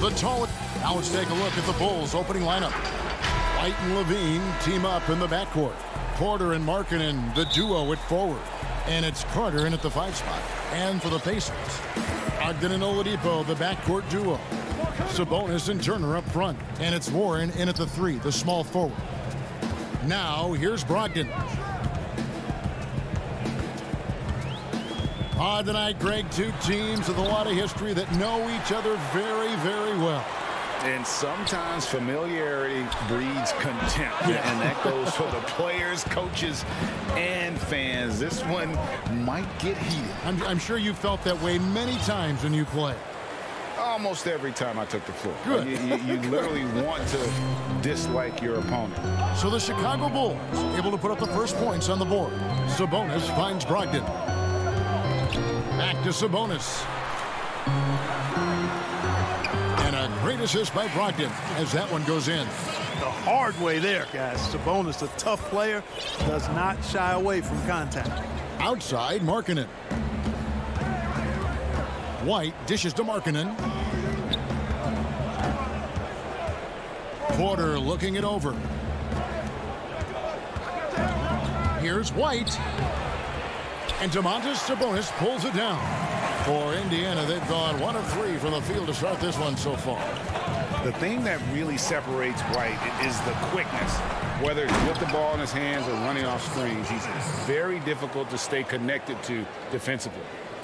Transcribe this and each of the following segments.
The tall. Now let's take a look at the Bulls' opening lineup. White and Levine team up in the backcourt. Porter and Markkanen, the duo at forward. And it's Carter in at the 5 spot. And for the Pacers, Ogden and Oladipo, the backcourt duo. Sabonis and Turner up front. And it's Warren in at the 3, the small forward. Now, here's Brogdon. Tonight, Greg, two teams with a lot of history that know each other very, very well. And sometimes familiarity breeds contempt. Yeah. And that goes for the players, coaches, and fans. This one might get heated. I'm sure you felt that way many times when you play. Almost every time I took the floor. Good. You literally want to dislike your opponent. So the Chicago Bulls able to put up the first points on the board. Sabonis finds Brogdon. Back to Sabonis. And a great assist by Brogdon as that one goes in. The hard way there, guys. Sabonis, a tough player, does not shy away from contact. Outside, Markkanen. White dishes to Markkanen. Porter looking it over. Here's White. And Domantas Sabonis pulls it down. For Indiana, they've gone 1 of 3 from the field to start this one so far. The thing that really separates White is the quickness. Whether it's with the ball in his hands or running off screens, he's very difficult to stay connected to defensively.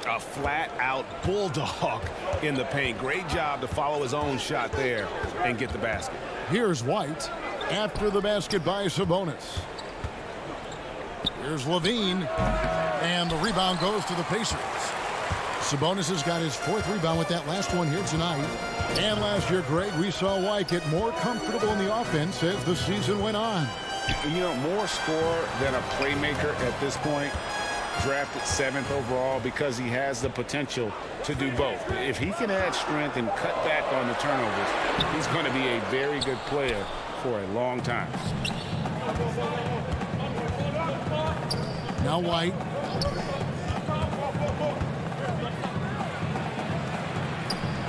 A flat-out bulldog in the paint. Great job to follow his own shot there and get the basket. Here's White after the basket by Sabonis. Here's Levine. And the rebound goes to the Pacers. Sabonis has got his 4th rebound with that last one here tonight. And last year, Greg, we saw White get more comfortable in the offense as the season went on. You know, more scorer than a playmaker at this point. Drafted 7th overall because he has the potential to do both. If he can add strength and cut back on the turnovers, he's going to be a very good player for a long time. Now White.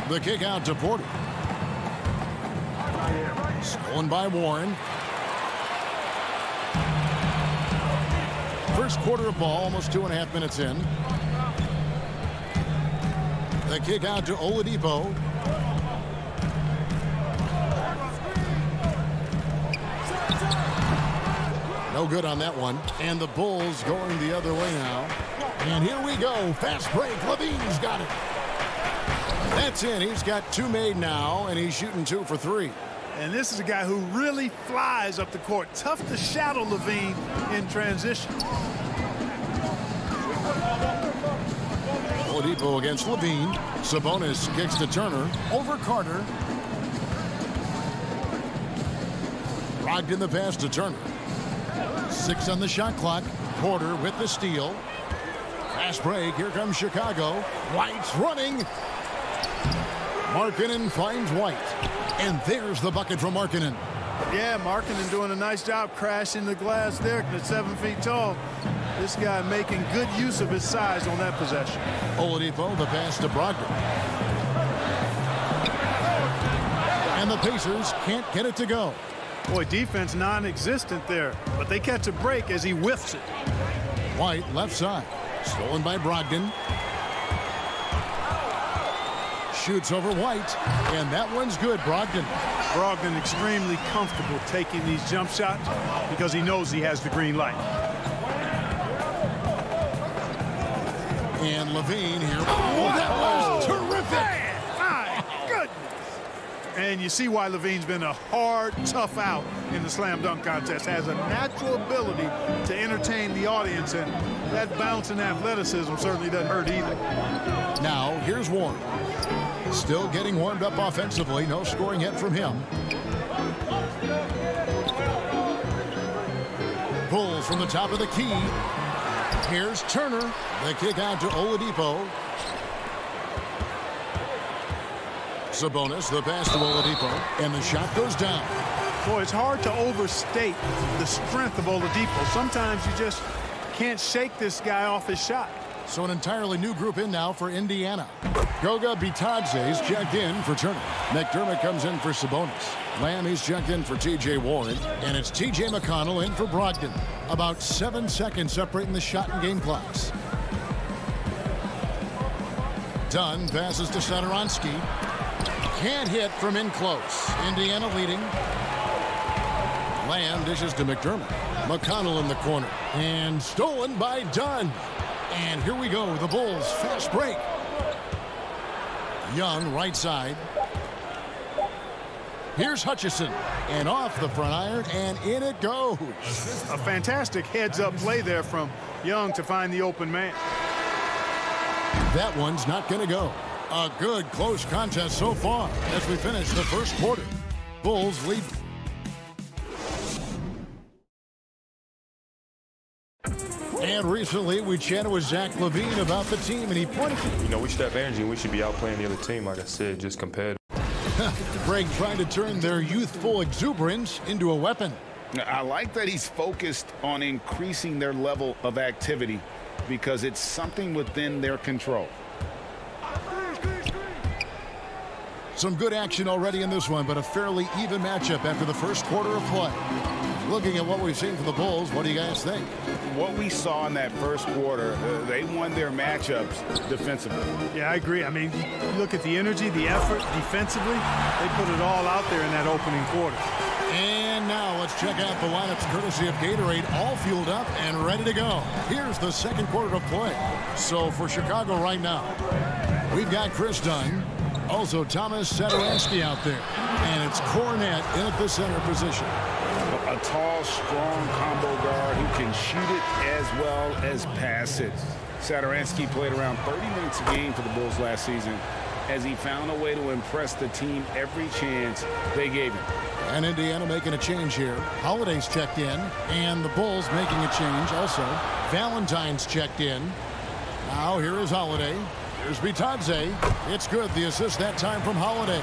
The kick out to Porter. Stolen by Warren. First quarter of ball, almost 2.5 minutes in. The kick out to Oladipo. No good on that one. And the Bulls going the other way now. And here we go. Fast break. Levine's got it. That's in. He's got 2 made now, and he's shooting 2 for 3. And this is a guy who really flies up the court. Tough to shadow Levine in transition. Oladipo against Levine. Sabonis kicks to Turner. Over Carter. Brogdon the pass to Turner. 6 on the shot clock. Porter with the steal. Fast break. Here comes Chicago. White's running. Markkanen finds White. And there's the bucket from Markkanen. Yeah, Markkanen doing a nice job crashing the glass there at 7 feet tall. This guy making good use of his size on that possession. Oladipo, the pass to Brogdon. And the Pacers can't get it to go. Boy, defense non-existent there, but they catch a break as he whiffs it. White left side. Stolen by Brogdon. Shoots over White. And that one's good. Brogdon. Brogdon extremely comfortable taking these jump shots because he knows he has the green light. And Levine here. Oh, that was terrific. Man, my goodness. And you see why Levine's been a hard, tough out in the slam dunk contest. Has a natural ability to entertain the audience, and that bounce and athleticism certainly doesn't hurt either. Now, here's Warren. Still getting warmed up offensively. No scoring yet from him. Pulls from the top of the key. Here's Turner. The kick out to Oladipo. Sabonis, the pass to Oladipo. And the shot goes down. Boy, it's hard to overstate the strength of Oladipo. Sometimes you just can't shake this guy off his shot. So an entirely new group in now for Indiana. Goga Bitadze's checked in for Turner. McDermott comes in for Sabonis. Lamb is checked in for T.J. Warren. And it's T.J. McConnell in for Brogdon. About 7 seconds separating the shot and game clocks. Dunn passes to Satoransky. Can't hit from in close. Indiana leading. Lamb dishes to McDermott. McConnell in the corner. And stolen by Dunn. And here we go. The Bulls fast break. Young right side. Here's Hutchison. And off the front iron. And in it goes. A fantastic heads-up play there from Young to find the open man. That one's not going to go. A good close contest so far as we finish the first quarter. Bulls lead. And recently we chatted with Zach LaVine about the team, and he pointed to... You know, we should have energy and we should be outplaying the other team, like I said, just competitive. Greg trying to turn their youthful exuberance into a weapon. I like that he's focused on increasing their level of activity because it's something within their control. Some good action already in this one, but a fairly even matchup after the first quarter of play. Looking at what we've seen for the Bulls, what do you guys think? What we saw in that first quarter, they won their matchups defensively. Yeah, I agree. I mean, you look at the energy, the effort defensively, they put it all out there in that opening quarter. And now let's check out the lineups courtesy of Gatorade, all fueled up and ready to go. Here's the second quarter of play. So for Chicago right now, we've got Chris Dunn, also Thomas Satoransky out there, and it's Cornette in at the center position. A tall, strong combo guard who can shoot it as well as pass it. Satoransky played around 30 minutes a game for the Bulls last season as he found a way to impress the team every chance they gave him. And Indiana making a change here. Holiday's checked in, and the Bulls making a change also. Valentine's checked in. Now here is Holiday. Here's Bitadze. It's good. The assist that time from Holiday.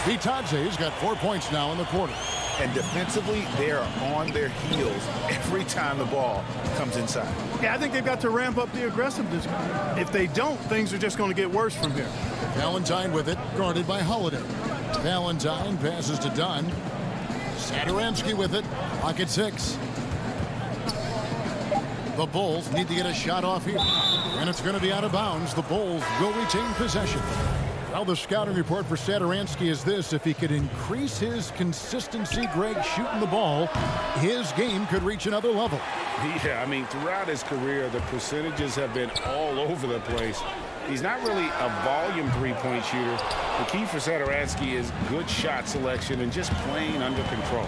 Bitadze's got 4 points now in the quarter. And defensively, they are on their heels every time the ball comes inside. Yeah, I think they've got to ramp up the aggressiveness. If they don't, things are just going to get worse from here. Valentine with it, guarded by Holiday. Valentine passes to Dunn. Satoransky with it, pocket 6. The Bulls need to get a shot off here. And it's going to be out of bounds. The Bulls will retain possession. Well, the scouting report for Satoransky is this. If he could increase his consistency, Greg, shooting the ball, his game could reach another level. Yeah, I mean, throughout his career, the percentages have been all over the place. He's not really a volume three-point shooter. The key for Satoransky is good shot selection and just playing under control.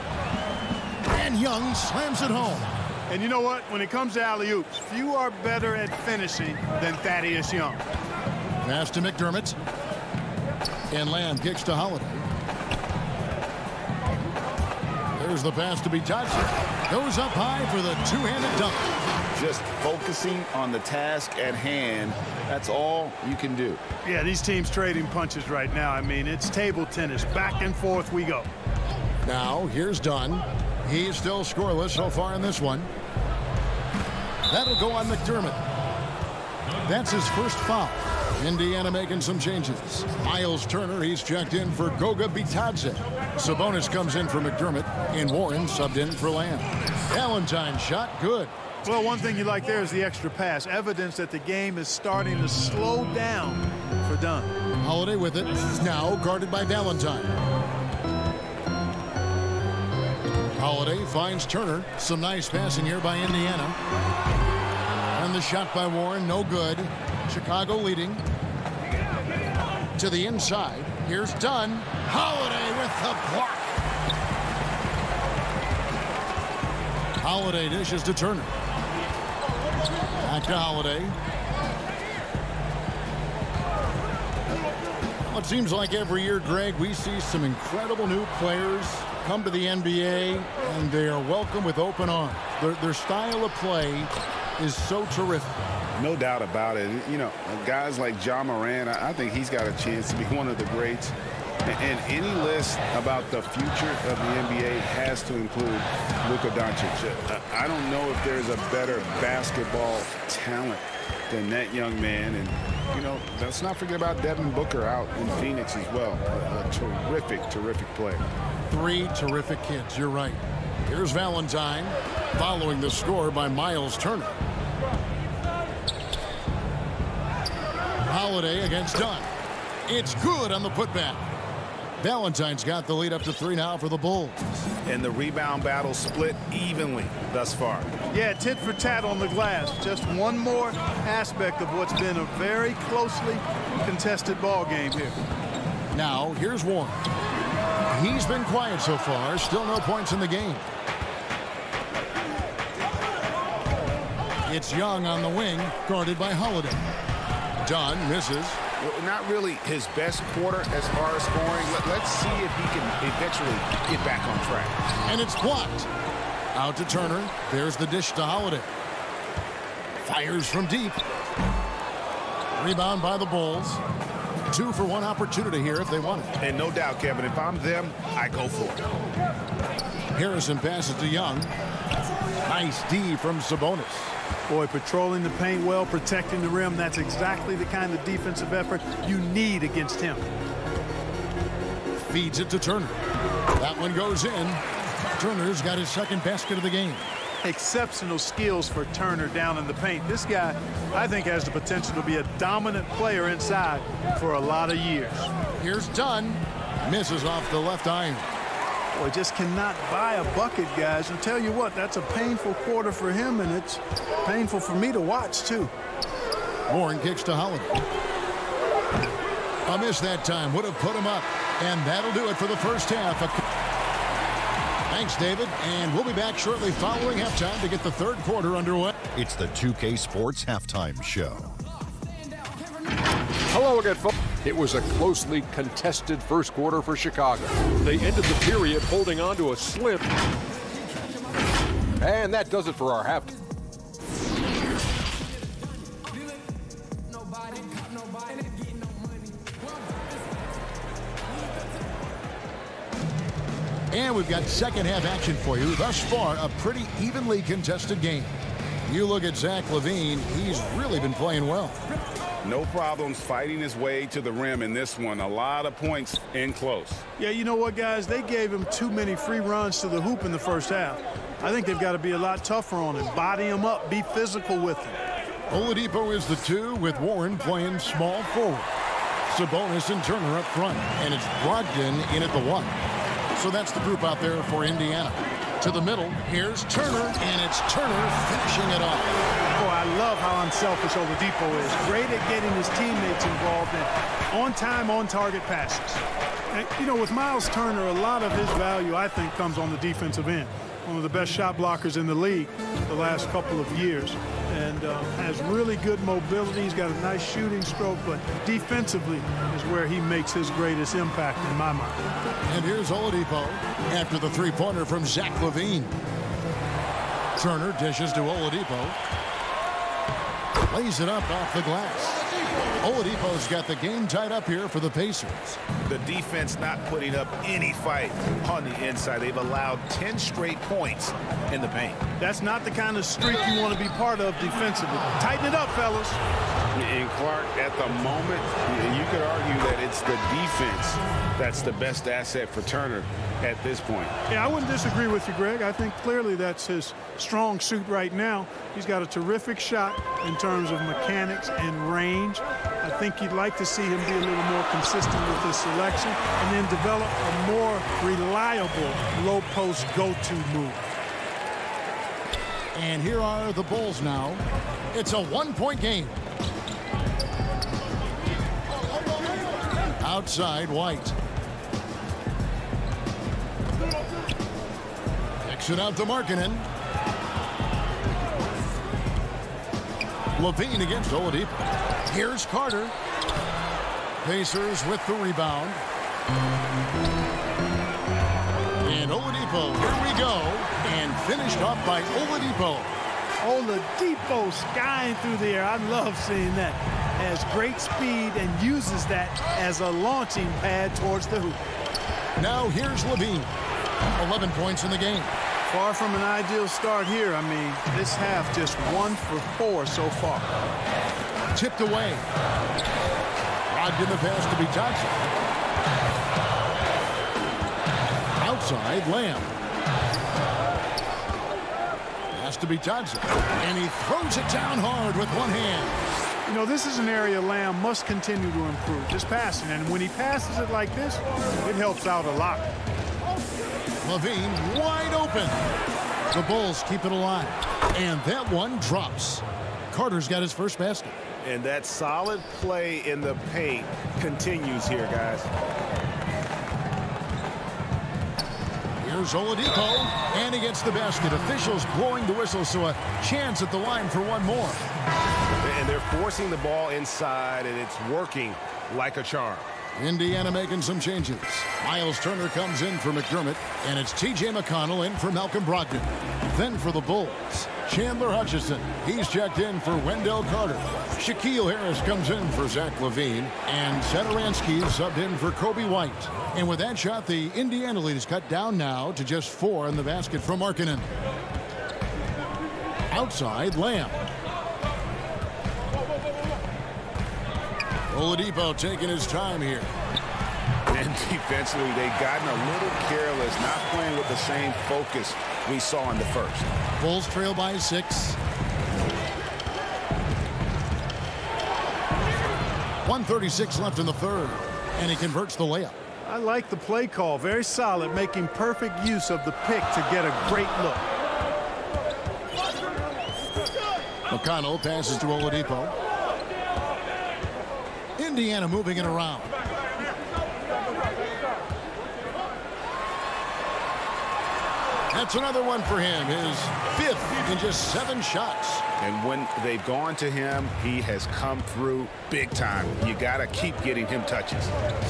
And Young slams it home. And you know what? When it comes to alley-oops, few are better at finishing than Thaddeus Young. Pass to McDermott. And Lamb kicks to Holiday. There's the pass to Bitadze. Goes up high for the two-handed dunk. Just focusing on the task at hand. That's all you can do. Yeah, these teams trading punches right now. I mean, it's table tennis. Back and forth we go. Now, here's Dunn. He's still scoreless so far in this one. That'll go on McDermott. That's his first foul. Indiana making some changes. Miles Turner, he's checked in for Goga Bitadze. Sabonis comes in for McDermott, and Warren subbed in for Lamb. Valentine shot good. Well, one thing you like there is the extra pass. Evidence that the game is starting to slow down for Dunn. Holiday with it. Now guarded by Valentine. Holiday finds Turner. Some nice passing here by Indiana. And the shot by Warren, no good. Chicago leading. To the inside. Here's Dunn. Holiday with the block. Holiday dishes to Turner. Back to Holiday. Well, it seems like every year, Greg, we see some incredible new players come to the NBA, and they are welcome with open arms. Their style of play is so terrific. No doubt about it. You know, guys like Ja Morant, I think he's got a chance to be one of the greats. And any list about the future of the NBA has to include Luka Doncic. I don't know if there's a better basketball talent than that young man. And, you know, let's not forget about Devin Booker out in Phoenix as well. A terrific, terrific player. 3 terrific kids, you're right. Here's Valentine following the score by Miles Turner. Holiday against Dunn. It's good on the putback. Valentine's got the lead up to 3 now for the Bulls. And the rebound battle split evenly thus far. Yeah, tit for tat on the glass. Just one more aspect of what's been a very closely contested ball game here. Now, here's Warren. He's been quiet so far. Still no points in the game. It's Young on the wing, guarded by Holiday. Dunn misses. Not really his best quarter as far as scoring. Let's see if he can eventually get back on track. And it's blocked. Out to Turner. There's the dish to Holiday. Fires from deep. Rebound by the Bulls. 2 for 1 opportunity here if they want it. And no doubt, Kevin, if I'm them, I go for it. Harrison passes to Young. Nice D from Sabonis. Boy, patrolling the paint well, protecting the rim. That's exactly the kind of defensive effort you need against him. Feeds it to Turner. That one goes in. Turner's got his second basket of the game. Exceptional skills for Turner down in the paint. This guy, I think, has the potential to be a dominant player inside for a lot of years. Here's Dunn. Misses off the left iron. Boy, just cannot buy a bucket, guys. And tell you what, that's a painful quarter for him, and it's painful for me to watch, too. Warren kicks to Holiday. A miss that time. Would have put him up. And that'll do it for the first half. Thanks, David. And we'll be back shortly following halftime to get the third quarter underway. It's the 2K Sports Halftime Show. Hello again, folks. It was a closely contested first quarter for Chicago. They ended the period holding on to a slim. And that does it for our halftime. And we've got second half action for you. Thus far, a pretty evenly contested game. You look at Zach LaVine, he's really been playing well. No problems fighting his way to the rim in this one. A lot of points in close. Yeah, you know what, guys? They gave him too many free runs to the hoop in the first half. I think they've got to be a lot tougher on him. Body him up. Be physical with him. Oladipo is the 2 with Warren playing small forward. Sabonis and Turner up front. And it's Brogdon in at the 1. So that's the group out there for Indiana. To the middle, here's Turner, and it's Turner finishing it off. Oh, I love how unselfish Oladipo is. Great at getting his teammates involved in on-time, on-target passes. And, you know, with Miles Turner, a lot of his value, I think, comes on the defensive end. One of the best shot blockers in the league the last couple of years. And has really good mobility. He's got a nice shooting stroke, but defensively is where he makes his greatest impact in my mind. And here's Oladipo after the three-pointer from Zach LaVine. Turner dishes to Oladipo. Lays it up off the glass. Oladipo's got the game tied up here for the Pacers. The defense not putting up any fight on the inside. They've allowed 10 straight points in the paint. That's not the kind of streak you want to be part of defensively. Tighten it up, fellas. And Clark, at the moment, you could argue that it's the defense that's the best asset for Turner at this point. Yeah, I wouldn't disagree with you, Greg. I think clearly that's his strong suit right now. He's got a terrific shot in terms of mechanics and range. I think you'd like to see him be a little more consistent with his selection and then develop a more reliable low-post go-to move. And here are the Bulls now. It's a one-point game. Outside, White. Kicks it out to Markkanen. LaVine against Oladipo. Here's Carter. Pacers with the rebound. And Oladipo, here we go. And finished off by Oladipo. Oladipo skying through the air. I love seeing that. has great speed and uses that as a launching pad towards the hoop. Now here's Levine. 11 points in the game. Far from an ideal start here. I mean, this half just 1 for 4 so far. Tipped away. Robbed in the pass to Bitadze. Outside, Lamb. Pass to Bitadze. And he throws it down hard with one hand. You know, this is an area Lamb must continue to improve, just passing. And when he passes it like this, it helps out a lot. Levine wide open. The Bulls keep it alive. And that one drops. Carter's got his first basket. And that solid play in the paint continues here, guys. Here's Oladipo, and he gets the basket. Officials blowing the whistle, so a chance at the line for one more. And they're forcing the ball inside, and it's working like a charm. Indiana making some changes. Miles Turner comes in for McDermott, and it's T.J. McConnell in for Malcolm Brogdon. Then for the Bulls, Chandler Hutchison. He's checked in for Wendell Carter. Shaquille Harris comes in for Zach LaVine, and Satoransky subbed in for Kobe White. And with that shot, the Indiana lead is cut down now to just 4 in the basket from Markkanen. Outside, Lamb. Oladipo taking his time here. And defensively, they've gotten a little careless, not playing with the same focus we saw in the first. Bulls trail by 6. 1:36 left in the third, and he converts the layup. I like the play call. Very solid, making perfect use of the pick to get a great look. McConnell passes to Oladipo. Indiana moving it around. That's another one for him. His 5th in just 7 shots. And when they've gone to him, he has come through big time. You got to keep getting him touches.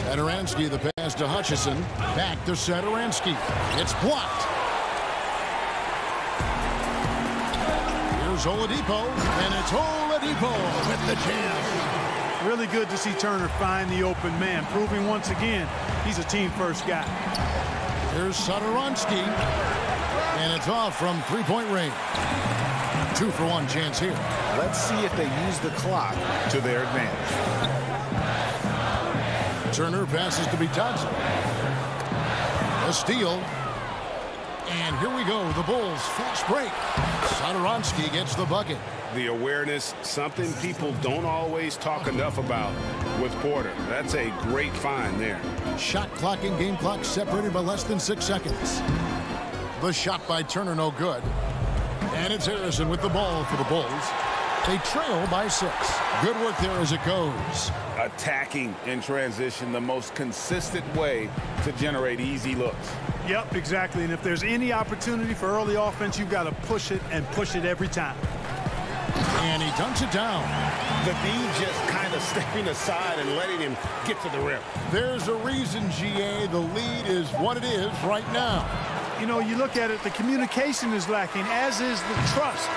Satoransky, the pass to Hutchison. Back to Satoransky. It's blocked. Here's Oladipo, and it's Oladipo with the jam. Really good to see Turner find the open man, proving once again he's a team-first guy. Here's Satoransky, and it's off from three-point range. 2-for-1 chance here. Let's see if they use the clock to their advantage. Turner passes to Bitadze. A steal. And here we go. The Bulls fast break. Satoransky gets the bucket. The awareness, something people don't always talk enough about with Porter. That's a great find there. Shot clock and game clock separated by less than 6 seconds. The shot by Turner, no good. And it's Harrison with the ball for the Bulls. They trail by 6. Good work there as it goes. Attacking in transition, the most consistent way to generate easy looks. Yep, exactly. And if there's any opportunity for early offense, you've got to push it and push it every time. And he dunks it down. The D just kind of stepping aside and letting him get to the rim. There's a reason, GA, the lead is what it is right now. You know, you look at it, the communication is lacking, as is the trust.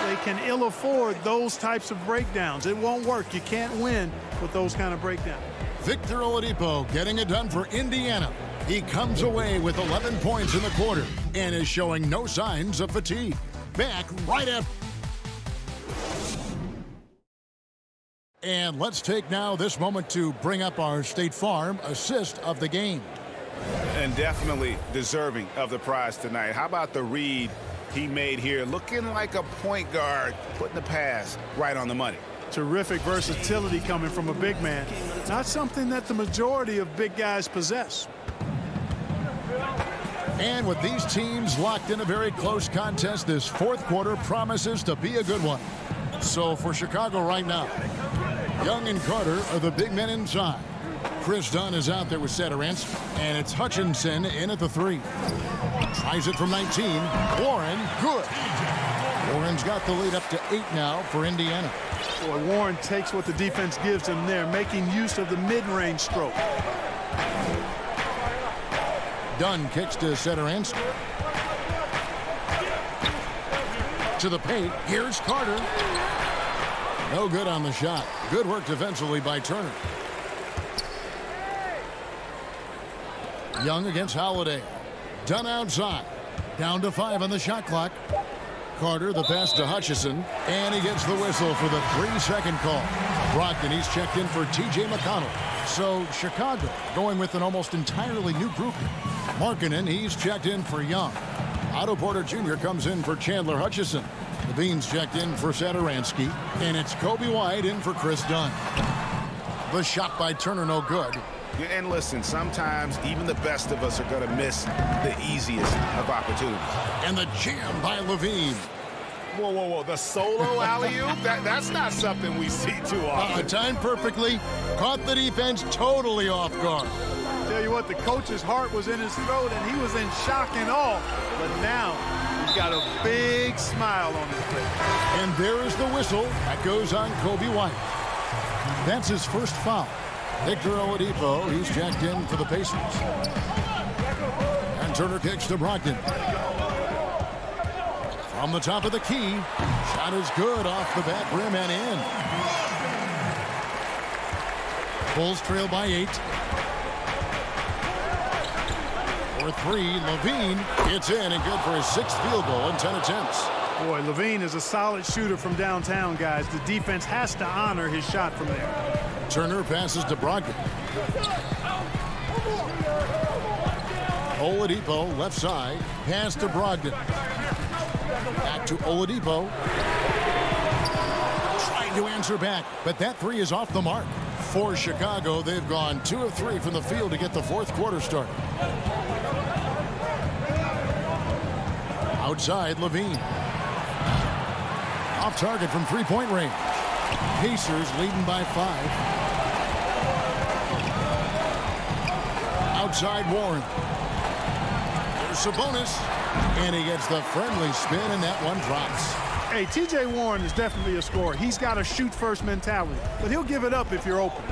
They can ill afford those types of breakdowns. It won't work. You can't win with those kind of breakdowns. Victor Oladipo getting it done for Indiana. He comes away with 11 points in the quarter and is showing no signs of fatigue. Back right after. And let's take now this moment to bring up our State Farm assist of the game. And definitely deserving of the prize tonight. How about the read he made here? Looking like a point guard, putting the pass right on the money. Terrific versatility coming from a big man. Not something that the majority of big guys possess. And with these teams locked in a very close contest, this fourth quarter promises to be a good one. So for Chicago right now, Young and Carter are the big men inside. Chris Dunn is out there with Satoransky, and it's Hutchinson in at the 3. Tries it from 19. Warren, good. Warren's got the lead up to 8 now for Indiana. Boy, Warren takes what the defense gives him there, making use of the mid-range stroke. Dunn kicks to Satoransky. To the paint. Here's Carter. No good on the shot. Good work defensively by Turner. Young against Holiday. Done outside. Down to 5 on the shot clock. Carter, the pass to Hutchison, and he gets the whistle for the 3-second call. Brogdon, he's checked in for T.J. McConnell. So Chicago going with an almost entirely new group. Markkanen, he's checked in for Young. Otto Porter Jr. comes in for Chandler Hutchison. Levine's checked in for Satoransky, and it's Kobe White in for Chris Dunn. The shot by Turner, no good. And listen, sometimes even the best of us are going to miss the easiest of opportunities. And the jam by Levine. Whoa, whoa, whoa. The solo alley-oop? That's not something we see too often. Timed perfectly. Caught the defense totally off guard. Tell you what, the coach's heart was in his throat, and he was in shock and awe. But now he's got a big smile on his face. And there is the whistle. That goes on Kobe White. That's his first foul. Victor Oladipo, he's checked in for the Pacers. And Turner kicks to Brogdon. From the top of the key. Shot is good off the back rim and in. Bulls trail by 8. For 3, Levine. It's in and good for his 6th field goal in 10 attempts. Boy, Levine is a solid shooter from downtown, guys. The defense has to honor his shot from there. Turner passes to Brogdon. Oladipo, left side. Pass to Brogdon. Back to Oladipo. Trying to answer back, but that 3 is off the mark. For Chicago, they've gone 2 of 3 from the field to get the 4th quarter started. Outside, Levine. Off target from 3-point range. Pacers leading by 5. Outside Warren. There's Sabonis. And he gets the friendly spin, and that one drops. Hey, T.J. Warren is definitely a scorer. He's got a shoot-first mentality, but he'll give it up if you're open.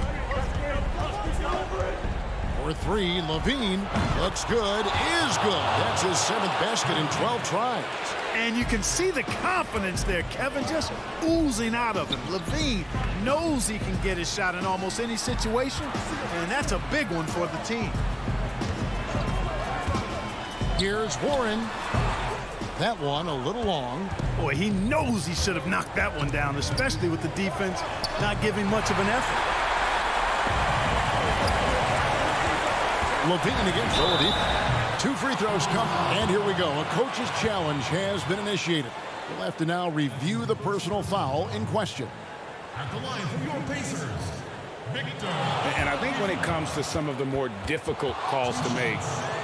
For 3, Levine. Looks good. Is good. That's his 7th basket in 12 tries. And you can see the confidence there, Kevin, just oozing out of him. Levine knows he can get his shot in almost any situation, and that's a big one for the team. Here's Warren. That one a little long. Boy, he knows he should have knocked that one down, especially with the defense not giving much of an effort. Levine against Oladipo. 2 free throws come, and here we go. A coach's challenge has been initiated. We'll have to now review the personal foul in question. At the line from your Pacers, Victor. And I think when it comes to some of the more difficult calls to make,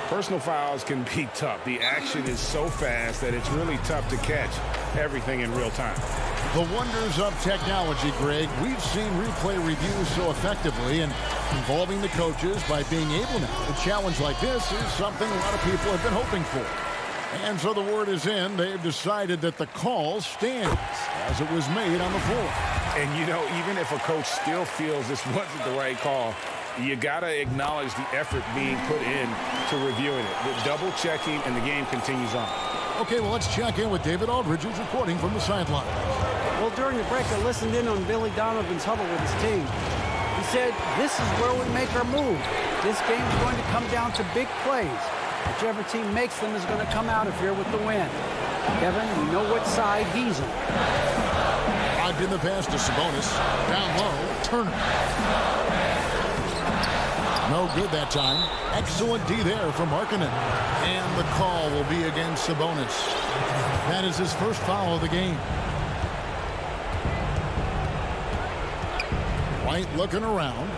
personal fouls can be tough. The action is so fast that it's really tough to catch everything in real time. The wonders of technology, Greg. We've seen replay reviews so effectively, and involving the coaches by being able now to challenge like this is something a lot of people have been hoping for. And so the word is in. They've decided that the call stands as it was made on the floor. And, you know, even if a coach still feels this wasn't the right call, you got to acknowledge the effort being put in to reviewing it. The double checking, and the game continues on. Okay, well, let's check in with David Aldridge, who's reporting from the sideline. Well, during the break, I listened in on Billy Donovan's huddle with his team. He said, this is where we make our move. This game's going to come down to big plays. Whichever team makes them is going to come out of here with the win. Kevin, you know what side he's on. Logged in the pass to Sabonis. Down low, Turner. No good that time. Excellent D there from Markkanen. And the call will be against Sabonis. That is his first foul of the game. White looking around.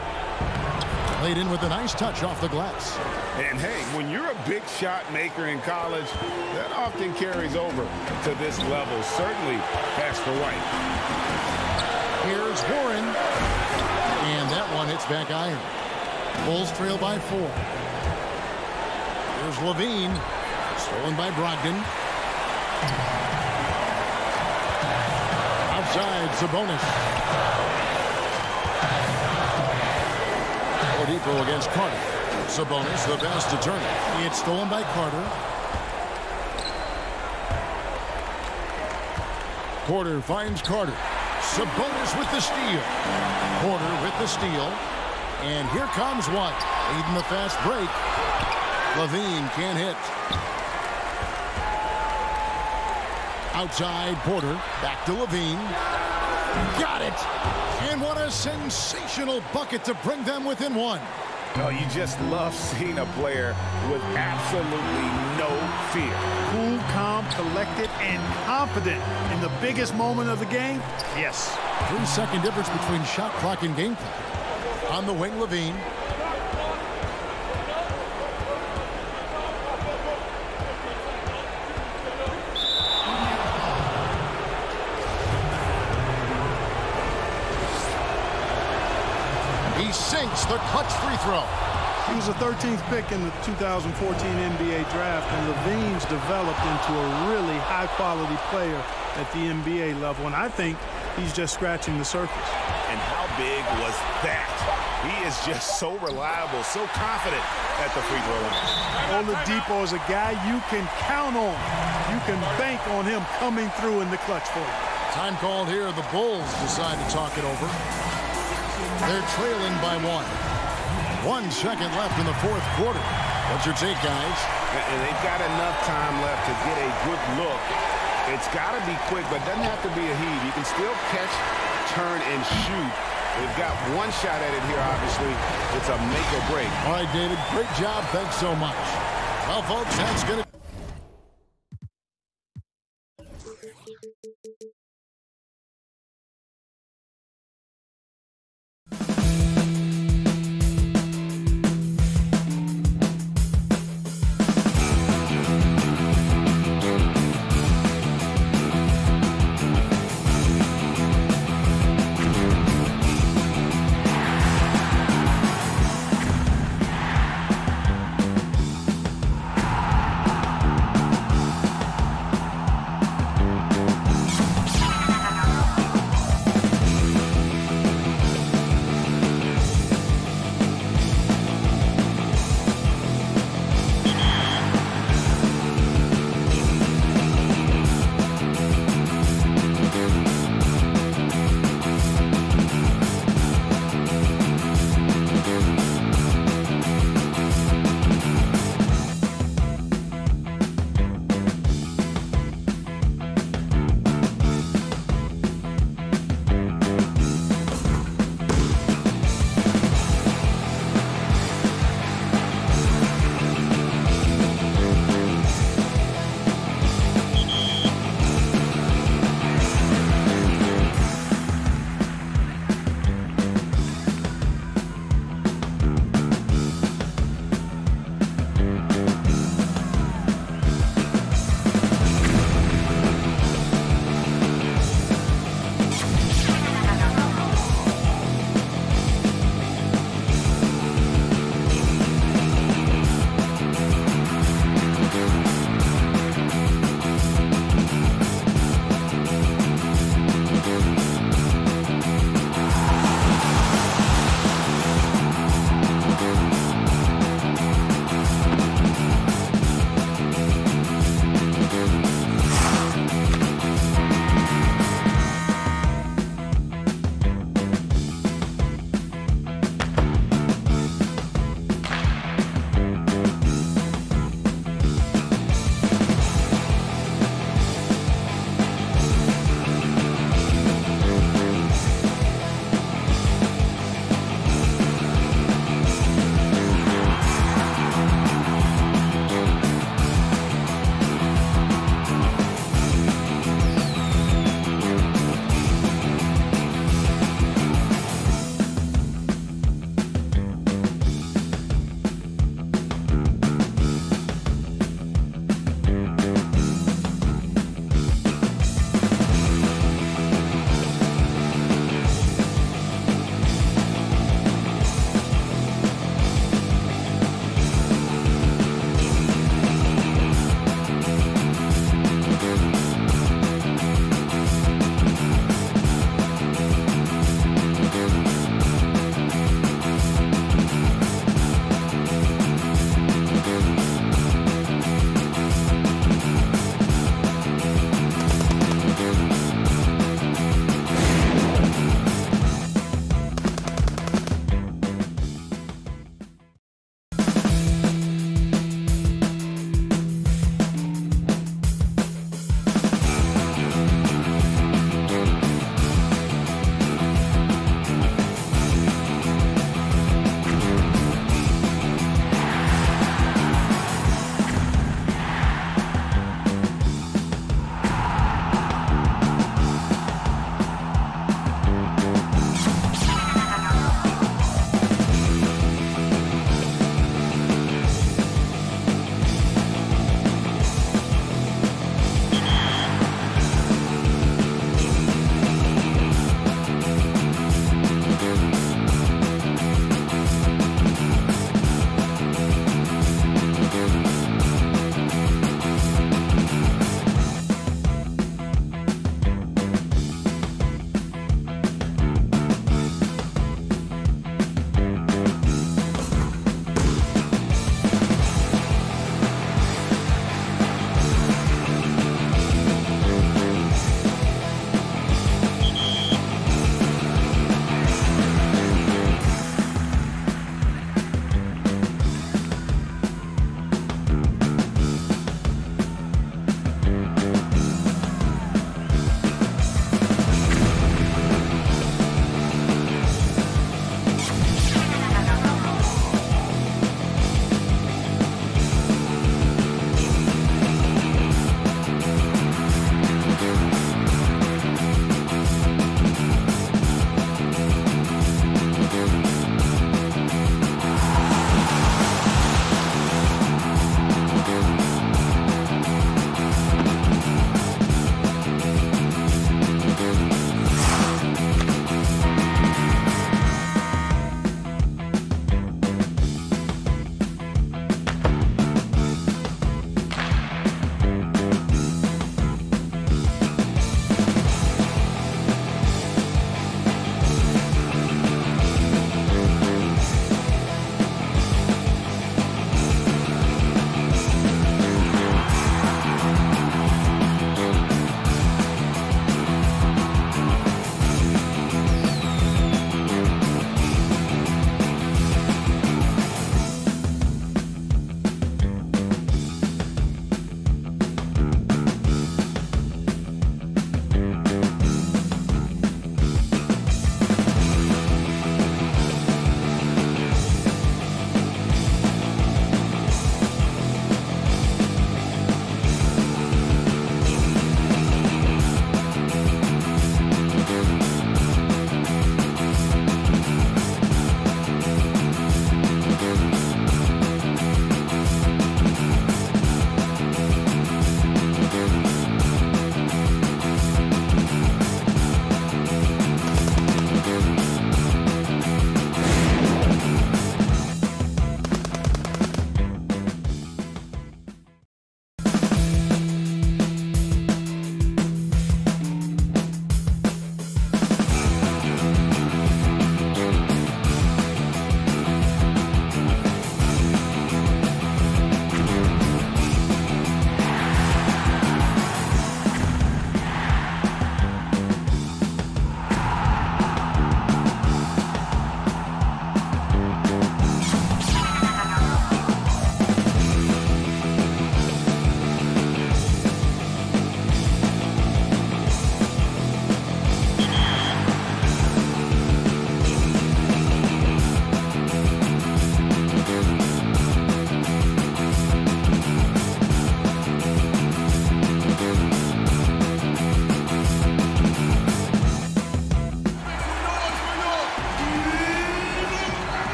Played in with a nice touch off the glass. And, hey, when you're a big shot maker in college, that often carries over to this level. Certainly, that's for White. Here's Warren. And that one hits back iron. Bulls trail by 4. Here's Levine. Stolen by Brogdon. Outside, Sabonis. Oladipo against Carter. Sabonis, the pass to Turner. It's stolen by Carter. Porter finds Carter. Sabonis with the steal. Porter with the steal. And here comes one. Leading the fast break. Levine can't hit. Outside Porter. Back to Levine. Got it. And what a sensational bucket to bring them within one. Oh, you just love seeing a player with absolutely no fear. Cool, calm, collected, and confident in the biggest moment of the game. Yes. 3-second difference between shot clock and game clock. On the wing, Levine. He sinks the clutch free throw. He was the 13th pick in the 2014 NBA draft, and Levine's developed into a really high-quality player at the NBA level, and I think he's just scratching the surface. And how big was that? He is just so reliable, so confident at the free throw line. Oladipo is a guy you can count on. You can bank on him coming through in the clutch for you. Time called here. The Bulls decide to talk it over. They're trailing by 1. 1 second left in the fourth quarter. What's your take, guys? And they've got enough time left to get a good look. It's got to be quick, but it doesn't have to be a heave. You can still catch, turn, and shoot. They've got one shot at it here, obviously. It's a make or break. All right, David, great job. Thanks so much. Well, folks, that's going to...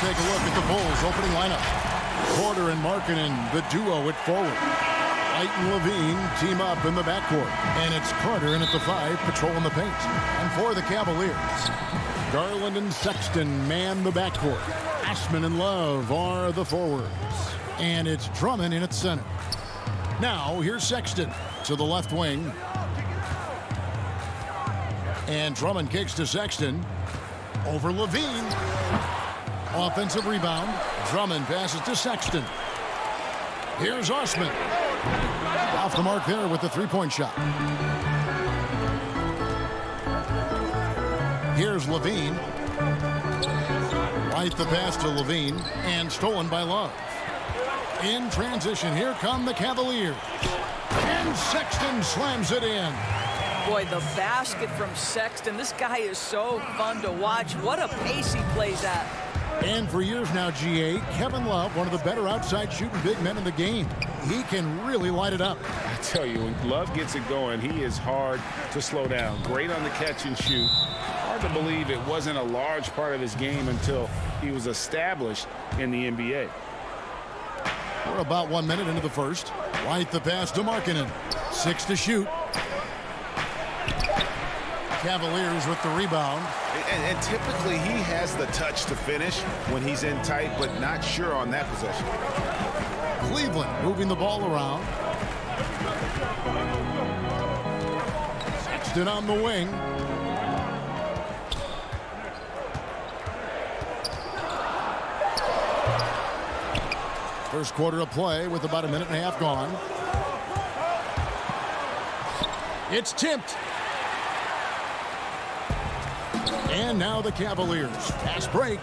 take a look at the Bulls' opening lineup. Porter and Markkanen, the duo at forward. White and Levine team up in the backcourt. And it's Carter in at the 5, patrolling the paint. And for the Cavaliers, Garland and Sexton man the backcourt. Ashman and Love are the forwards. And it's Drummond in at center. Now, here's Sexton to the left wing. And Drummond kicks to Sexton. Over Levine. Offensive rebound. Drummond passes to Sexton. Here's Osman. Off the mark there with the three-point shot. Here's Levine. Right the pass to Levine. And stolen by Love. In transition, here come the Cavaliers. And Sexton slams it in. Boy, the basket from Sexton. This guy is so fun to watch. What a pace he plays at. And for years now, GA, Kevin Love, one of the better outside shooting big men in the game. He can really light it up. I tell you, when Love gets it going, he is hard to slow down. Great on the catch and shoot. Hard to believe it wasn't a large part of his game until he was established in the NBA. We're about 1 minute into the first. Right the pass to Markkanen. 6 to shoot. Cavaliers with the rebound. And typically he has the touch to finish when he's in tight, but not sure on that possession. Cleveland moving the ball around. Sexton on the wing. First quarter of play with about a minute and a half gone. It's tipped. And now the Cavaliers. Fast break.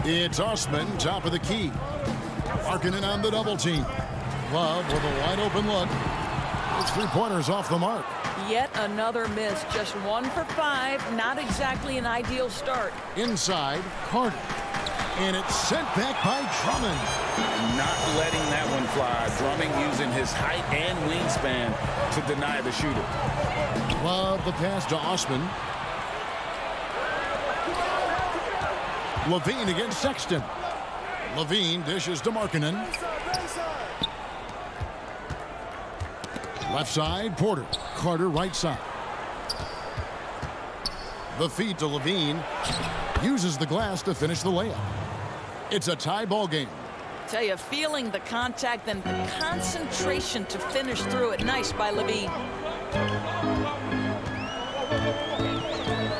It's Osman, top of the key. Markkanen on the double team. Love with a wide open look. It's three-pointers off the mark. Yet another miss. Just 1 for 5. Not exactly an ideal start. Inside, Carter. And it's sent back by Drummond. Not letting that one fly. Drummond using his height and wingspan to deny the shooter. Love the pass to Osman. Levine against Sexton. Levine dishes to Markkanen. Left side, Porter. Carter right side. The feed to Levine. Uses the glass to finish the layup. It's a tie ball game. Tell you, feeling the contact and the concentration to finish through it. Nice by Levine.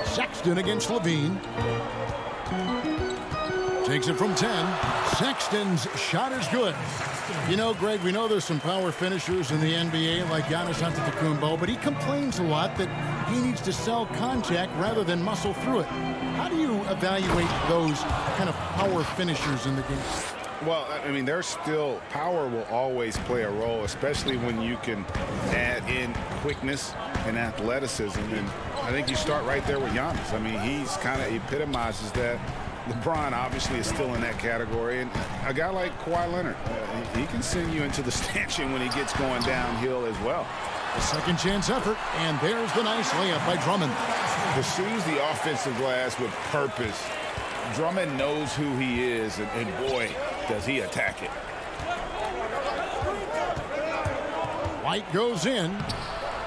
Sexton against Levine. Takes it from 10. Sexton's shot is good. You know, Greg, we know there's some power finishers in the NBA like Giannis Antetokounmpo, but he complains a lot that he needs to sell contact rather than muscle through it. How do you evaluate those kind of power finishers in the game? Well, I mean, there's still power will always play a role, especially when you can add in quickness and athleticism. And I think you start right there with Giannis. I mean, he's kind of epitomizes that. LeBron obviously is still in that category, and a guy like Kawhi Leonard, he can send you into the stanchion when he gets going downhill as well. A second chance effort, and there's the nice layup by Drummond. Pursues the offensive glass with purpose. Drummond knows who he is, and boy, does he attack it. White goes in.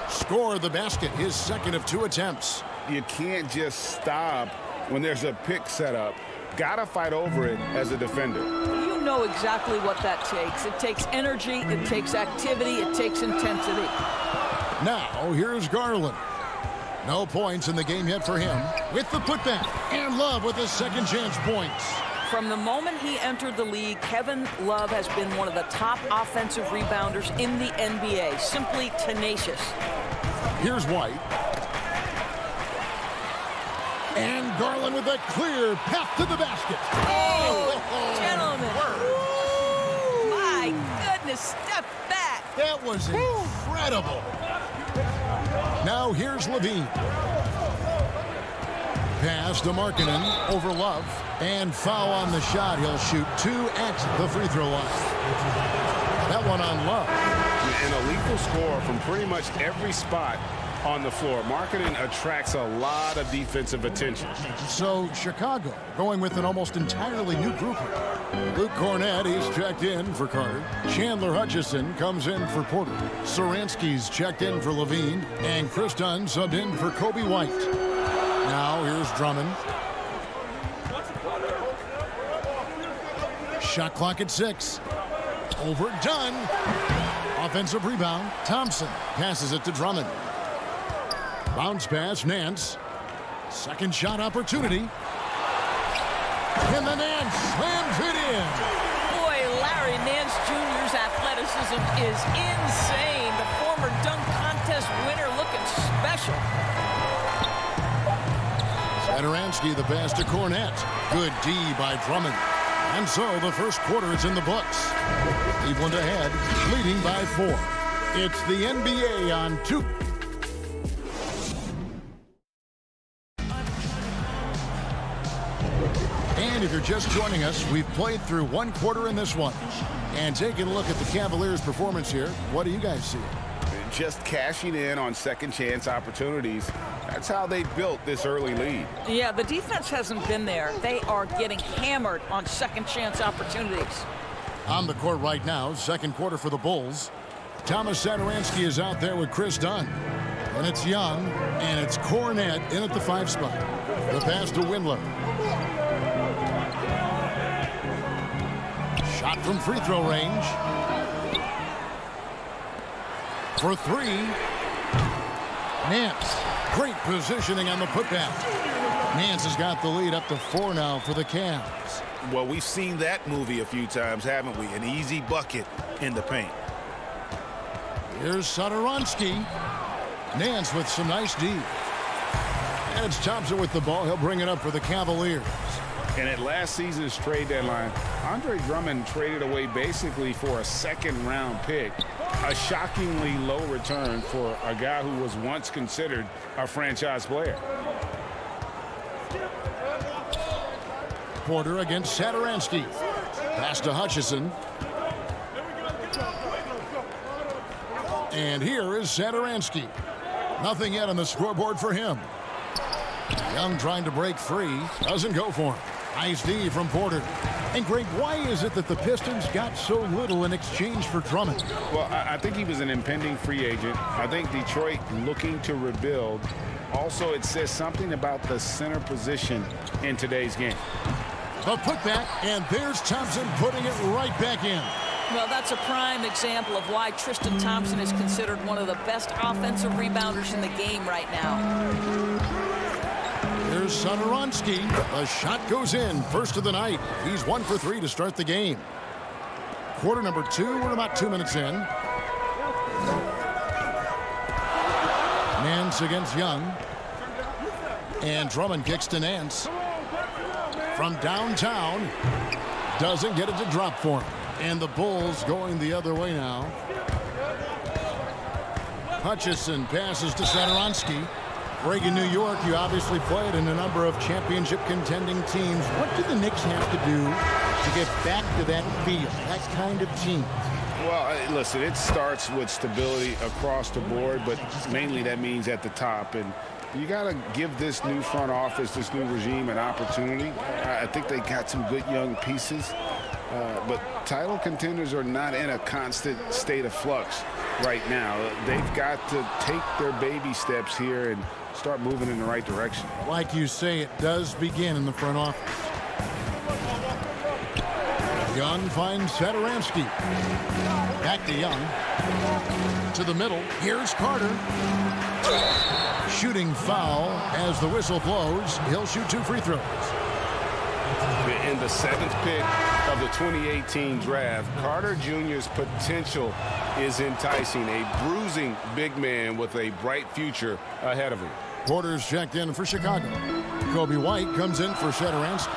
Score the basket, his second of 2 attempts. You can't just stop when there's a pick set up. Gotta fight over it as a defender. You know exactly what that takes. It takes energy, it takes activity, it takes intensity. Now, here's Garland. No points in the game yet for him. With the putback, and Love with his second chance points. From the moment he entered the league, Kevin Love has been one of the top offensive rebounders in the NBA. Simply tenacious. Here's White. And Garland with a clear path to the basket. Oh, gentlemen. Ooh, my goodness, step back. That was incredible. Now here's Levine. Pass to Markkanen over Love. And foul on the shot. He'll shoot 2 at the free throw line. That one on Love. And a lethal score from pretty much every spot on the floor. Marketing attracts a lot of defensive attention. So Chicago going with an almost entirely new group here. Luke Cornett, he's checked in for Carter. Chandler Hutchison comes in for Porter. Saransky's checked in for Levine. And Chris Dunn subbed in for Kobe White. Now here's Drummond. Shot clock at 6. Over Dunn. Offensive rebound. Thompson passes it to Drummond. Bounce pass, Nance. Second shot opportunity. And the Nance slams it in. Boy, Larry Nance Jr.'s athleticism is insane. The former dunk contest winner looking special. Satoransky the pass to Cornett. Good D by Drummond. And so the first quarter is in the books. Cleveland ahead, leading by 4. It's the NBA on 2. And if you're just joining us, we've played through 1 quarter in this one. And taking a look at the Cavaliers' performance here, what do you guys see? Just cashing in on second chance opportunities. That's how they built this early lead. Yeah, the defense hasn't been there. They are getting hammered on second chance opportunities. On the court right now, second quarter for the Bulls. Thomas Satoransky is out there with Chris Dunn. And it's Young, and it's Cornett in at the 5 spot. The pass to Windler. Shot from free throw range. For 3. Nance. Great positioning on the putback. Nance has got the lead up to 4 now for the Cavs. Well, we've seen that movie a few times, haven't we? An easy bucket in the paint. Here's Satoransky. Nance with some nice D. And it's Thompson with the ball. He'll bring it up for the Cavaliers. And at last season's trade deadline, Andre Drummond traded away basically for a second-round pick. A shockingly low return for a guy who was once considered a franchise player. Porter against Satoransky. Pass to Hutchison. And here is Satoransky. Nothing yet on the scoreboard for him. Young trying to break free. Doesn't go for him. Nice D from Porter. And Greg, why is it that the Pistons got so little in exchange for Drummond? Well, I think he was an impending free agent. I think Detroit looking to rebuild. Also, it says something about the center position in today's game. The putback, and there's Thompson putting it right back in. Well, that's a prime example of why Tristan Thompson is considered one of the best offensive rebounders in the game right now. Here's Satoransky. The shot goes in. First of the night. He's 1 for 3 to start the game. Quarter number 2. We're about 2 minutes in. Nance against Young. And Drummond kicks to Nance. From downtown. Doesn't get it to drop for him. And the Bulls going the other way now. Hutchison passes to Satoransky. Greg, in New York, you obviously played in a number of championship contending teams. What do the Knicks have to do to get back to that feel, that kind of team? Well, listen, it starts with stability across the board, but mainly that means at the top. And you got to give this new front office, this new regime, an opportunity. I think they got some good young pieces. But title contenders are not in a constant state of flux right now. They've got to take their baby steps here and start moving in the right direction. Like you say, it does begin in the front office. Young finds Satoransky. Back to Young. To the middle. Here's Carter. Shooting foul as the whistle blows. He'll shoot 2 free throws. In the 7th pick of the 2018 draft, Carter Jr.'s potential is enticing. A bruising big man with a bright future ahead of him. Porter's checked in for Chicago. Kobe White comes in for Satoransky.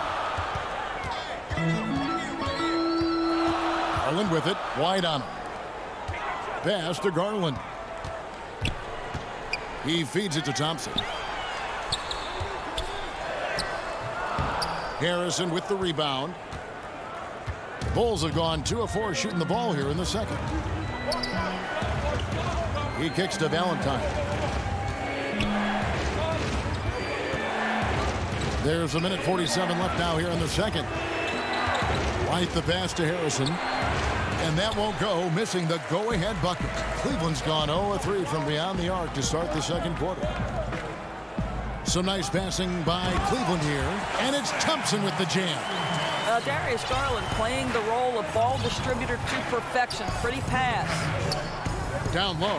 Garland with it. White on him. Pass to Garland. He feeds it to Thompson. Harrison with the rebound. The Bulls have gone 2 of 4 shooting the ball here in the second. He kicks to Valentine. There's a minute 47 left now here in the second. White the pass to Harrison. And that won't go, missing the go-ahead bucket. Cleveland's gone 0-3 from beyond the arc to start the second quarter. Some nice passing by Cleveland here. And it's Thompson with the jam. Darius Garland playing the role of ball distributor to perfection. Pretty pass. Down low.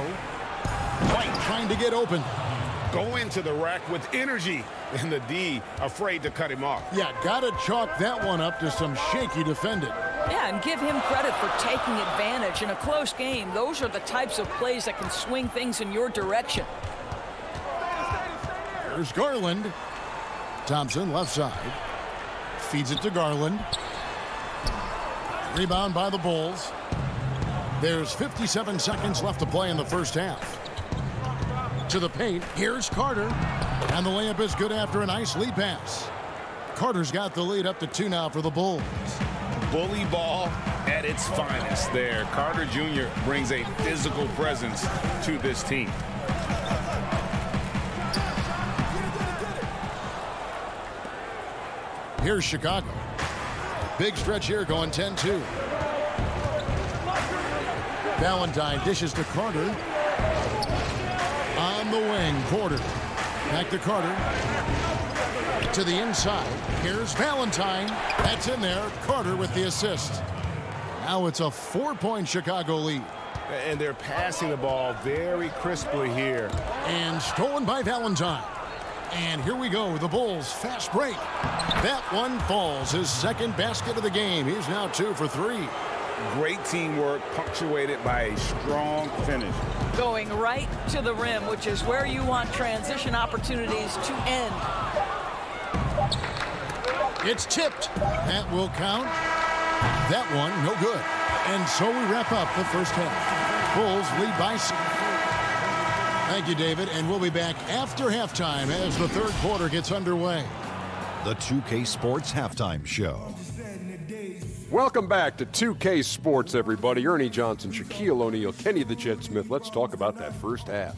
White trying to get open. Go into the rack with energy. And the D afraid to cut him off. Yeah, got to chalk that one up to some shaky defending. Yeah, and give him credit for taking advantage in a close game. Those are the types of plays that can swing things in your direction. There's Garland. Thompson left side. Feeds it to Garland. Rebound by the Bulls. There's 57 seconds left to play in the first half. To the paint. Here's Carter. And the layup is good after a nice lead pass. Carter's got the lead up to 2 now for the Bulls. Bully ball at its finest there. Carter Jr. brings a physical presence to this team. Here's Chicago. Big stretch here going 10-2. Valentine dishes to Carter. On the wing, Porter. Back to Carter. To the inside. Here's Valentine. That's in there. Carter with the assist. Now it's a 4-point Chicago lead. And they're passing the ball very crisply here. And stolen by Valentine. And here we go. The Bulls fast break. That one falls. His second basket of the game. He's now 2 for 3. Great teamwork punctuated by a strong finish. Going right to the rim, which is where you want transition opportunities to end. It's tipped. That will count. That one, no good. And so we wrap up the first half. Bulls lead by 6. Thank you, David. And we'll be back after halftime as the third quarter gets underway. The 2K Sports Halftime Show. Welcome back to 2K Sports, everybody. Ernie Johnson, Shaquille O'Neal, Kenny the Jet Smith. Let's talk about that first half.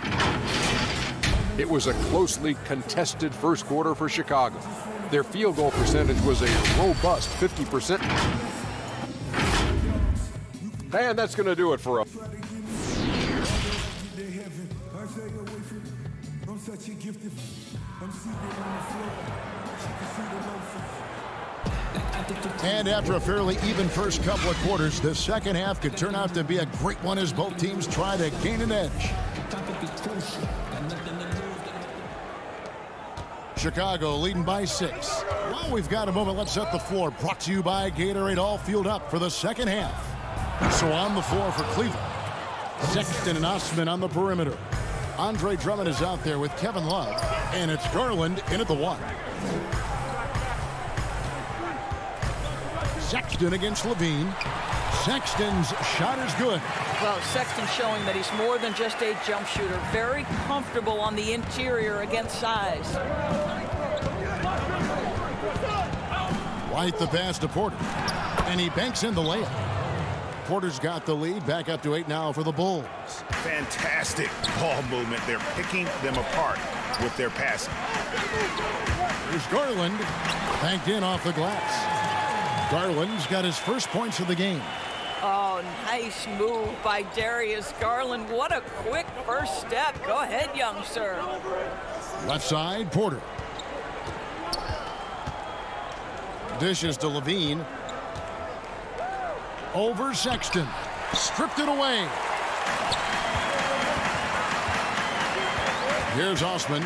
It was a closely contested first quarter for Chicago. Their field goal percentage was a robust 50%. And that's going to do it for us. And after a fairly even first couple of quarters, the second half could turn out to be a great one as both teams try to gain an edge. Chicago leading by 6. Well, we've got a moment. Let's set the floor. Brought to you by Gatorade. All fueled up for the second half. So on the floor for Cleveland. Sexton and Osman on the perimeter. Andre Drummond is out there with Kevin Love. And it's Garland in at the 1. Sexton against Levine. Sexton's shot is good. Well, Sexton showing that he's more than just a jump shooter. Very comfortable on the interior against size. White the pass to Porter. And he banks in the layup. Porter's got the lead. Back up to 8 now for the Bulls. Fantastic ball movement. They're picking them apart with their passing. Here's Garland. Banked in off the glass. Garland's got his first points of the game. Oh, nice move by Darius Garland. What a quick first step. Go ahead, young sir. Left side, Porter. Dishes to Levine. Over Sexton. Stripped it away. Here's Osman.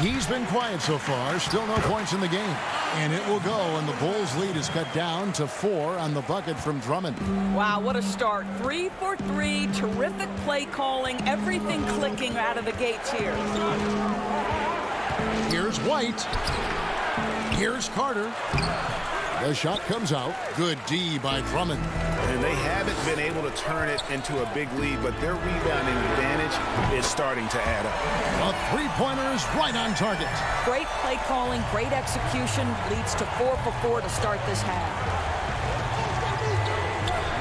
He's been quiet so far. Still no points in the game. And it will go, and the Bulls' lead is cut down to 4 on the bucket from Drummond. Wow, what a start. 3 for 3. Terrific play calling. Everything clicking out of the gates here. Here's White. Here's Carter. The shot comes out. Good D by Drummond. And they haven't been able to turn it into a big lead, but their rebounding advantage is starting to add up. A three-pointer is right on target. Great play calling, great execution. Leads to 4 for 4 to start this half.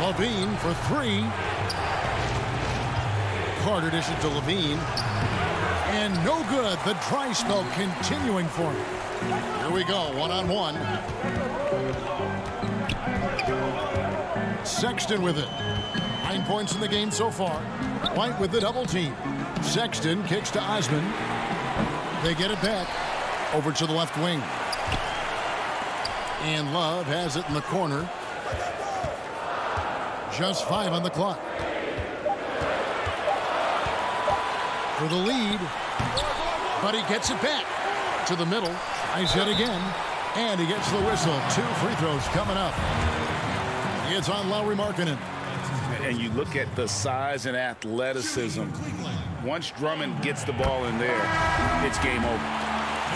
Levine for 3. Carter dishes to Levine. And no good. The dry spell continuing for him. Here we go, one-on-one. Sexton with it. 9 points in the game so far. White with the double team. Sexton kicks to Osman. They get it back. Over to the left wing. And Love has it in the corner. Just 5 on the clock. For the lead. But he gets it back. To the middle. Tries yet again. And he gets the whistle. 2 free throws coming up. It's on Lauri Markkanen. And you look at the size and athleticism. Once Drummond gets the ball in there, it's game over.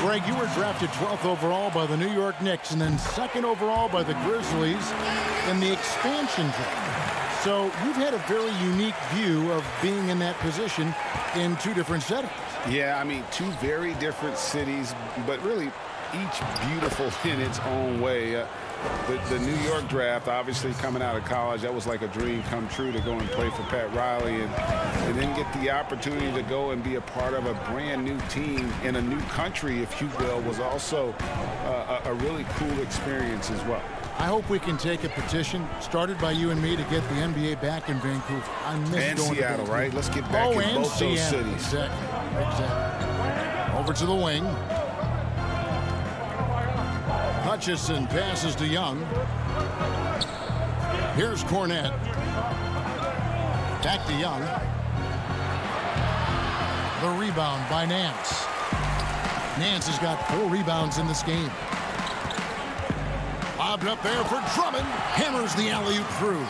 Greg, you were drafted 12th overall by the New York Knicks and then 2nd overall by the Grizzlies in the expansion draft. So you've had a very unique view of being in that position in 2 different settings. Yeah, I mean, 2 very different cities, but really each beautiful in its own way. The New York draft, obviously coming out of college, that was like a dream come true to go and play for Pat Riley and then get the opportunity to go and be a part of a brand new team in a new country, if you will, was also a really cool experience as well. I hope we can take a petition started by you and me to get the NBA back in Vancouver. I miss and going Seattle, to right? Let's get back in both Seattle. those cities. Exactly. Over to the wing. Hutchison passes to Young. Here's Cornette. Back to Young. The rebound by Nance. Nance has got 4 rebounds in this game. Lobbed up there for Drummond. Hammers the alley-oop through.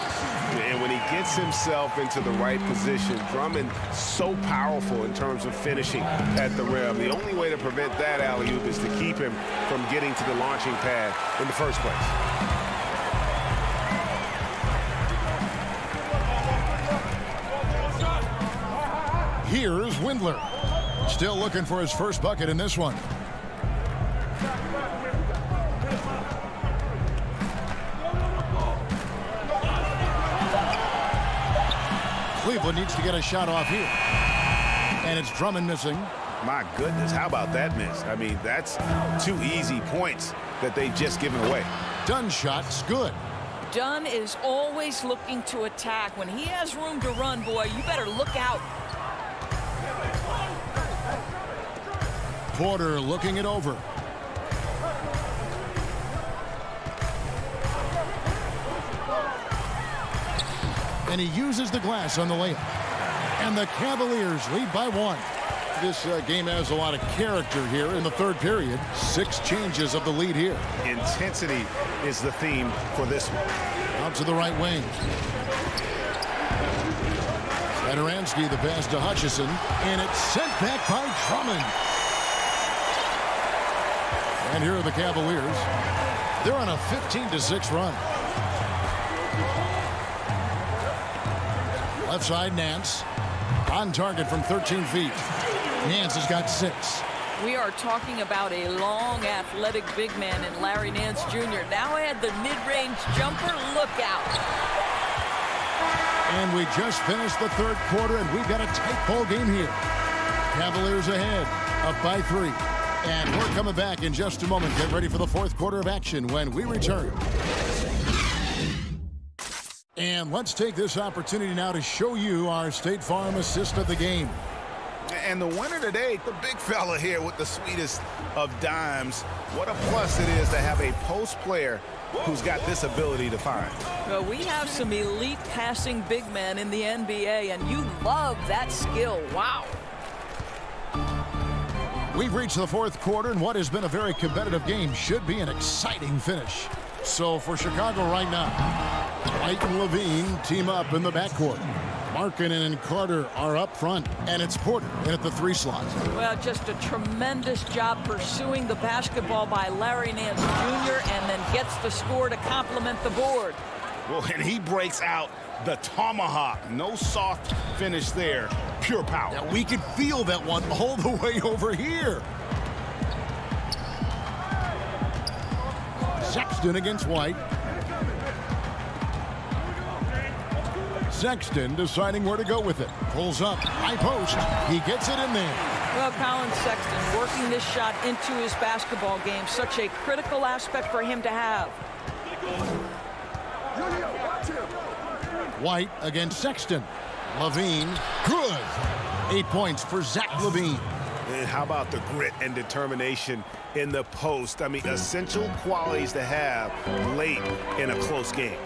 And when he gets himself into the right position, Drummond so powerful in terms of finishing at the rim. The only way to prevent that alley-oop is to keep him from getting to the launching pad in the first place. Here's Windler. Still looking for his first bucket in this one. Cleveland needs to get a shot off here. And it's Drummond missing. My goodness, how about that miss? I mean, that's 2 easy points that they've just given away. Dunn's shot's good. Dunn is always looking to attack. When he has room to run, boy, you better look out. Porter looking it over. And he uses the glass on the layup. And the Cavaliers lead by 1. This game has a lot of character here in the 3rd period. 6 changes of the lead here. Intensity is the theme for this one. Out to the right wing. Satoransky the pass to Hutchison. And it's sent back by Drummond. And here are the Cavaliers. They're on a 15-6 run. Left side, Nance. On target from 13 feet. Nance has got 6. We are talking about a long, athletic big man in Larry Nance Jr. Now add the mid-range jumper. Look out. And we just finished the 3rd quarter, and we've got a tight ball game here. Cavaliers ahead, up by 3. And we're coming back in just a moment. Get ready for the 4th quarter of action when we return. And let's take this opportunity now to show you our State Farm assist of the game. And the winner today, the big fella here with the sweetest of dimes. What a plus it is to have a post player who's got this ability to find. Well, we have some elite passing big men in the NBA, and you love that skill. Wow. We've reached the 4th quarter, and what has been a very competitive game should be an exciting finish. So for Chicago right now, White and Levine team up in the backcourt. Markkanen and Carter are up front, and it's Porter in at the 3 slot. Well, just a tremendous job pursuing the basketball by Larry Nance Jr. and then gets the score to complement the board. Well, and he breaks out the tomahawk. No soft finish there. Pure power. Yeah, we could feel that one all the way over here. Sexton against White. Sexton deciding where to go with it. Pulls up, high post. He gets it in there. Well, Colin Sexton working this shot into his basketball game. Such a critical aspect for him to have. White against Sexton. Levine, good. 8 points for Zach Levine. And how about the grit and determination in the post? I mean, essential qualities to have late in a close game.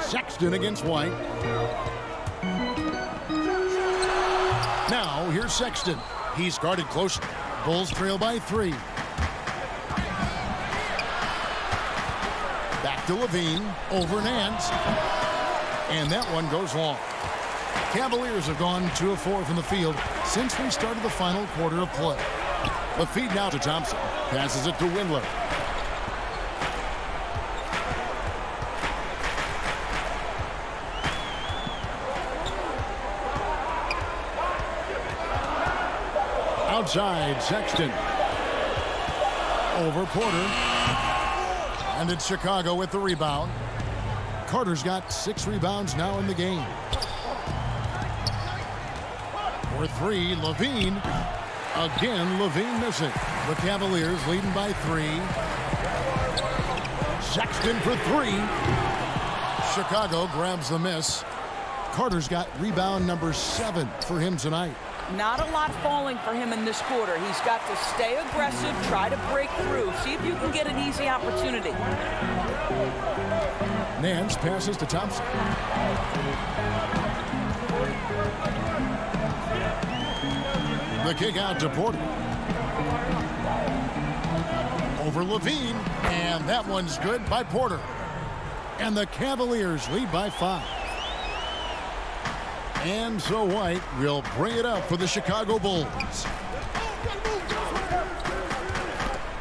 Sexton against White. Now, here's Sexton. He's guarded closely. Bulls trail by 3. Back to Levine, over Nance. And that one goes long. Cavaliers have gone 2 of 4 from the field since we started the final quarter of play. The feed now to Thompson. Passes it to Windler. Outside, Sexton. Over Porter. And it's Chicago with the rebound. Carter's got 6 rebounds now in the game. For 3, Levine. Again, Levine missing. The Cavaliers leading by 3. Sexton for 3. Chicago grabs the miss. Carter's got rebound number 7 for him tonight. Not a lot falling for him in this quarter. He's got to stay aggressive, try to break through, see if you can get an easy opportunity. Nance passes to Thompson. The kick out to Porter. Over Levine, and that one's good by Porter. And the Cavaliers lead by 5. And so White will bring it up for the Chicago Bulls.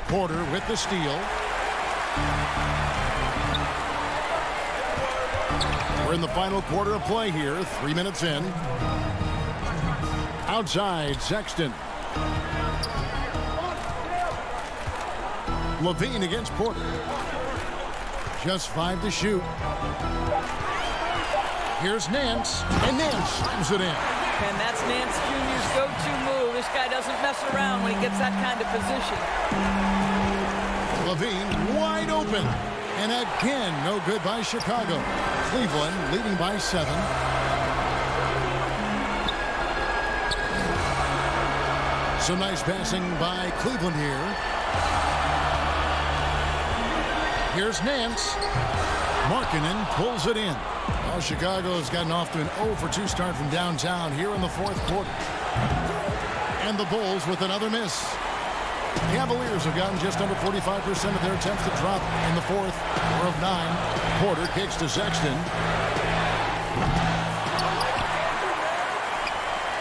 Porter with the steal. We're in the final quarter of play here, 3 minutes in. Outside, Sexton. Levine against Porter. Just 5 to shoot. Here's Nance, and Nance slams it in. And that's Nance Jr.'s go-to move. This guy doesn't mess around when he gets that kind of position. Levine wide open. And again, no good by Chicago. Cleveland leading by 7. Some nice passing by Cleveland here. Here's Nance. Markkanen pulls it in. Well, Chicago's gotten off to an 0 for 2 start from downtown here in the 4th quarter. And the Bulls with another miss. Cavaliers have gotten just under 45% of their attempts to drop in the 4th of 9. Porter kicks to Sexton.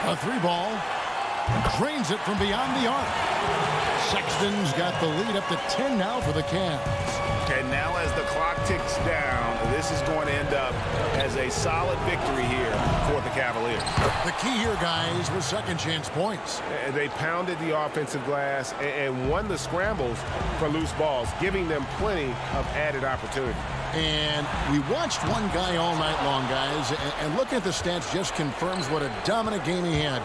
A 3-ball. Drains it from beyond the arc. Sexton's got the lead up to 10 now for the Cavs. And now as the clock ticks down, this is going to end up as a solid victory here for the Cavaliers. The key here, guys, was second chance points. They pounded the offensive glass and won the scrambles for loose balls, giving them plenty of added opportunity. And we watched one guy all night long, guys, and looking at the stats just confirms what a dominant game he had.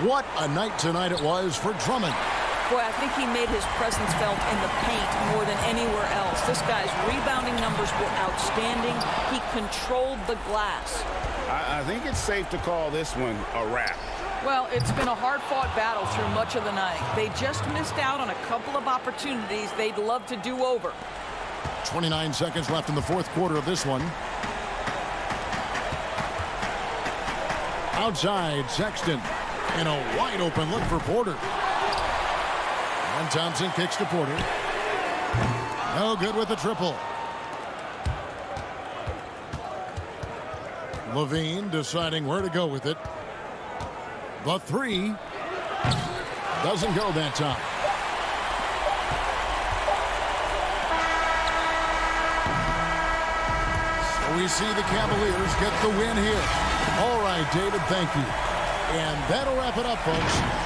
What a night tonight it was for Drummond. Boy, I think he made his presence felt in the paint more than anywhere else. This guy's rebounding numbers were outstanding. He controlled the glass. I think it's safe to call this one a wrap. Well, it's been a hard-fought battle through much of the night. They just missed out on a couple of opportunities they'd love to do over. 29 seconds left in the 4th quarter of this one. Outside, Sexton. And a wide-open look for Porter. And Thompson kicks to Porter. No good with the triple. Levine deciding where to go with it. The 3 doesn't go that time. So we see the Cavaliers get the win here. All right, David, thank you. And that'll wrap it up, folks.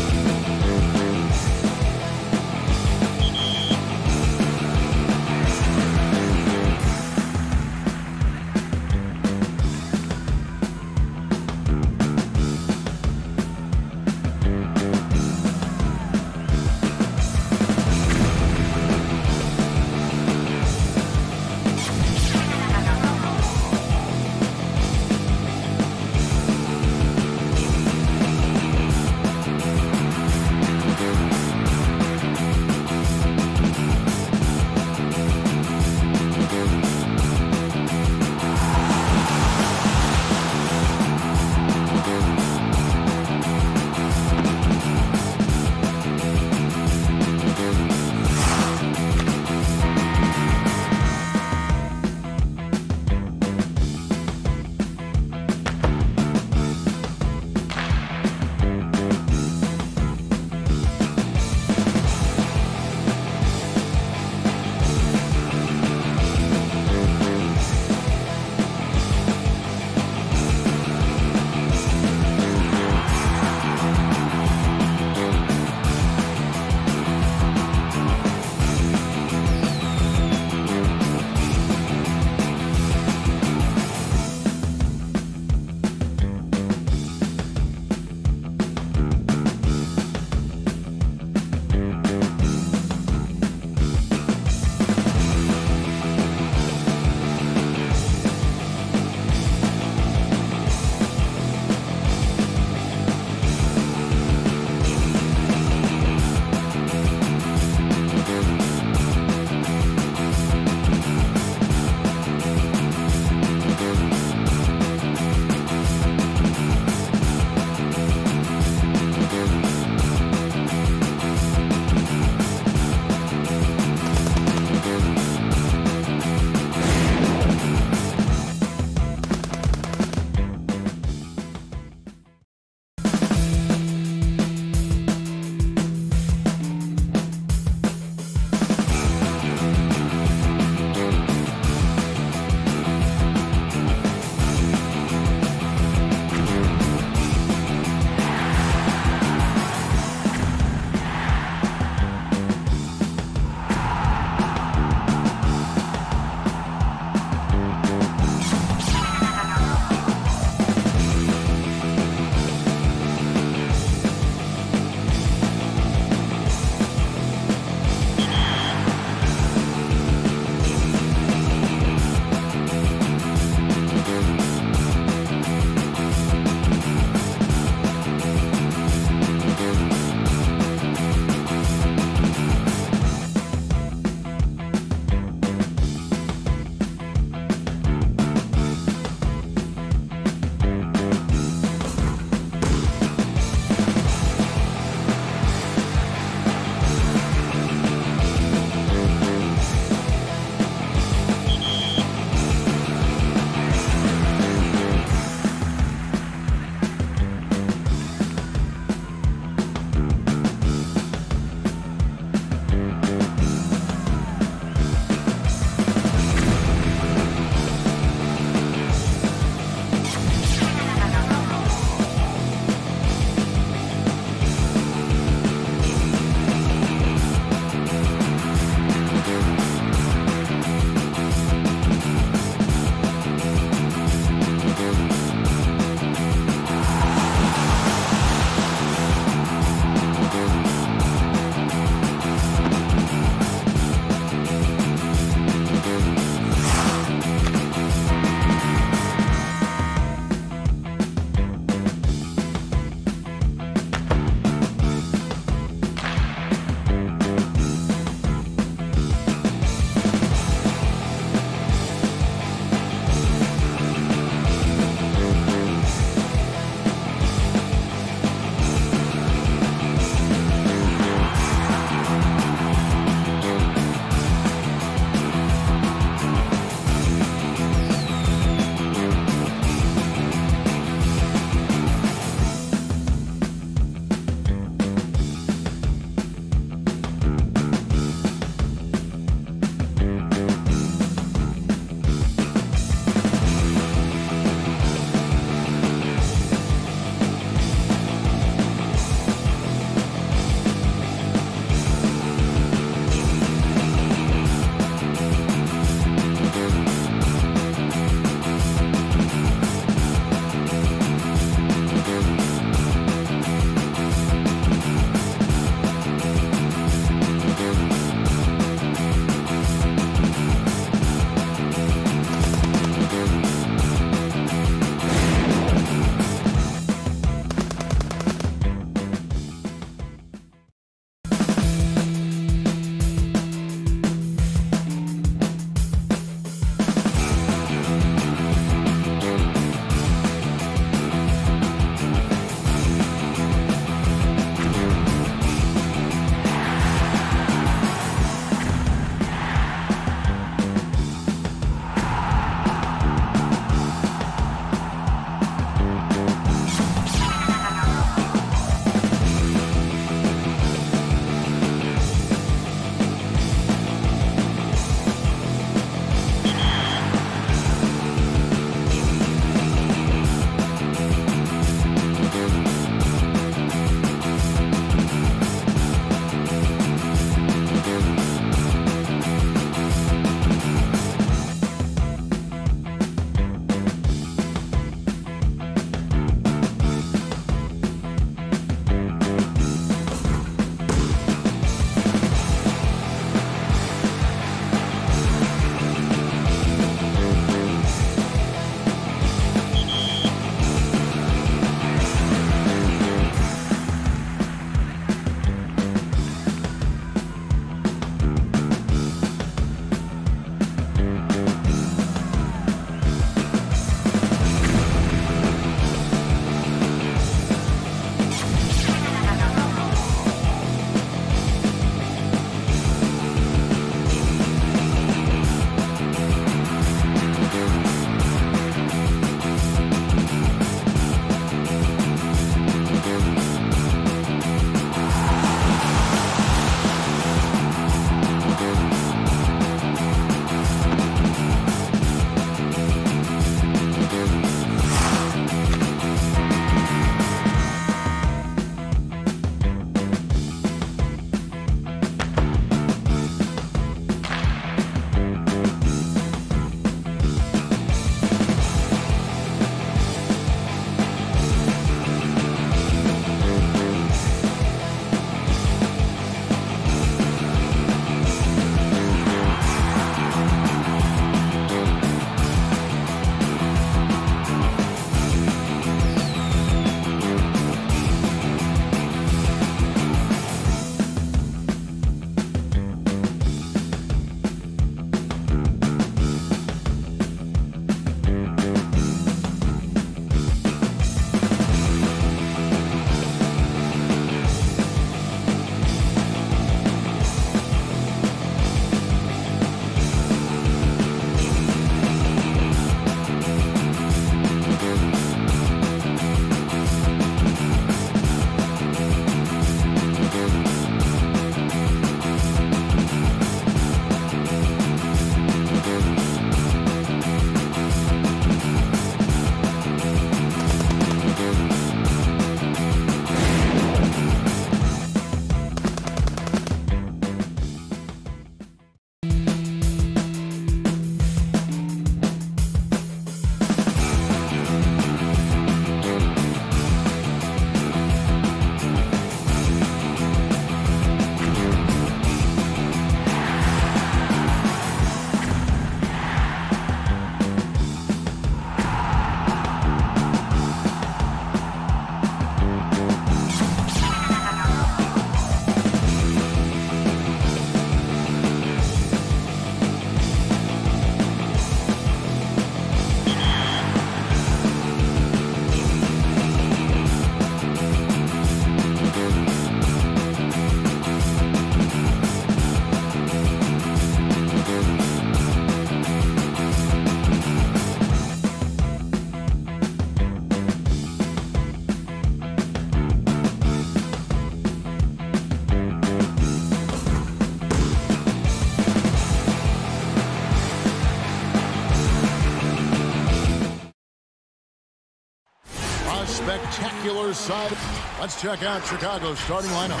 spectacular side. Let's check out Chicago's starting lineup.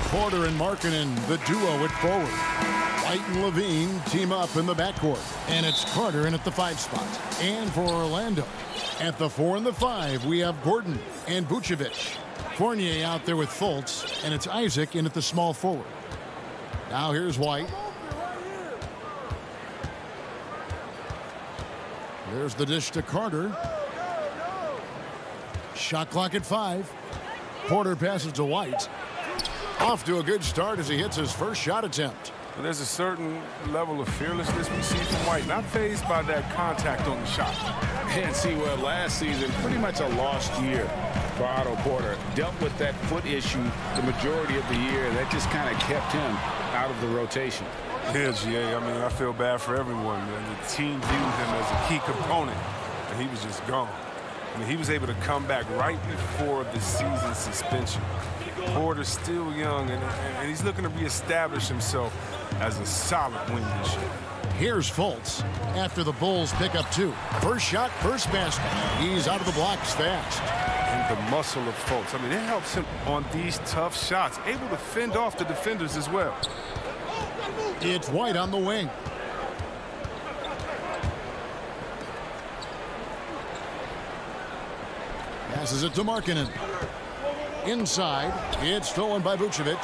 Porter and Markkanen, the duo at forward. White and Levine team up in the backcourt. And it's Carter in at the 5 spot. And for Orlando, at the 4 and the 5, we have Gordon and Vucevic. Fournier out there with Fultz, and it's Isaac in at the small forward. Now here's White. There's the dish to Carter. Shot clock at 5. Porter passes to White. Off to a good start as he hits his first shot attempt. Well, there's a certain level of fearlessness we see from White, not fazed by that contact on the shot. And see, well, last season, pretty much a lost year for Otto Porter. Dealt with that foot issue the majority of the year. That just kind of kept him out of the rotation. Yeah, GA, I mean, I feel bad for everyone. The team viewed him as a key component, and he was just gone. I mean, he was able to come back right before the season suspension. Porter's still young, and he's looking to reestablish himself as a solid wing this year. Here's Fultz after the Bulls pick up 2. First shot, first basket. He's out of the blocks fast. And the muscle of Fultz, I mean, it helps him on these tough shots, able to fend off the defenders as well. It's White on the wing. Passes it to Markkanen. Inside, it's stolen by Vucevic.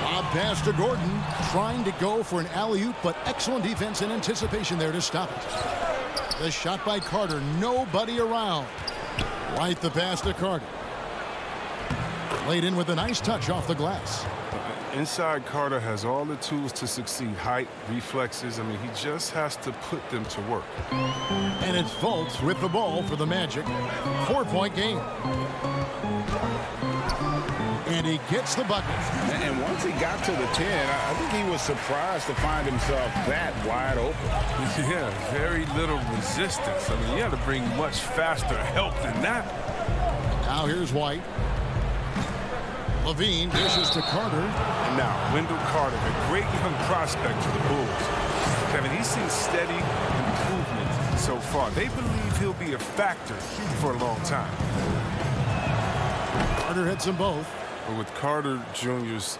Lob pass to Gordon, trying to go for an alley-oop, but excellent defense and anticipation there to stop it. The shot by Carter, nobody around. White the pass to Carter. Laid in with a nice touch off the glass. Inside Carter has all the tools to succeed. Height, reflexes. I mean, he just has to put them to work. And it's Fultz with the ball for the Magic. 4-point game. And he gets the bucket. And once he got to the 10, I think he was surprised to find himself that wide open. Yeah, very little resistance. I mean, you had to bring much faster help than that. Now here's White. Levine dishes to Carter. And now, Wendell Carter, a great young prospect for the Bulls. Kevin, he's seen steady improvement so far. They believe he'll be a factor for a long time. Carter hits them both. But with Carter Jr.'s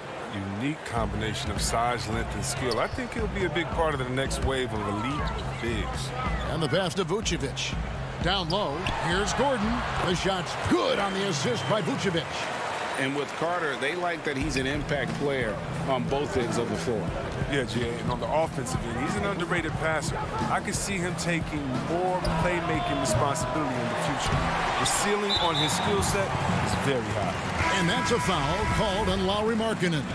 unique combination of size, length, and skill, I think he'll be a big part of the next wave of elite bigs. And the pass to Vucevic. Down low, here's Gordon. The shot's good on the assist by Vucevic. And with Carter, they like that he's an impact player on both ends of the floor. Yeah, Jay, and on the offensive end, he's an underrated passer. I can see him taking more playmaking responsibility in the future. The ceiling on his skill set is very high. And that's a foul called on Lauri Markkanen.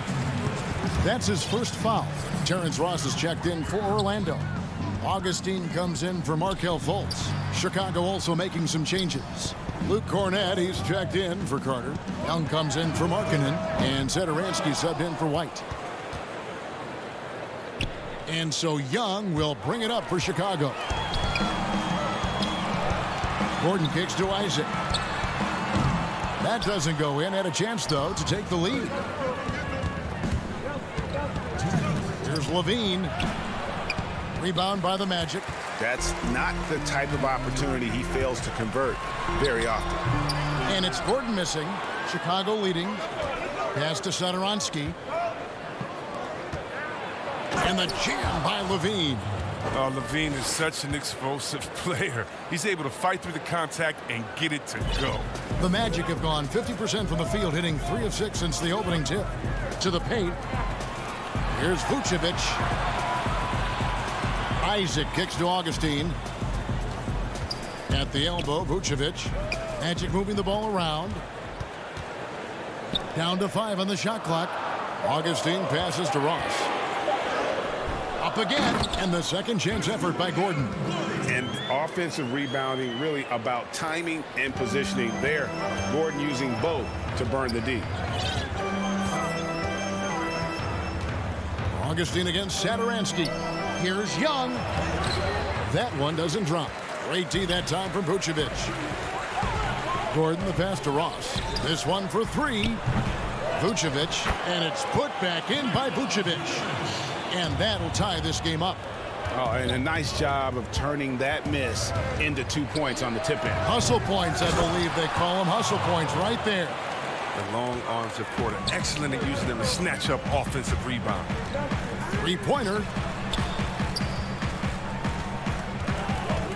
That's his first foul. Terrence Ross is checked in for Orlando. Augustine comes in for Markelle Fultz. Chicago also making some changes. Luke Cornett, he's checked in for Carter. Young comes in for Markkanen. And Satoransky subbed in for White. And so Young will bring it up for Chicago. Gordon kicks to Isaac. That doesn't go in. Had a chance, though, to take the lead. Here's Levine. Rebound by the Magic. That's not the type of opportunity he fails to convert very often. And it's Gordon missing. Chicago leading. Pass to Satoransky. And the jam by Levine. Levine is such an explosive player. He's able to fight through the contact and get it to go. The Magic have gone 50% from the field, hitting 3 of 6 since the opening tip. To the paint. Here's Vucevic. Isaac kicks to Augustine. At the elbow, Vucevic. Magic moving the ball around. Down to 5 on the shot clock. Augustine passes to Ross. Up again, and the second chance effort by Gordon. And offensive rebounding really about timing and positioning there. Gordon using both to burn the D. Augustine against Satoransky. Here's Young. That one doesn't drop. Great D that time from Vucevic. Gordon the pass to Ross. This one for 3. Vucevic, and it's put back in by Vucevic. And that'll tie this game up. Oh, and a nice job of turning that miss into 2 points on the tip end. Hustle points, I believe they call them. Hustle points right there. The long arms of Porter, excellent at using them to snatch up offensive rebound. Three-pointer.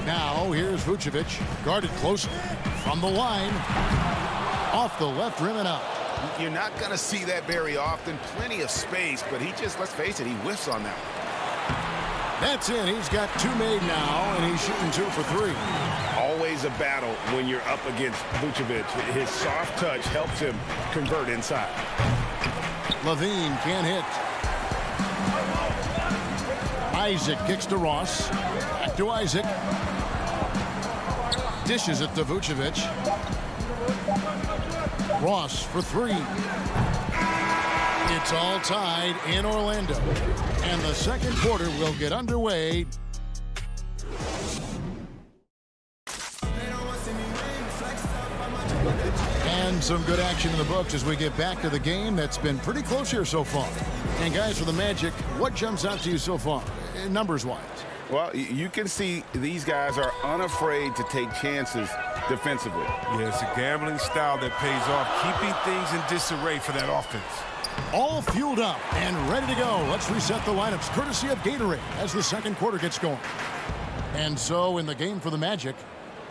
Now here's Vucevic, guarded closely from the line, off the left rim and out. You're not going to see that very often. Plenty of space, but he just, let's face it, he whiffs on that. That's in. He's got 2 made now, and he's shooting 2 for 3. Always a battle when you're up against Vucevic. His soft touch helps him convert inside. Levine can't hit. Isaac kicks to Ross. Back to Isaac. Dishes it to Vucevic. Ross for 3. It's all tied in Orlando. And the second quarter will get underway. And some good action in the books as we get back to the game that's been pretty close here so far. And guys, for the Magic, what jumps out to you so far, numbers-wise? Well, you can see these guys are unafraid to take chances defensively. Yeah, it's a gambling style that pays off, keeping things in disarray for that offense. All fueled up and ready to go. Let's reset the lineups courtesy of Gatorade as the second quarter gets going. And so in the game for the Magic,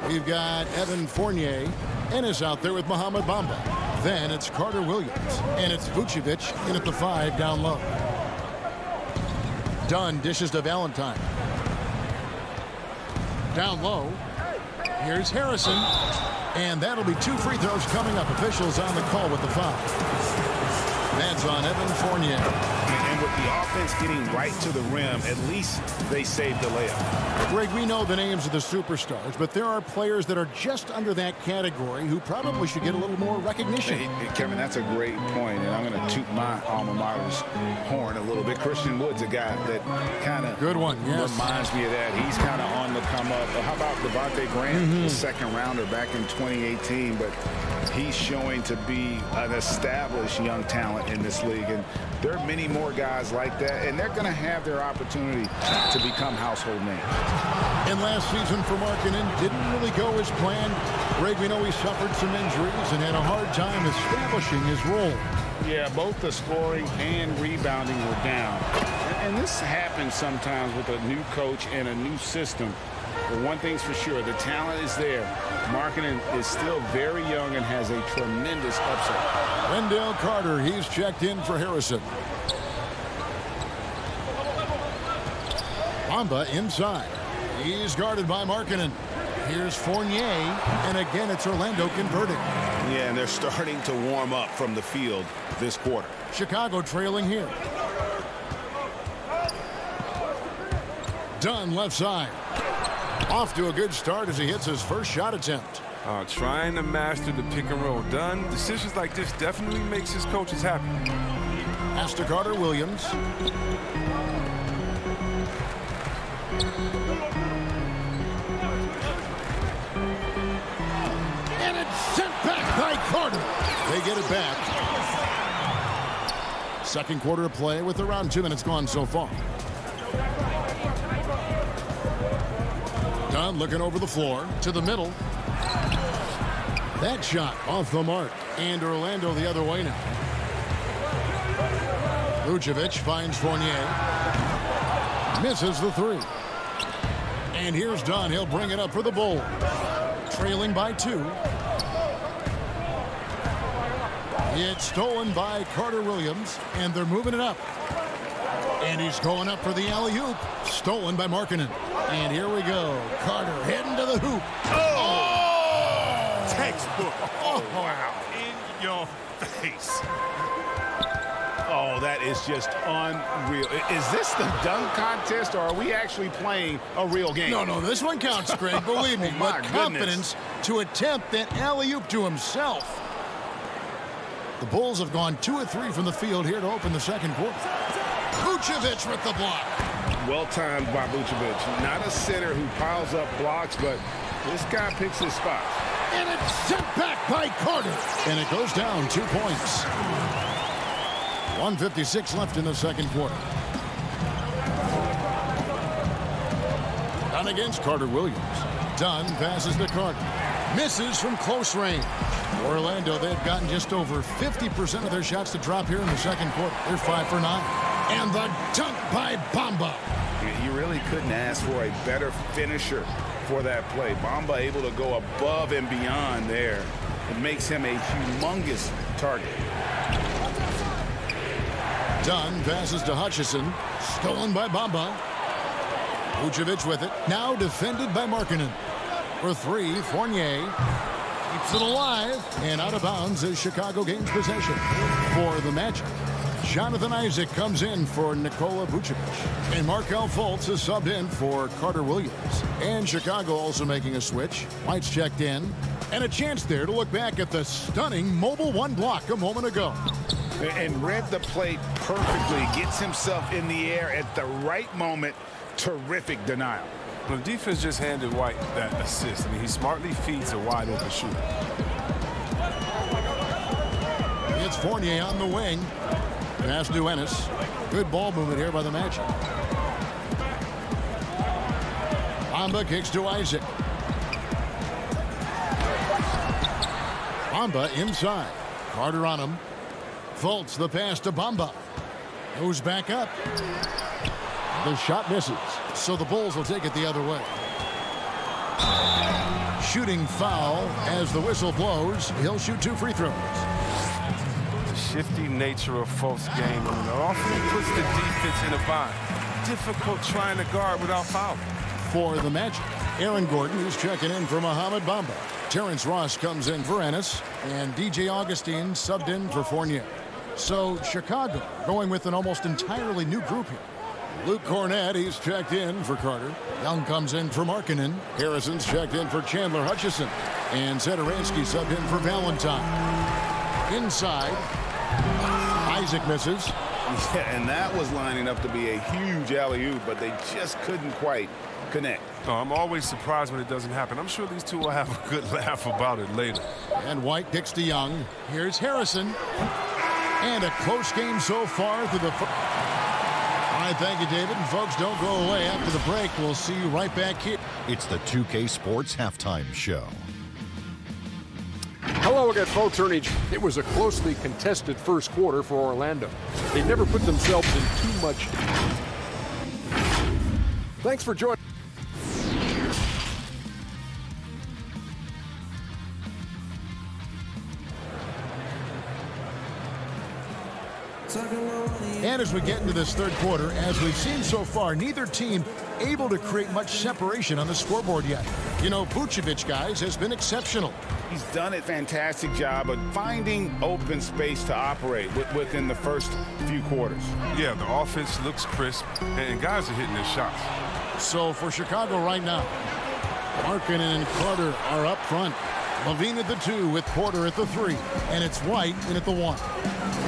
we've got Evan Fournier. Ennis out there with Mohamed Bamba. Then it's Carter Williams. And it's Vucevic in at the 5 down low. Dunn dishes to Valentine. Down low. Here's Harrison. And that'll be 2 free throws coming up. Officials on the call with the foul. That's on Evan Fournier. And with the offense getting right to the rim, at least they saved the layup. Greg, we know the names of the superstars, but there are players that are just under that category who probably should get a little more recognition. Hey, Kevin, that's a great point, and I'm going to toot my alma mater's horn a little bit. Christian Wood's a guy that kind of reminds me of that. He's kind of on the come up. How about Devontae Graham, the second rounder back in 2018, but he's showing to be an established young talent in this league, and there are many more guys like that, and they're going to have their opportunity to become household names. And last season for Markkanen didn't really go as planned. Greg, we know he suffered some injuries and had a hard time establishing his role. Yeah, both the scoring and rebounding were down. And this happens sometimes with a new coach and a new system. But one thing's for sure, the talent is there. Markkanen is still very young and has a tremendous upside. Wendell Carter, he's checked in for Harrison. Bamba inside. He's guarded by Markkanen. Here's Fournier, and again it's Orlando converting. Yeah, and they're starting to warm up from the field this quarter. Chicago trailing here. Dunn left side. Off to a good start as he hits his first shot attempt. Trying to master the pick and roll. Dunn, decisions like this definitely makes his coaches happy. Pass to Carter Williams. And it's sent back by Carter. They get it back. Second quarter of play with around 2 minutes gone so far. Dunn looking over the floor to the middle. That shot off the mark. And Orlando the other way now. Vucevic finds Fournier. Misses the 3. And here's Dunn. He'll bring it up for the Bulls. Trailing by 2. It's stolen by Carter Williams. And they're moving it up. And he's going up for the alley-oop. Stolen by Markkanen. And here we go. Carter heading to the hoop. Oh! Textbook. Oh, wow. In your face. Oh, that is just unreal. Is this the dunk contest, or are we actually playing a real game? No, this one counts, Greg. Believe me. But confidence to attempt that alley-oop to himself. The Bulls have gone 2 of 3 from the field here to open the second quarter. Vucevic with the block. Well timed by Vucevic. Not a center who piles up blocks, but this guy picks his spots. And it's sent back by Carter. And it goes down 2 points. 1:56 left in the second quarter. Dunn against Carter Williams. Dunn passes to Carter. Misses from close range. Orlando, they've gotten just over 50% of their shots to drop here in the second quarter. They're 5 for 9. And the dunk by Bamba. You really couldn't ask for a better finisher for that play. Bamba able to go above and beyond there. It makes him a humongous target. Dunn passes to Hutchison. Stolen by Bamba. Vucevic with it. Now defended by Markkanen. For 3, Fournier keeps it alive. And out of bounds as Chicago gains possession. For the Magic, Jonathan Isaac comes in for Nikola Vucevic. And Markelle Fultz is subbed in for Carter Williams. And Chicago also making a switch. White's checked in. And a chance there to look back at the stunning mobile 1 block a moment ago. And read the play perfectly. Gets himself in the air at the right moment. Terrific denial. The defense just handed White that assist. I mean, he smartly feeds a wide open shooter. It's Fournier on the wing. Pass to Ennis. Good ball movement here by the Magic. Bamba kicks to Isaac. Bamba inside. Carter on him. Fultz the pass to Bamba. Goes back up. The shot misses. So the Bulls will take it the other way. Shooting foul as the whistle blows. He'll shoot 2 free throws. The shifty nature of Fultz's game, I mean, often puts the defense in a bind. Difficult trying to guard without fouling. For the Magic, Aaron Gordon is checking in for Mohamed Bamba. Terrence Ross comes in for Ennis. And DJ Augustine subbed in for Fournier. So Chicago going with an almost entirely new group here. Luke Cornett, he's checked in for Carter. Young comes in for Markkanen. Harrison's checked in for Chandler Hutchison. And Zedaransky subbed in for Valentine. Inside, Isaac misses. Yeah, and that was lining up to be a huge alley-oop, but they just couldn't quite connect. No, I'm always surprised when it doesn't happen. I'm sure these two will have a good laugh about it later. And White kicks to Young. Here's Harrison. And a close game so far through the... All right, thank you, David. And folks, don't go away. After the break, we'll see you right back here. It's the 2K Sports Halftime Show. Hello again, folks. Ernie. It was a closely contested first quarter for Orlando. They never put themselves in too much. Thanks for joining. And as we get into this third quarter, as we've seen so far, neither team able to create much separation on the scoreboard yet. You know, Vucevic, guys, has been exceptional. He's done a fantastic job of finding open space to operate within the first few quarters. Yeah, the offense looks crisp, and guys are hitting their shots. So for Chicago right now, Markkanen and Carter are up front. Levine at the 2 with Porter at the 3. And it's White in at the 1.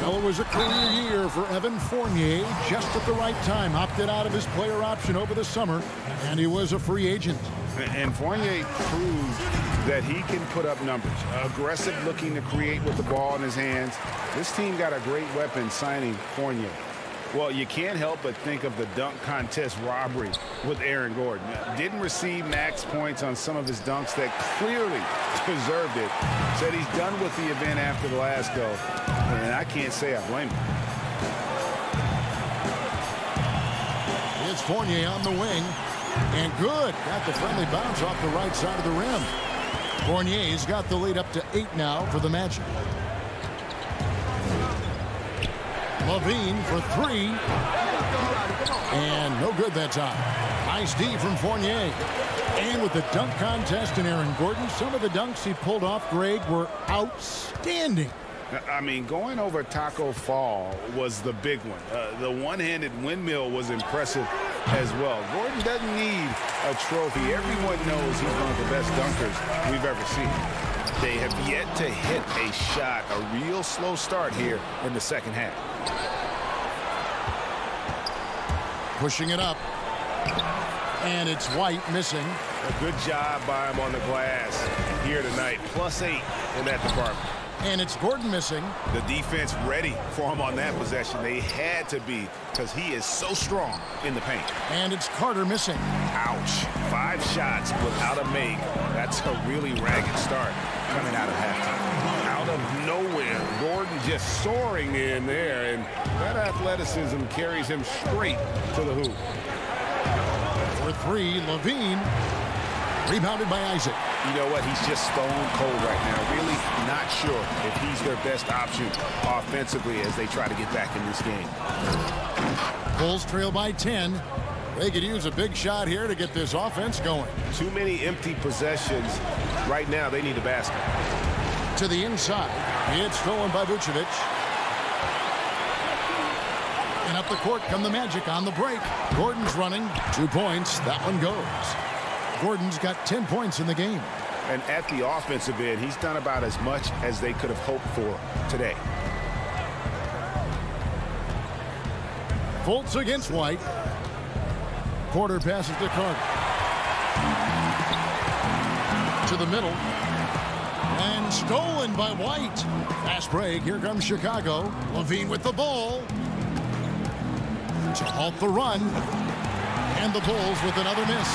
Well, it was a career year for Evan Fournier, just at the right time. Opted out of his player option over the summer, and he was a free agent. And Fournier proved that he can put up numbers. Aggressive looking to create with the ball in his hands. This team got a great weapon signing Fournier. Well, you can't help but think of the dunk contest robbery with Aaron Gordon. Didn't receive max points on some of his dunks that clearly deserved it. Said he's done with the event after the last go. And I can't say I blame him. It's Fournier on the wing. And good. Got the friendly bounce off the right side of the rim. Fournier's got the lead up to 8 now for the Magic. Levine for 3. And no good that time. Nice D from Fournier. And with the dunk contest and Aaron Gordon, some of the dunks he pulled off, Greg, were outstanding. I mean, going over Taco Fall was the big one. The one-handed windmill was impressive as well. Gordon doesn't need a trophy. Everyone knows he's one of the best dunkers we've ever seen. They have yet to hit a shot, a real slow start here in the second half. Pushing it up. And it's White missing. A good job by him on the glass here tonight. +8 in that department. And it's Gordon missing. The defense ready for him on that possession. They had to be, because he is so strong in the paint. And it's Carter missing. Ouch. 5 shots without a make. That's a really ragged start coming out of halftime. Out of nowhere, Gordon just soaring in there, and that athleticism carries him straight to the hoop. For 3, Levine. Rebounded by Isaac. You know what? He's just stone cold right now. Really not sure if he's their best option offensively as they try to get back in this game. Bulls trail by 10. They could use a big shot here to get this offense going. Too many empty possessions. Right now, they need a basket. To the inside. It's stolen by Vucevic. And up the court come the Magic on the break. Gordon's running. 2 points. That one goes. Gordon's got 10 points in the game. And at the offensive end, he's done about as much as they could have hoped for today. Fultz against White. Porter passes to Carter. To the middle. And stolen by White. Fast break. Here comes Chicago. Levine with the ball. To halt the run. And the Bulls with another miss.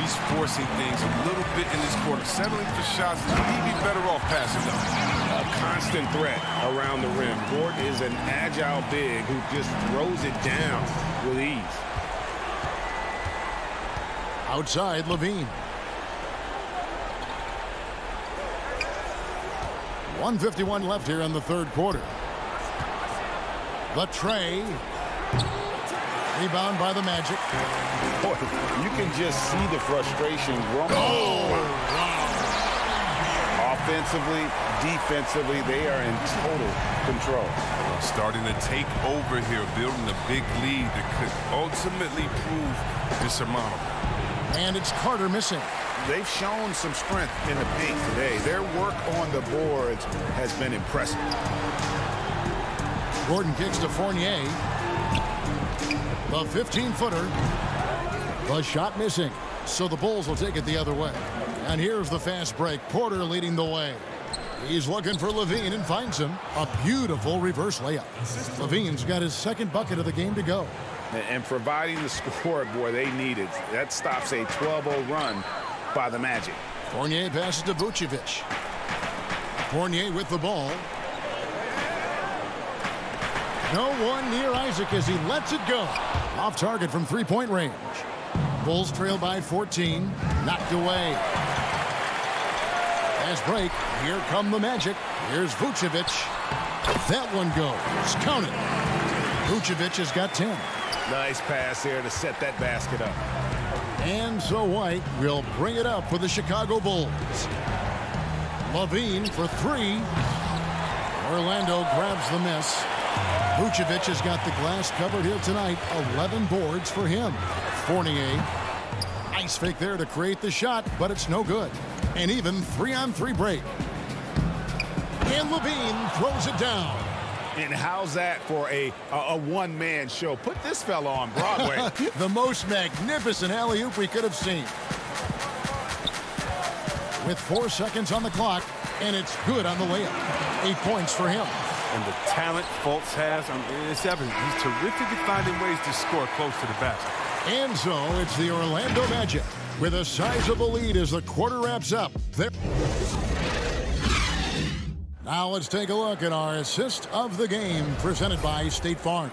He's forcing things a little bit in this quarter. Settling for shots. He'd be better off passing them. A constant threat around the rim. Gordon is an agile big who just throws it down with ease. Outside, Levine. 1:51 left here in the third quarter. The tray. Rebound by the Magic. Boy, you can just see the frustration growing. Oh, wow. Offensively, defensively, they are in total control. Starting to take over here, building a big lead that could ultimately prove insurmountable. And it's Carter missing. They've shown some strength in the paint today. Their work on the boards has been impressive. Gordon kicks to Fournier. The 15-footer. The shot missing. So the Bulls will take it the other way. And here's the fast break. Porter leading the way. He's looking for Levine and finds him. A beautiful reverse layup. Levine's got his second bucket of the game to go. And providing the scoreboard they needed. That stops a 12-0 run by the Magic. Fournier passes to Vucevic. Fournier with the ball. No one near Isaac as he lets it go. Off target from three-point range. Bulls trail by 14. Knocked away. Fast break. Here come the Magic. Here's Vucevic. That one goes. Count it. Vucevic has got 10. Nice pass there to set that basket up. And so White will bring it up for the Chicago Bulls. Levine for 3. Orlando grabs the miss. Vucevic has got the glass covered here tonight. 11 boards for him. Fournier. Ice fake there to create the shot, but it's no good. An even 3-on-3 break. And Levine throws it down. And how's that for a one-man show? Put this fella on Broadway. The most magnificent alley-oop we could have seen. With 4 seconds on the clock, and it's good on the layup. 8 points for him. And the talent Fultz has, it's evident. He's terrific at finding ways to score close to the basket. And so it's the Orlando Magic with a sizable lead as the quarter wraps up. Now let's take a look at our assist of the game presented by State Farm.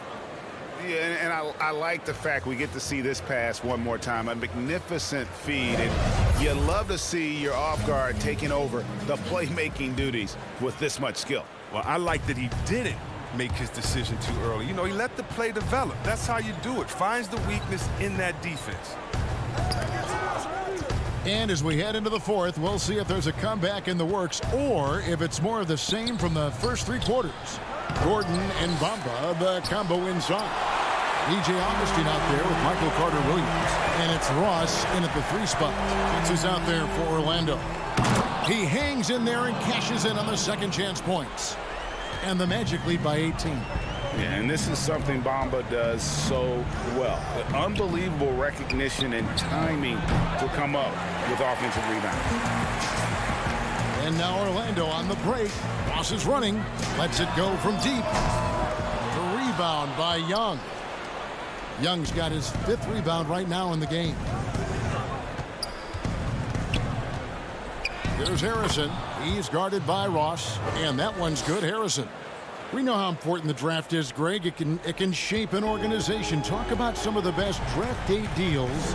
Yeah, and I like the fact we get to see this pass one more time. A magnificent feed. And you love to see your off guard taking over the playmaking duties with this much skill. Well, I like that he didn't make his decision too early. You know, he let the play develop. That's how you do it. Finds the weakness in that defense. And as we head into the fourth, we'll see if there's a comeback in the works or if it's more of the same from the first 3 quarters. Gordon and Bamba, the combo inside. E.J. Augustine out there with Michael Carter-Williams. And it's Ross in at the 3 spot. It's out there for Orlando. He hangs in there and cashes in on the second chance points. And the Magic lead by 18. Yeah, and this is something Bamba does so well. The unbelievable recognition and timing to come up with offensive rebounds. And now Orlando on the break. Ross is running. Lets it go from deep. The rebound by Young. Young's got his 5th rebound right now in the game. Here's Harrison. He's guarded by Ross. And that one's good. Harrison. We know how important the draft is, Greg. It can shape an organization. Talk about some of the best draft day deals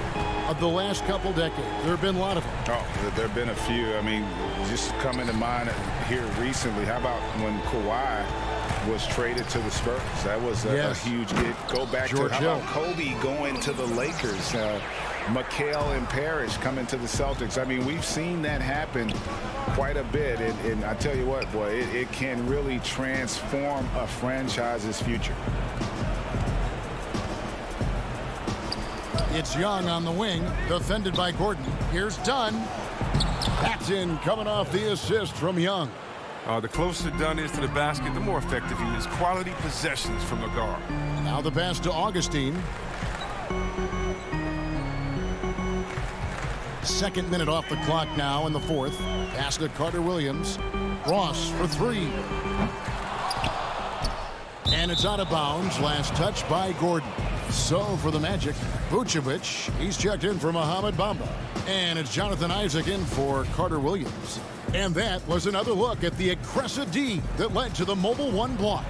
of the last couple decades. There have been a lot of them. Oh, there have been a few. I mean, just coming to mind here recently, how about when Kawhi was traded to the Spurs? That was a huge get. Go back George to how about Kobe going to the Lakers? McHale and Parrish coming to the Celtics. I mean, we've seen that happen quite a bit. And I tell you what, boy, it can really transform a franchise's future. It's Young on the wing, defended by Gordon. Here's Dunn. That's in, coming off the assist from Young. The closer Dunn is to the basket, the more effective he is. Quality possessions from the guard. Now the pass to Augustine. 2nd minute off the clock now in the 4th. Pass to Carter Williams. Ross for 3. And it's out of bounds. Last touch by Gordon. So for the Magic, Vucevic, he's checked in for Mohamed Bamba. And it's Jonathan Isaac in for Carter Williams. And that was another look at the aggressive D that led to the Mobile One block.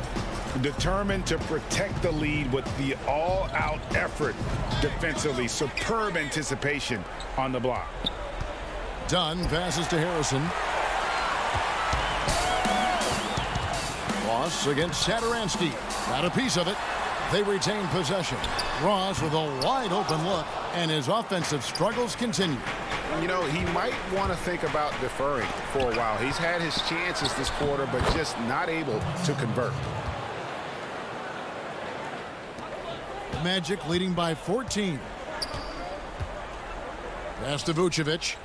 Determined to protect the lead with the all-out effort defensively. Superb anticipation on the block. Dunn passes to Harrison. Ross against Satoransky. Got a piece of it. They retain possession. Ross with a wide open look, and his offensive struggles continue. You know, he might want to think about deferring for a while. He's had his chances this quarter, but just not able to convert. Magic leading by 14. Pass to Vucevic.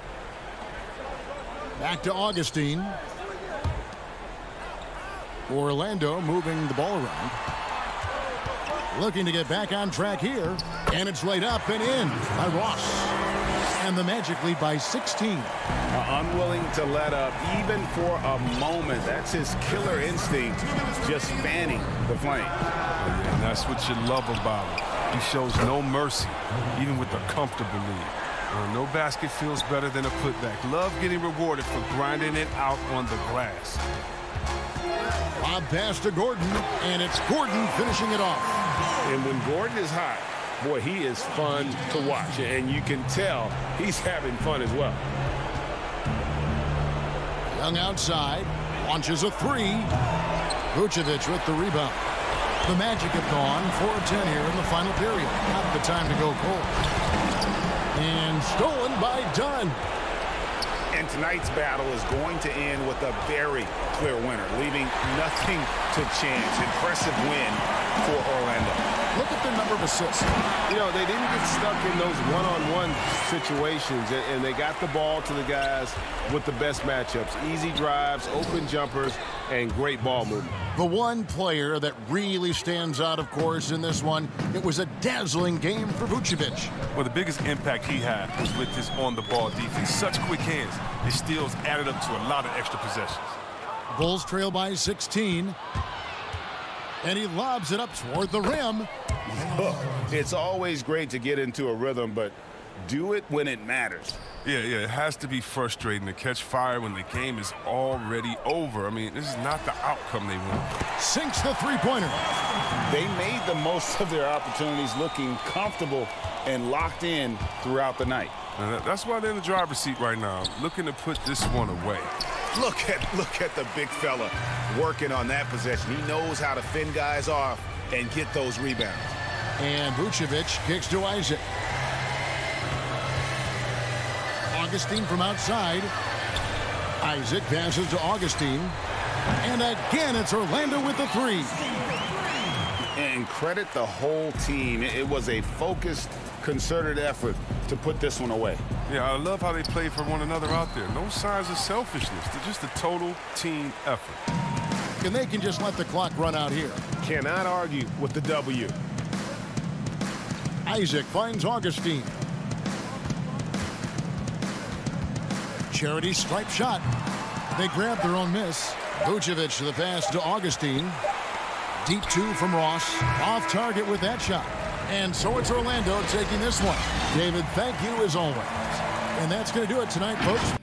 Back to Augustine. Orlando moving the ball around. Looking to get back on track here. And it's laid up and in by Ross. And the Magic lead by 16. Unwilling to let up even for a moment. That's his killer instinct, just fanning the flame. And that's what you love about him. He shows no mercy, even with a comfortable lead. No basket feels better than a putback. Love getting rewarded for grinding it out on the glass. Lob pass to Gordon, and it's Gordon finishing it off. And when Gordon is hot, boy, he is fun to watch. And you can tell he's having fun as well. Young outside, launches a 3. Vucevic with the rebound. The Magic have gone 4-10 here in the final period. Not the time to go cold. And stolen by Dunn. And tonight's battle is going to end with a very clear winner, leaving nothing to chance. Impressive win for Orlando. Look at their number of assists. You know, they didn't get stuck in those one-on-one situations, and they got the ball to the guys with the best matchups. Easy drives, open jumpers, and great ball movement. The one player that really stands out, of course, in this one, it was a dazzling game for Vucevic. Well, the biggest impact he had was with his on-the-ball defense. Such quick hands. His steals added up to a lot of extra possessions. Bulls trail by 16. And he lobs it up toward the rim. It's always great to get into a rhythm, but do it when it matters. Yeah, it has to be frustrating to catch fire when the game is already over. I mean, this is not the outcome they want. Sinks the three-pointer. They made the most of their opportunities, looking comfortable and locked in throughout the night. And that's why they're in the driver's seat right now, looking to put this one away. Look at the big fella working on that possession. He knows how to fend guys off and get those rebounds. And Vucevic kicks to Isaac. Augustine from outside. Isaac passes to Augustine. And again, it's Orlando with the 3. And credit the whole team. It was a focused, concerted effort to put this one away. Yeah, I love how they play for one another out there. No signs of selfishness. They're just a total team effort. And they can just let the clock run out here. Cannot argue with the W. Isaac finds Augustine. Charity stripe shot. They grab their own miss. Vucevic to the pass to Augustine. Deep 2 from Ross. Off target with that shot. And so it's Orlando taking this one. David, thank you as always. And that's going to do it tonight, folks.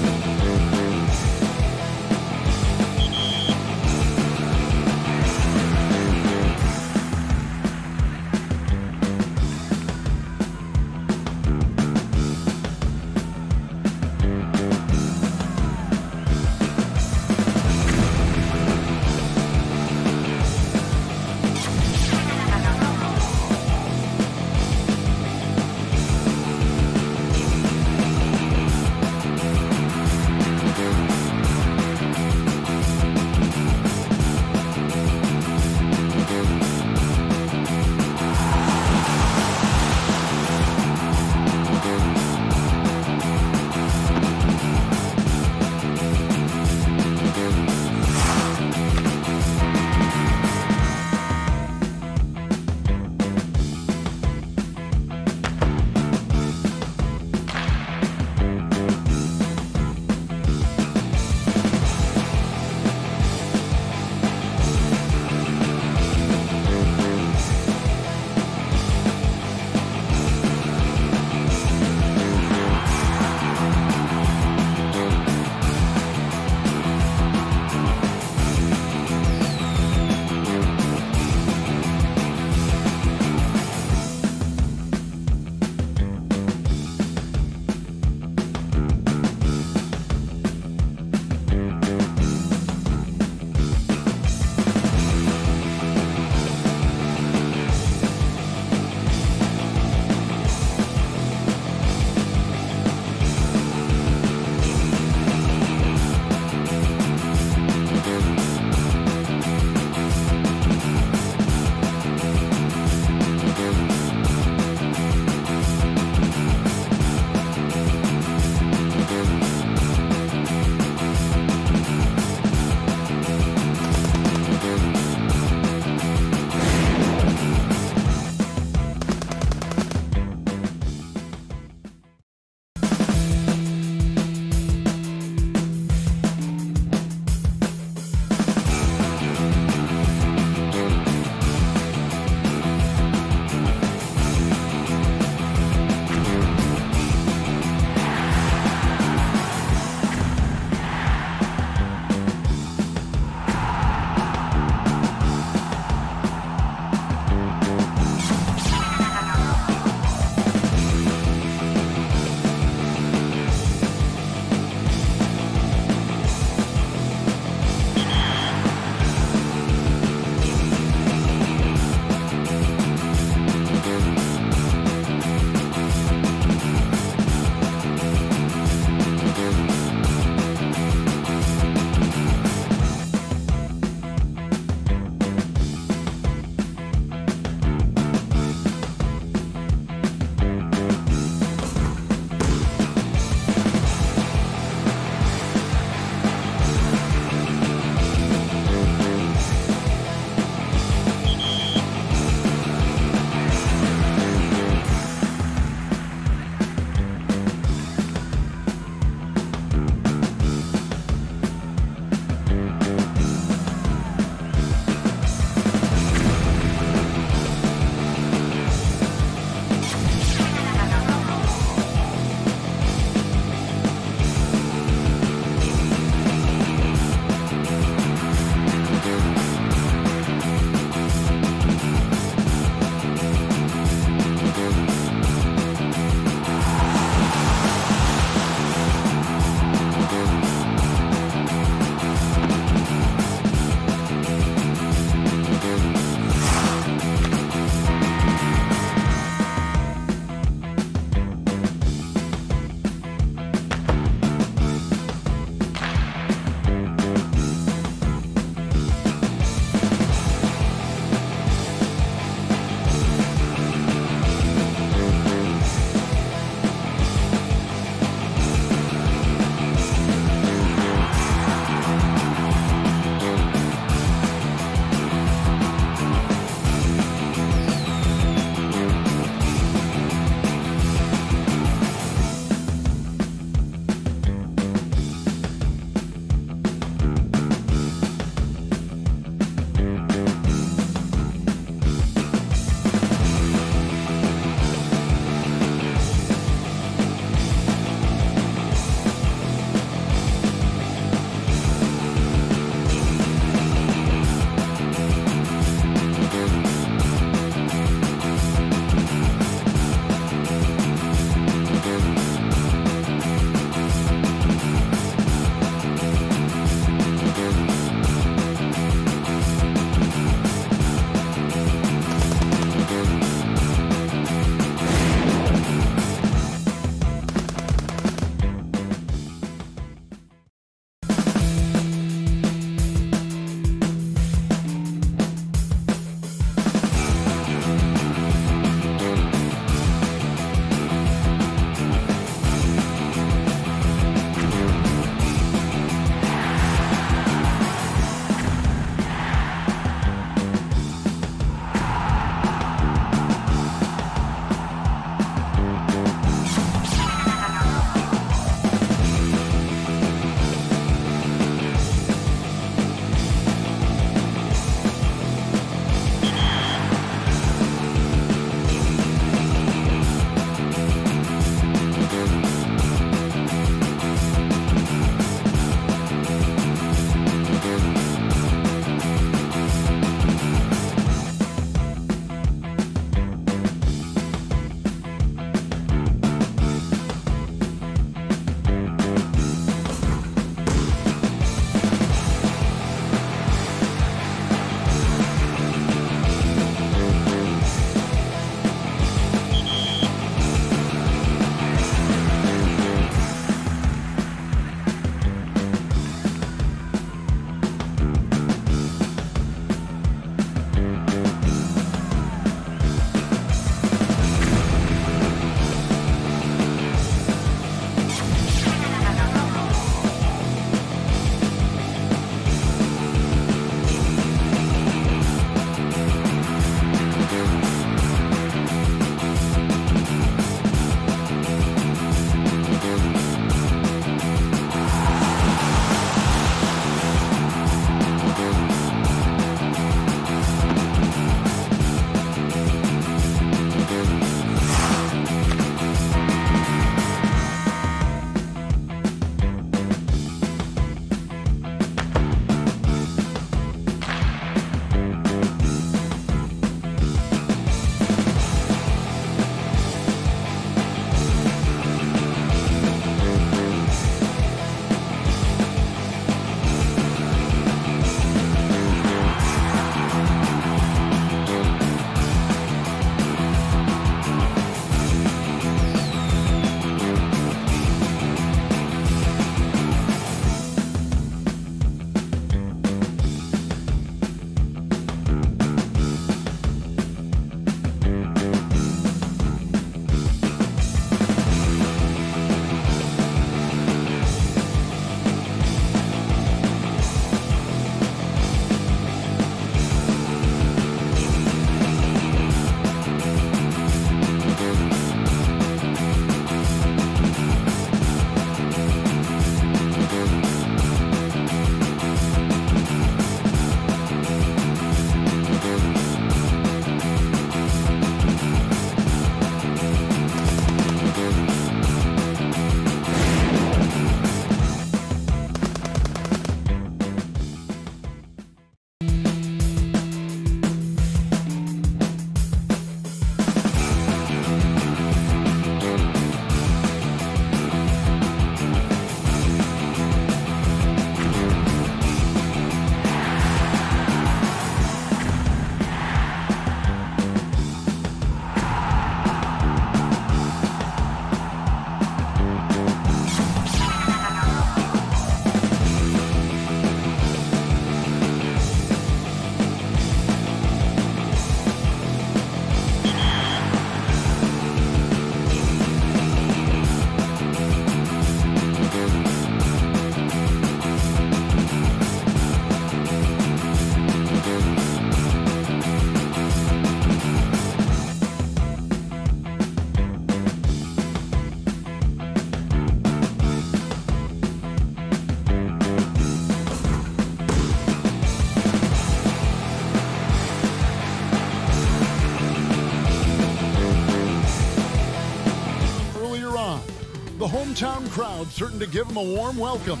The hometown crowd certain to give him a warm welcome.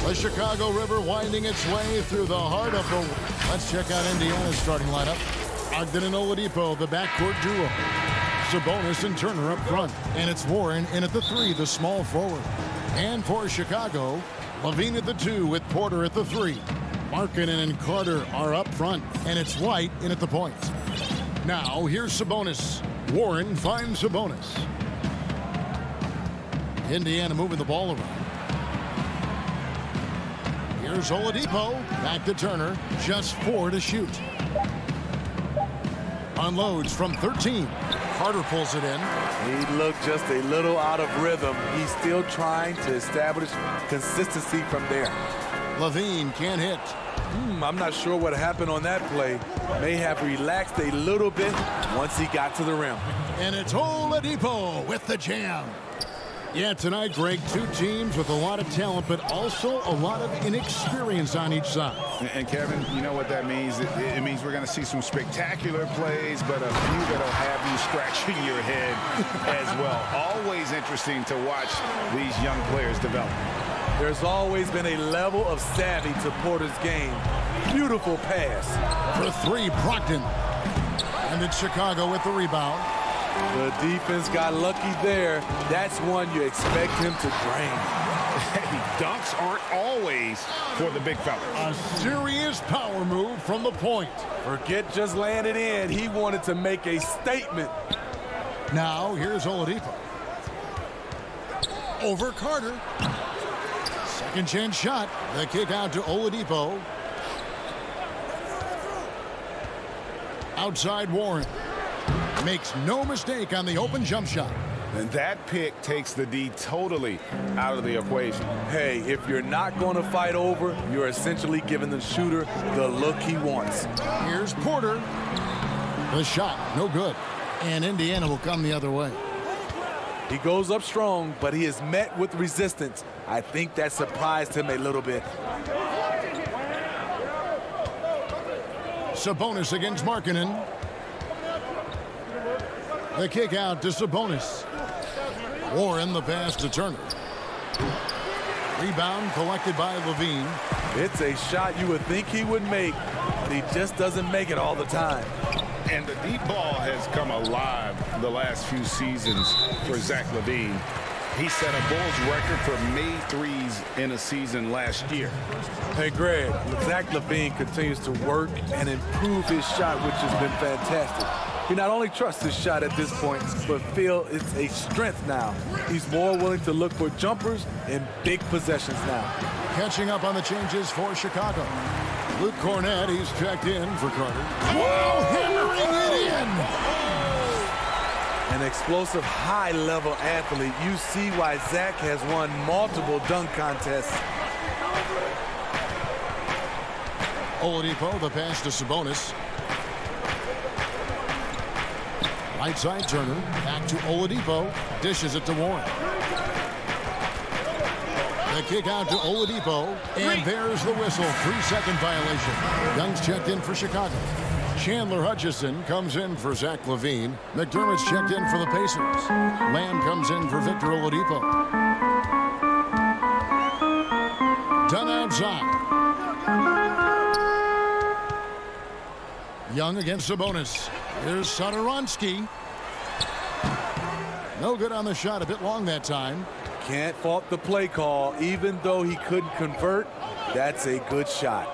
The Chicago River winding its way through the heart of the... Let's check out Indiana's starting lineup. Ogden and Oladipo, the backcourt duo. Sabonis and Turner up front. And it's Warren in at the 3, the small forward. And for Chicago, LaVine at the 2 with Porter at the 3. Markkanen and Carter are up front. And it's White in at the point. Now, here's Sabonis. Warren finds Sabonis. Indiana moving the ball around. Here's Oladipo. Back to Turner. Just 4 to shoot. Unloads from 13. Carter pulls it in. He looked just a little out of rhythm. He's still trying to establish consistency from there. LaVine can't hit. I'm not sure what happened on that play. May have relaxed a little bit once he got to the rim. And it's Oladipo with the jam. Yeah, tonight, Greg, 2 teams with a lot of talent, but also a lot of inexperience on each side. And Kevin, you know what that means? It means we're going to see some spectacular plays, but a few that'll have you scratching your head as well. Always interesting to watch these young players develop. There's always been a level of savvy to Porter's game. Beautiful pass. For 3, Brogdon. And it's Chicago with the rebound. The defense got lucky there. That's one you expect him to drain. Dunks aren't always for the big fellas. A serious power move from the point. Forget just laying it in. He wanted to make a statement. Now, here's Oladipo. Over Carter. Second chance shot. The kick out to Oladipo. Outside Warren. Makes no mistake on the open jump shot. And that pick takes the D totally out of the equation. Hey, if you're not going to fight over, you're essentially giving the shooter the look he wants. Here's Porter. The shot, no good. And Indiana will come the other way. He goes up strong, but he is met with resistance. I think that surprised him a little bit. Sabonis against Markkanen. The kick out to Sabonis. Warren the pass to Turner. Rebound collected by LaVine. It's a shot you would think he would make, but he just doesn't make it all the time. And the deep ball has come alive the last few seasons for Zach LaVine. He set a Bulls record for made threes in a season last year. Hey, Greg, Zach LaVine continues to work and improve his shot, which has been fantastic. He not only trusts his shot at this point, but feels it's a strength now. He's more willing to look for jumpers in big possessions now. Catching up on the changes for Chicago. Luke Cornett, he's checked in for Carter. Whoa, hammering it in! An explosive, high-level athlete. You see why Zach has won multiple dunk contests. Oladipo, the pass to Sabonis. Right side Turner, back to Oladipo, dishes it to Warren. The kick out to Oladipo, and there's the whistle. 3-second violation. Young's checked in for Chicago. Chandler Hutchison comes in for Zach LaVine. McDermott's checked in for the Pacers. Lamb comes in for Victor Oladipo. Done outside. Young against Sabonis. Here's Satoransky. No good on the shot, a bit long that time. Can't fault the play call. Even though he couldn't convert, that's a good shot.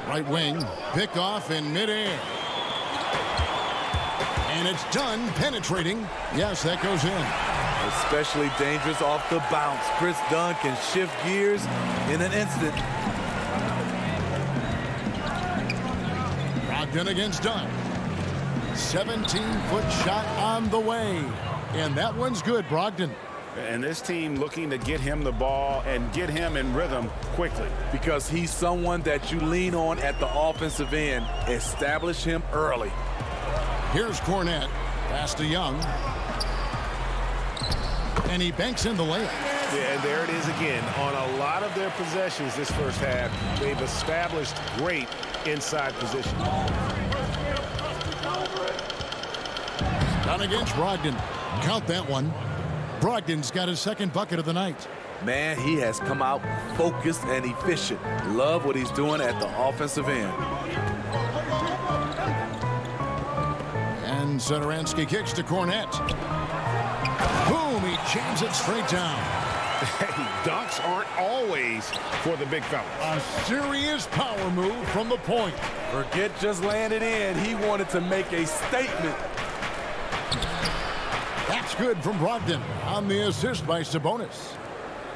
Right wing, picked off in midair. And it's done, penetrating. Yes, that goes in. Especially dangerous off the bounce. Chris Dunn can shift gears in an instant. Brogdon against Dunn. 17-foot shot on the way. And that one's good, Brogdon. And this team looking to get him the ball and get him in rhythm quickly. Because he's someone that you lean on at the offensive end. Establish him early. Here's Cornett. Pass to Young. And he banks in the layup. Yeah, and there it is again. On a lot of their possessions this first half, they've established great inside position. Down against Brogdon. Count that one. Brogdon's got his second bucket of the night. Man, he has come out focused and efficient. Love what he's doing at the offensive end. And Satoransky kicks to Cornette. Boom, he jams it straight down. Hey, dunks aren't always for the big fella. A serious power move from the point. Forget just laying it in. He wanted to make a statement. That's good from Brogdon on the assist by Sabonis.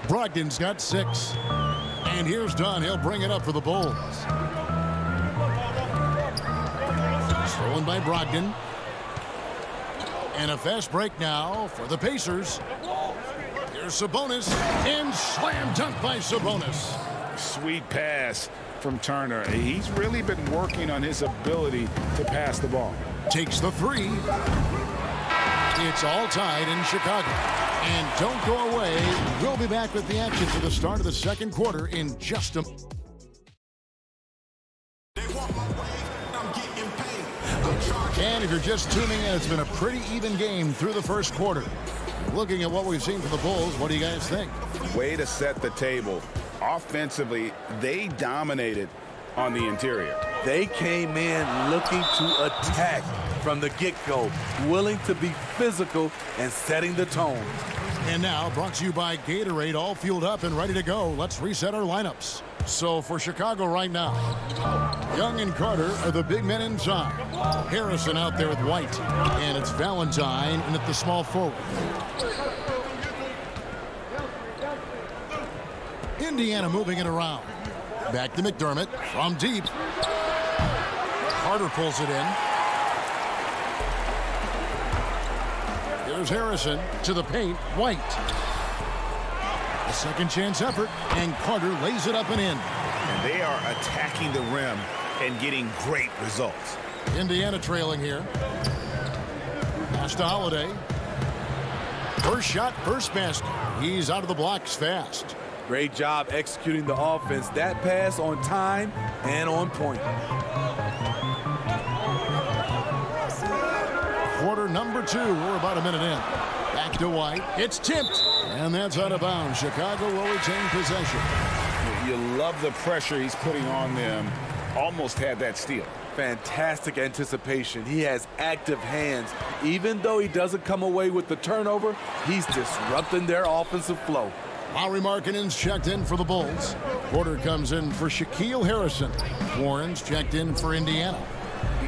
Brogdon's got 6. And here's Dunn. He'll bring it up for the Bulls. Stolen by Brogdon. And a fast break now for the Pacers. Here's Sabonis. And slam dunk by Sabonis. Sweet pass from Turner. He's really been working on his ability to pass the ball. Takes the 3. It's all tied in Chicago. And don't go away. We'll be back with the action for the start of the second quarter in just a moment. And if you're just tuning in, it's been a pretty even game through the first quarter. Looking at what we've seen from the Bulls, what do you guys think? Way to set the table. Offensively, they dominated on the interior. They came in looking to attack from the get-go, willing to be physical and setting the tone. And now, brought to you by Gatorade, all fueled up and ready to go. Let's reset our lineups. So for Chicago right now, Young and Carter are the big men inside. Harrison out there with White. And it's Valentine in at the small forward. Indiana moving it around. Back to McDermott from deep. Carter pulls it in. Here's Harrison to the paint. White. A second chance effort, and Carter lays it up and in. And they are attacking the rim and getting great results. Indiana trailing here. Pass to Holiday. First shot, first basket. He's out of the blocks fast. Great job executing the offense. That pass on time and on point. Quarter number 2. We're about a minute in. Back to White. It's tipped. And that's out of bounds. Chicago will retain possession. You love the pressure he's putting on them. Almost had that steal. Fantastic anticipation. He has active hands. Even though he doesn't come away with the turnover, he's disrupting their offensive flow. Lauri Markkanen's checked in for the Bulls. Porter comes in for Shaquille Harrison. Warren's checked in for Indiana.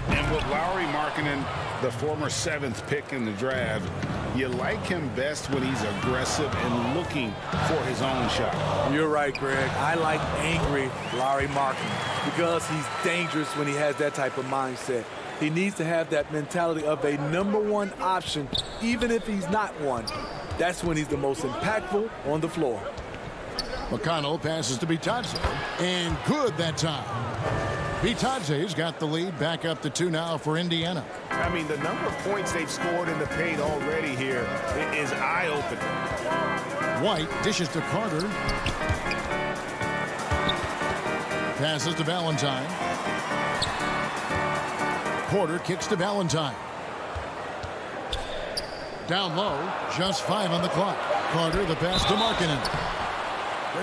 And with Lauri Markkanen, the former 7th pick in the draft, you like him best when he's aggressive and looking for his own shot. You're right, Greg. I like angry Lauri Markkanen because he's dangerous when he has that type of mindset. He needs to have that mentality of a #1 option, even if he's not one. That's when he's the most impactful on the floor. McConnell passes to Bitadze, and good that time. Bitadze's got the lead back up to 2 now for Indiana. I mean, the number of points they've scored in the paint already here is eye-opening. White dishes to Carter. Passes to Valentine. Porter kicks to Valentine. Down low, just 5 on the clock. Carter, the pass to Markkanen.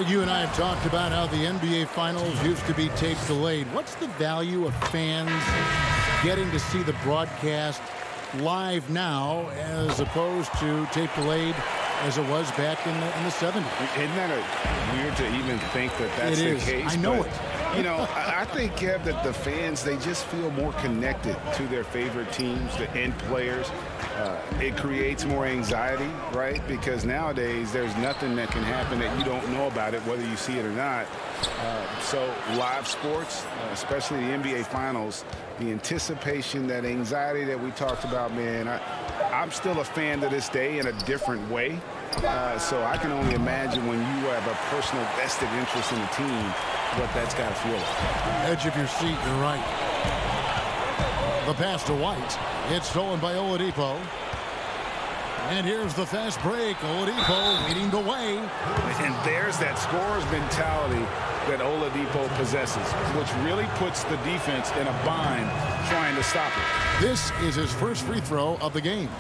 You and I have talked about how the NBA Finals used to be tape delayed. What's the value of fans getting to see the broadcast live now as opposed to tape delayed as it was back in the 70s? Isn't that weird to even think that that's the case? I know it. You know, I think, Kev, that the fans, they just feel more connected to their favorite teams, the end players. It creates more anxiety, right? Because nowadays there's nothing that can happen that you don't know about it, whether you see it or not. So live sports, especially the NBA Finals, the anticipation, that anxiety that we talked about, man, I'm still a fan to this day in a different way. So I can only imagine when you have a personal vested interest in the team, what that's got to feel like. Edge of your seat, you're right. The pass to White. It's stolen by Oladipo. And here's the fast break. Oladipo leading the way. And there's that scorer's mentality that Oladipo possesses, which really puts the defense in a bind trying to stop it. This is his first free throw of the game.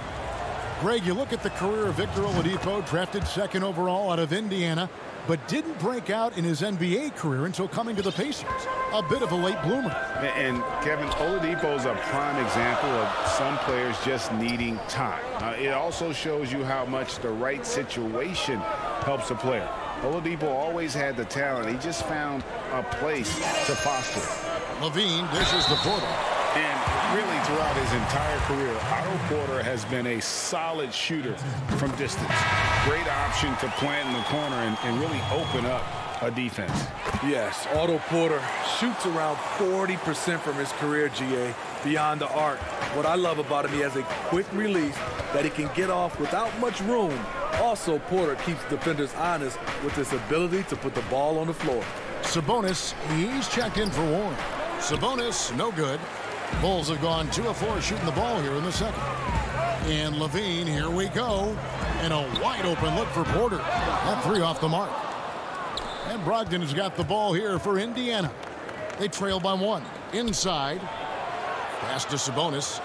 Greg, you look at the career of Victor Oladipo, drafted second overall out of Indiana, but didn't break out in his NBA career until coming to the Pacers. A bit of a late bloomer. And Kevin, Oladipo's a prime example of some players just needing time. It also shows you how much the right situation helps a player. Oladipo always had the talent. He just found a place to foster it. LaVine dishes to Porter. And really throughout his entire career, Otto Porter has been a solid shooter from distance. Great option to plant in the corner and really open up a defense. Yes, Otto Porter shoots around 40% from his career, GA, beyond the arc. What I love about him, he has a quick release that he can get off without much room. Also, Porter keeps defenders honest with his ability to put the ball on the floor. Sabonis, he's checked in for Warren. Sabonis, no good. Bulls have gone 2 of 4 shooting the ball here in the second. And LaVine, here we go. And a wide open look for Porter. That 3 off the mark. And Brogdon has got the ball here for Indiana. They trail by 1. Inside. Pass to Sabonis.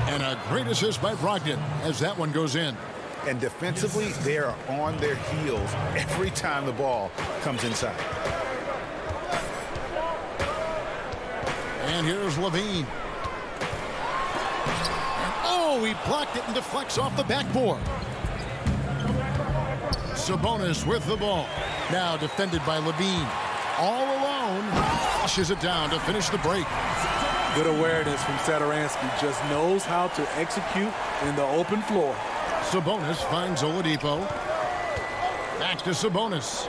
And a great assist by Brogdon as that one goes in. And defensively, they are on their heels every time the ball comes inside. And here's LaVine. Oh, he blocked it and deflects off the backboard. Sabonis with the ball. Now defended by LaVine. All alone. Flushes it down to finish the break. Good awareness from Satoransky. Just knows how to execute in the open floor. Sabonis finds Oladipo. Back to Sabonis.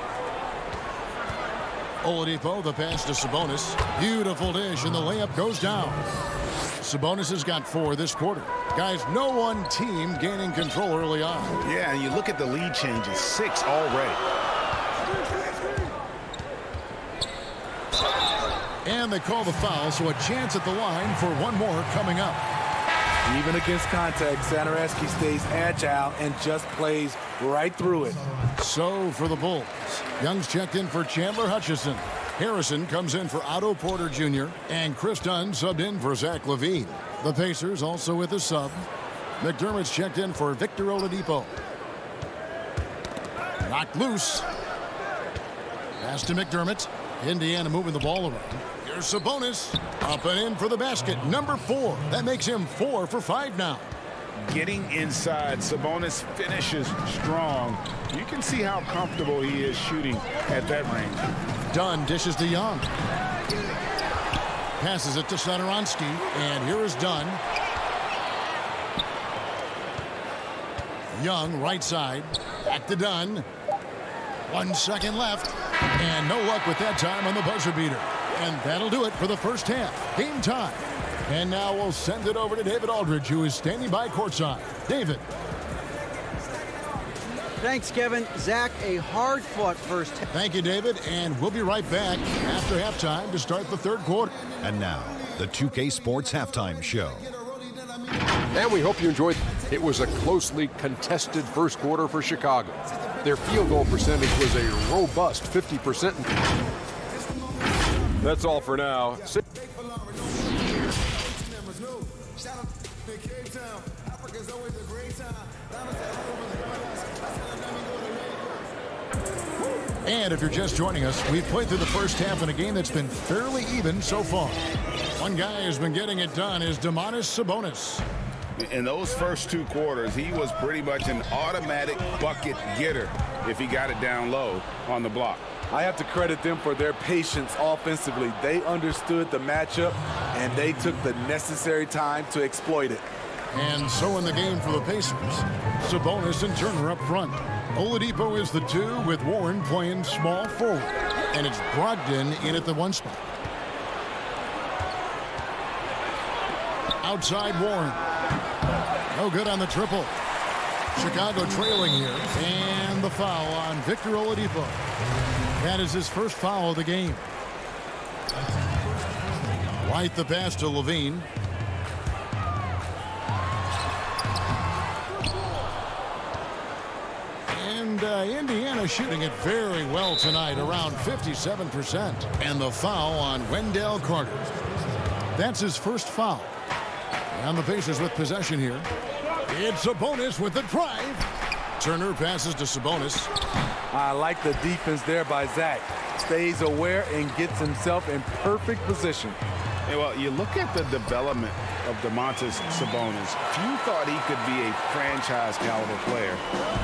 Oladipo, the pass to Sabonis. Beautiful dish, and the layup goes down. Sabonis has got 4 this quarter. Guys, no one team gaining control early on. Yeah, and you look at the lead changes. 6 already. And they call the foul, so a chance at the line for one more coming up. Even against contact, Satoransky stays agile and just plays right through it. So for the Bulls, Young's checked in for Chandler Hutchison. Harrison comes in for Otto Porter Jr. and Chris Dunn subbed in for Zach LaVine. The Pacers also with a sub. McDermott's checked in for Victor Oladipo. Knocked loose. Pass to McDermott. Indiana moving the ball around. Here's Sabonis. Up and in for the basket. Number 4. That makes him 4 for 5 now. Getting inside, Sabonis finishes strong. You can see how comfortable he is shooting at that range. Dunn dishes to Young. Passes it to Satoransky. And here is Dunn. Young, right side. Back to Dunn. 1 second left. And no luck with that time on the buzzer beater. And that'll do it for the first half. Game time. And now we'll send it over to David Aldridge, who is standing by courtside. David. Thanks, Kevin. Zach, a hard-fought first half. Thank you, David. And we'll be right back after halftime to start the third quarter. And now, the 2K Sports Halftime Show. And we hope you enjoyed. It was a closely contested first quarter for Chicago. Their field goal percentage was a robust 50%. That's all for now. And if you're just joining us, we've played through the first half in a game that's been fairly even so far. One guy who's been getting it done is Domantas Sabonis. In those first 2 quarters, he was pretty much an automatic bucket getter if he got it down low on the block. I have to credit them for their patience offensively. They understood the matchup, and they took the necessary time to exploit it. And so in the game for the Pacers, Sabonis and Turner up front. Oladipo is the 2 with Warren playing small forward. And it's Brogdon in at the 1 spot. Outside Warren. No good on the triple. Chicago trailing here. And the foul on Victor Oladipo. That is his first foul of the game. White the pass to LaVine. And Indiana shooting it very well tonight, around 57%. And the foul on Wendell Carter. That's his first foul. And the Pacers with possession here. It's Sabonis with the drive. Turner passes to Sabonis. I like the defense there by Zach. Stays aware and gets himself in perfect position. Yeah, well, you look at the development of Domantas Sabonis. Few thought he could be a franchise caliber player.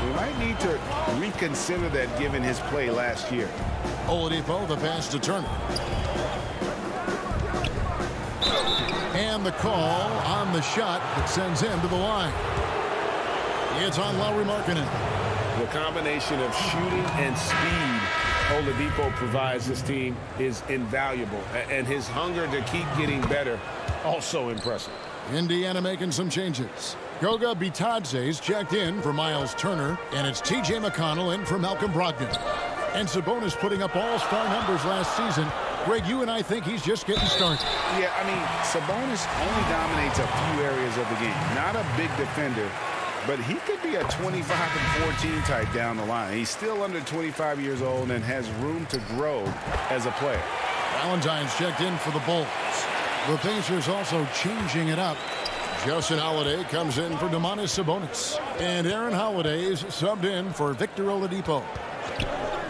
We might need to reconsider that given his play last year. Oladipo, the pass to Turner. And the call on the shot that sends him to the line. It's on Lauri Markkanen. The combination of shooting and speed Oladipo provides this team is invaluable. And his hunger to keep getting better, also impressive. Indiana making some changes. Goga Bitadze's checked in for Miles Turner, and it's T.J. McConnell in for Malcolm Brogdon. And Sabonis putting up all-star numbers last season. Greg, you and I think he's just getting started. Yeah, I mean, Sabonis only dominates a few areas of the game. Not a big defender, but he could be a 25-14 type down the line. He's still under 25 years old and has room to grow as a player. Valentine's checked in for the Bulls. The Pacers also changing it up. Justin Holiday comes in for Domantas Sabonis. And Aaron Holiday is subbed in for Victor Oladipo.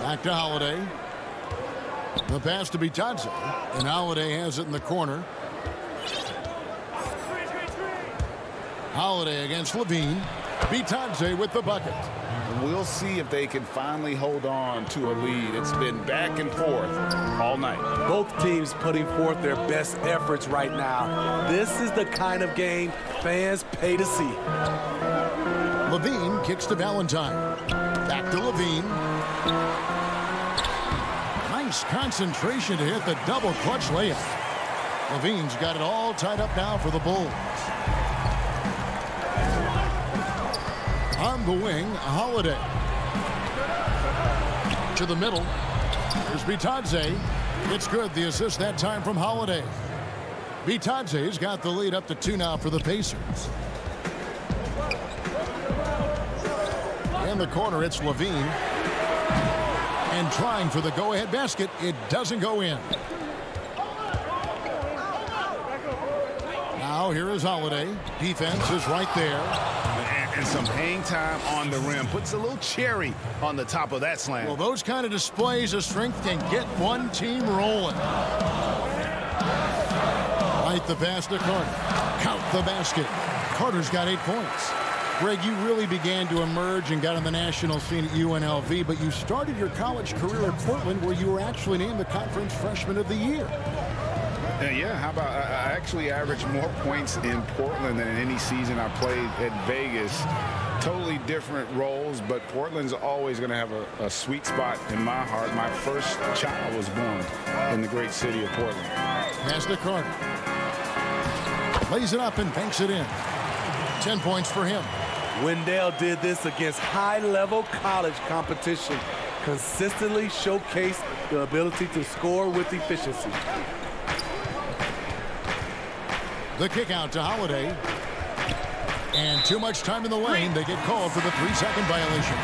Back to Holiday. The pass to Bitadze. And Holiday has it in the corner. Holiday against Levine. Bitadze with the bucket. We'll see if they can finally hold on to a lead. It's been back and forth all night. Both teams putting forth their best efforts right now. This is the kind of game fans pay to see. Levine kicks to Valentine. Back to Levine. Nice concentration to hit the double clutch layup. Levine's got it all tied up now for the Bulls. On the wing, Holiday. To the middle. Here's Bitadze. It's good. The assist that time from Holiday. Bitadze's got the lead up to 2 now for the Pacers. In the corner, it's Levine. And trying for the go-ahead basket. It doesn't go in. Now here is Holiday. Defense is right there. And some hang time on the rim. Puts a little cherry on the top of that slam. Well, those kind of displays of strength can get one team rolling. Right the pass to Carter. Count the basket. Carter's got 8 points. Greg, you really began to emerge and got on the national scene at UNLV, but you started your college career at Portland where you were actually named the Conference Freshman of the Year. Yeah, how about I actually averaged more points in Portland than in any season I played at Vegas. Totally different roles, but Portland's always going to have a sweet spot in my heart. My first child was born in the great city of Portland. Pass to Carter. Lays it up and banks it in. 10 points for him. Wendell did this against high-level college competition. Consistently showcased the ability to score with efficiency. The kick out to Holiday. And too much time in the lane. They get called for the 3-second violation.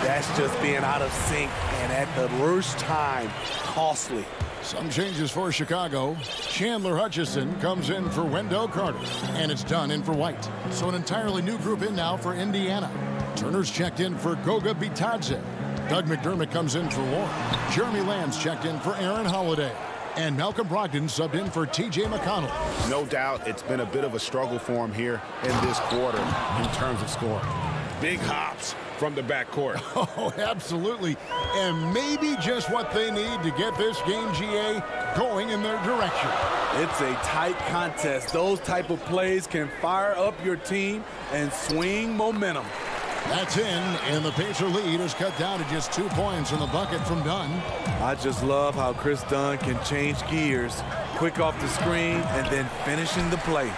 That's just being out of sync and at the worst time, costly. Some changes for Chicago. Chandler Hutchison comes in for Wendell Carter. And it's done in for White. So an entirely new group in now for Indiana. Turner's checked in for Goga Bitadze. Doug McDermott comes in for Warren. Jeremy Lamb's checked in for Aaron Holiday. And Malcolm Brogdon subbed in for T.J. McConnell. No doubt it's been a bit of a struggle for him here in this quarter in terms of scoring. Big hops from the backcourt. Oh, absolutely. And maybe just what they need to get this game, GA, going in their direction. It's a tight contest. Those type of plays can fire up your team and swing momentum. That's in, and the Pacer lead is cut down to just 2 points in the bucket from Dunn. I just love how Chris Dunn can change gears, quick off the screen, and then finishing the play.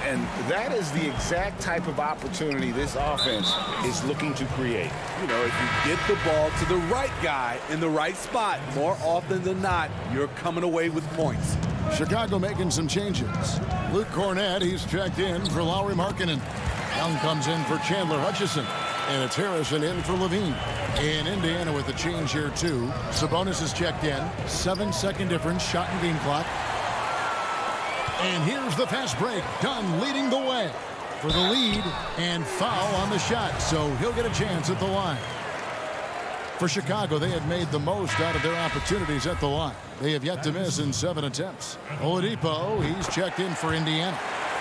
And that is the exact type of opportunity this offense is looking to create. You know, if you get the ball to the right guy in the right spot, more often than not, you're coming away with points. Chicago making some changes. Luke Cornett, he's checked in for Lauri Markkanen. Young comes in for Chandler Hutchison. And it's Harrison in for Levine. In Indiana with the change here, too. Sabonis is checked in. 7-second difference, shot and game clock. And here's the fast break. Dunn leading the way. for the lead, and foul on the shot, so he'll get a chance at the line. For Chicago, they had made the most out of their opportunities at the line. They have yet to miss in 7 attempts. Oladipo, he's checked in for Indiana.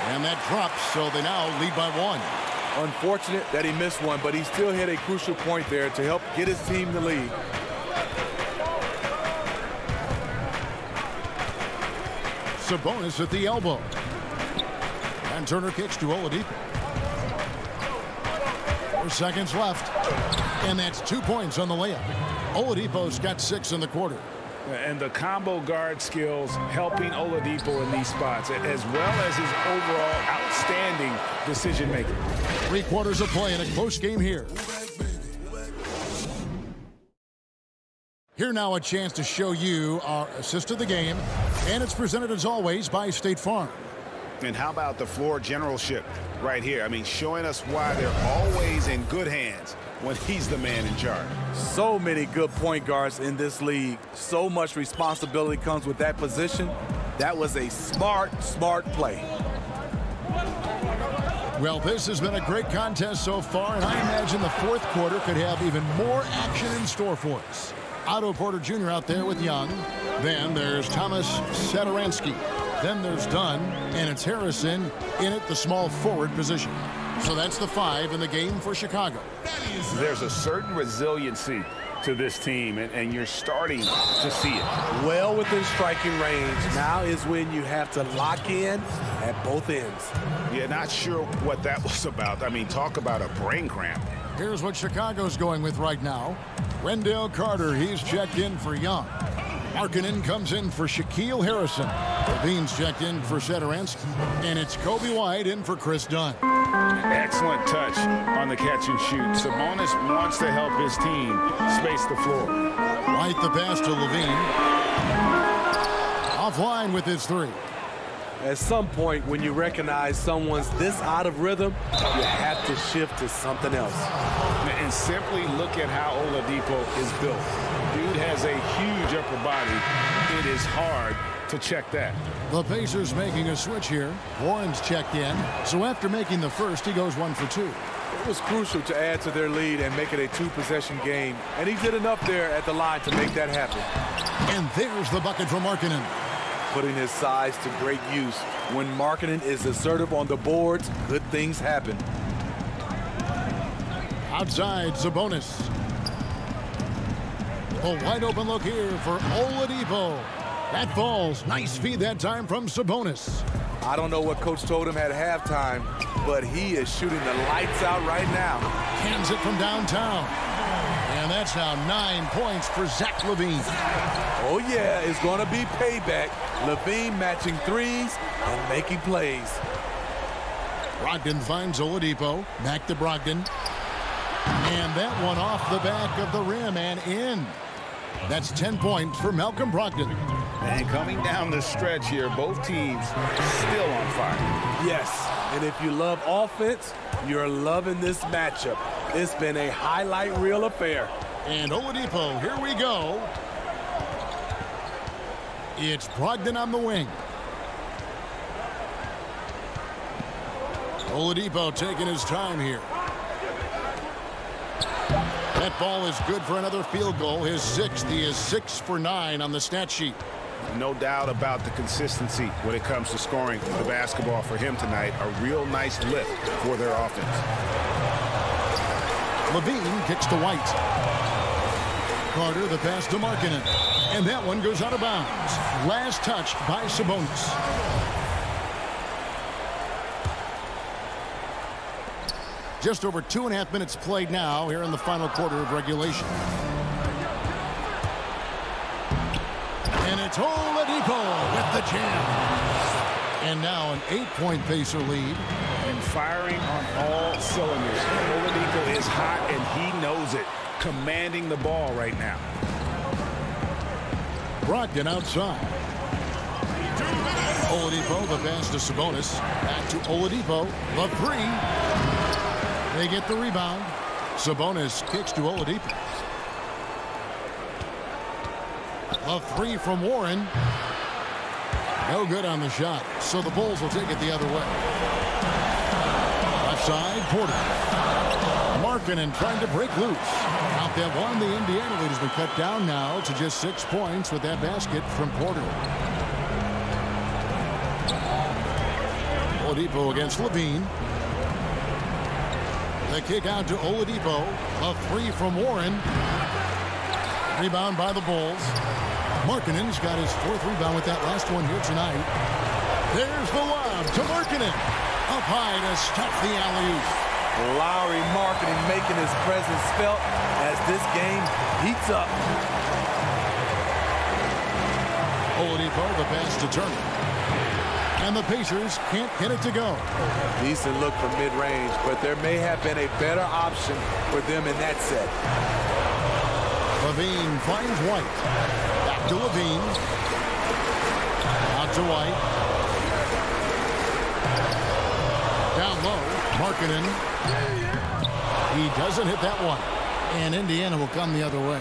And that drops, so they now lead by 1. Unfortunate that he missed one, but he still hit a crucial point there to help get his team the lead. Sabonis at the elbow. And Turner kicks to Oladipo. 4 seconds left. And that's 2 points on the layup. Oladipo's got 6 in the quarter. And the combo guard skills helping Oladipo in these spots, as well as his overall outstanding decision-making. 3 quarters of play in a close game here. Here now a chance to show you our assist of the game. And it's presented as always by State Farm. And how about the floor generalship right here? I mean, showing us why they're always in good hands when he's the man in charge. So many good point guards in this league. So much responsibility comes with that position. That was a smart play. Well, this has been a great contest so far, and I imagine the 4th quarter could have even more action in store for us. Otto Porter Jr. out there with Young. Then there's Thomas Satoransky. Then there's Dunn, and it's Harrison in at the small forward position. So that's the 5 in the game for Chicago. There's a certain resiliency to this team, and you're starting to see it. Well within striking range. Now is when you have to lock in at both ends. Yeah, not sure what that was about. I mean, talk about a brain cramp. Here's what Chicago's going with right now. Wendell Carter, he's checked in for Young. Markkanen comes in for Shaquille Harrison. Levine's checked in for Satoransky. And it's Kobe White in for Chris Dunn. Excellent touch on the catch and shoot. Sabonis wants to help his team space the floor. White the pass to Levine. Offline with his 3. At some point, when you recognize someone's this out of rhythm, you have to shift to something else. And simply look at how Oladipo is built. Dude has a huge upper body. It is hard to check that. The Pacers making a switch here. Warren's checked in. So after making the first, he goes 1 for 2. It was crucial to add to their lead and make it a 2-possession game. And he did enough there at the line to make that happen. And there's the bucket from Markkanen. Putting his size to great use. When Markkanen is assertive on the boards, good things happen. Outside, Sabonis. A wide open look here for Oladipo. That falls. Nice feed that time from Sabonis. I don't know what Coach told him at halftime, but he is shooting the lights out right now. Hands it from downtown. And that's now 9 points for Zach LaVine. Oh, yeah, it's going to be payback. LaVine matching threes and making plays. Brogdon finds Oladipo. Back to Brogdon. And that one off the back of the rim and in. That's 10 points for Malcolm Brogdon. And coming down the stretch here, both teams still on fire. Yes, and if you love offense, you're loving this matchup. It's been a highlight reel affair. And Oladipo, here we go. It's Brogdon on the wing. Oladipo taking his time here. That ball is good for another field goal. His 6th. He is 6 for 9 on the stat sheet. No doubt about the consistency when it comes to scoring the basketball for him tonight. A real nice lift for their offense. Levine kicks to White. Carter the pass to Markkanen. And that one goes out of bounds. Last touched by Sabonis. Just over 2.5 minutes played now here in the final quarter of regulation. And it's Oladipo with the jam. And now an 8-point Pacer lead. And firing on all cylinders. Oladipo is hot and he knows it. Commanding the ball right now. Brogdon outside. Oladipo the pass to Sabonis. Back to Oladipo. The 3. They get the rebound. Sabonis kicks to Oladipo. A 3 from Warren. No good on the shot. So the Bulls will take it the other way. side, Porter. Markkanen trying to break loose. Out that one, the Indiana lead has been cut down now to just 6 points with that basket from Porter. Oladipo against Levine. The kick out to Oladipo. A three from Warren. Rebound by the Bulls. Markkanen's got his 4th rebound with that last one here tonight. There's the lob to Markkanen. Up high to stop the alley-oop. Lowry Markkanen making his presence felt as this game heats up. Oladipo, the pass to Turner. And the Pacers can't get it to go. Decent look from mid-range, but there may have been a better option for them in that set. Levine finds White. Back to Levine. Out to White. Down low, Markkanen. He doesn't hit that one. And Indiana will come the other way.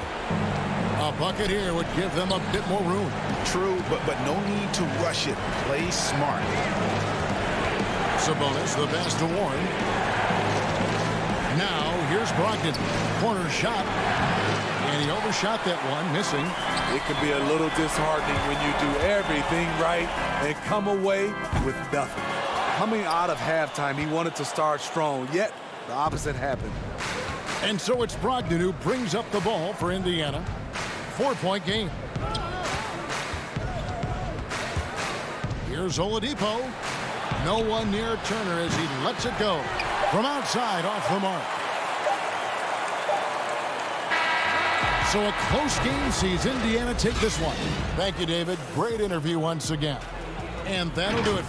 A bucket here would give them a bit more room. True, but no need to rush it. Play smart. Sabonis, the pass to Warren. Now, here's Brogdon. Corner shot. And he overshot that one, missing. It can be a little disheartening when you do everything right and come away with nothing. Coming out of halftime, he wanted to start strong, yet the opposite happened. And so it's Brogdon who brings up the ball for Indiana. 4-point game. Here's Oladipo. No one near Turner as he lets it go. From outside, off the mark. So a close game sees Indiana take this one. Thank you, David. Great interview once again. And that'll do it.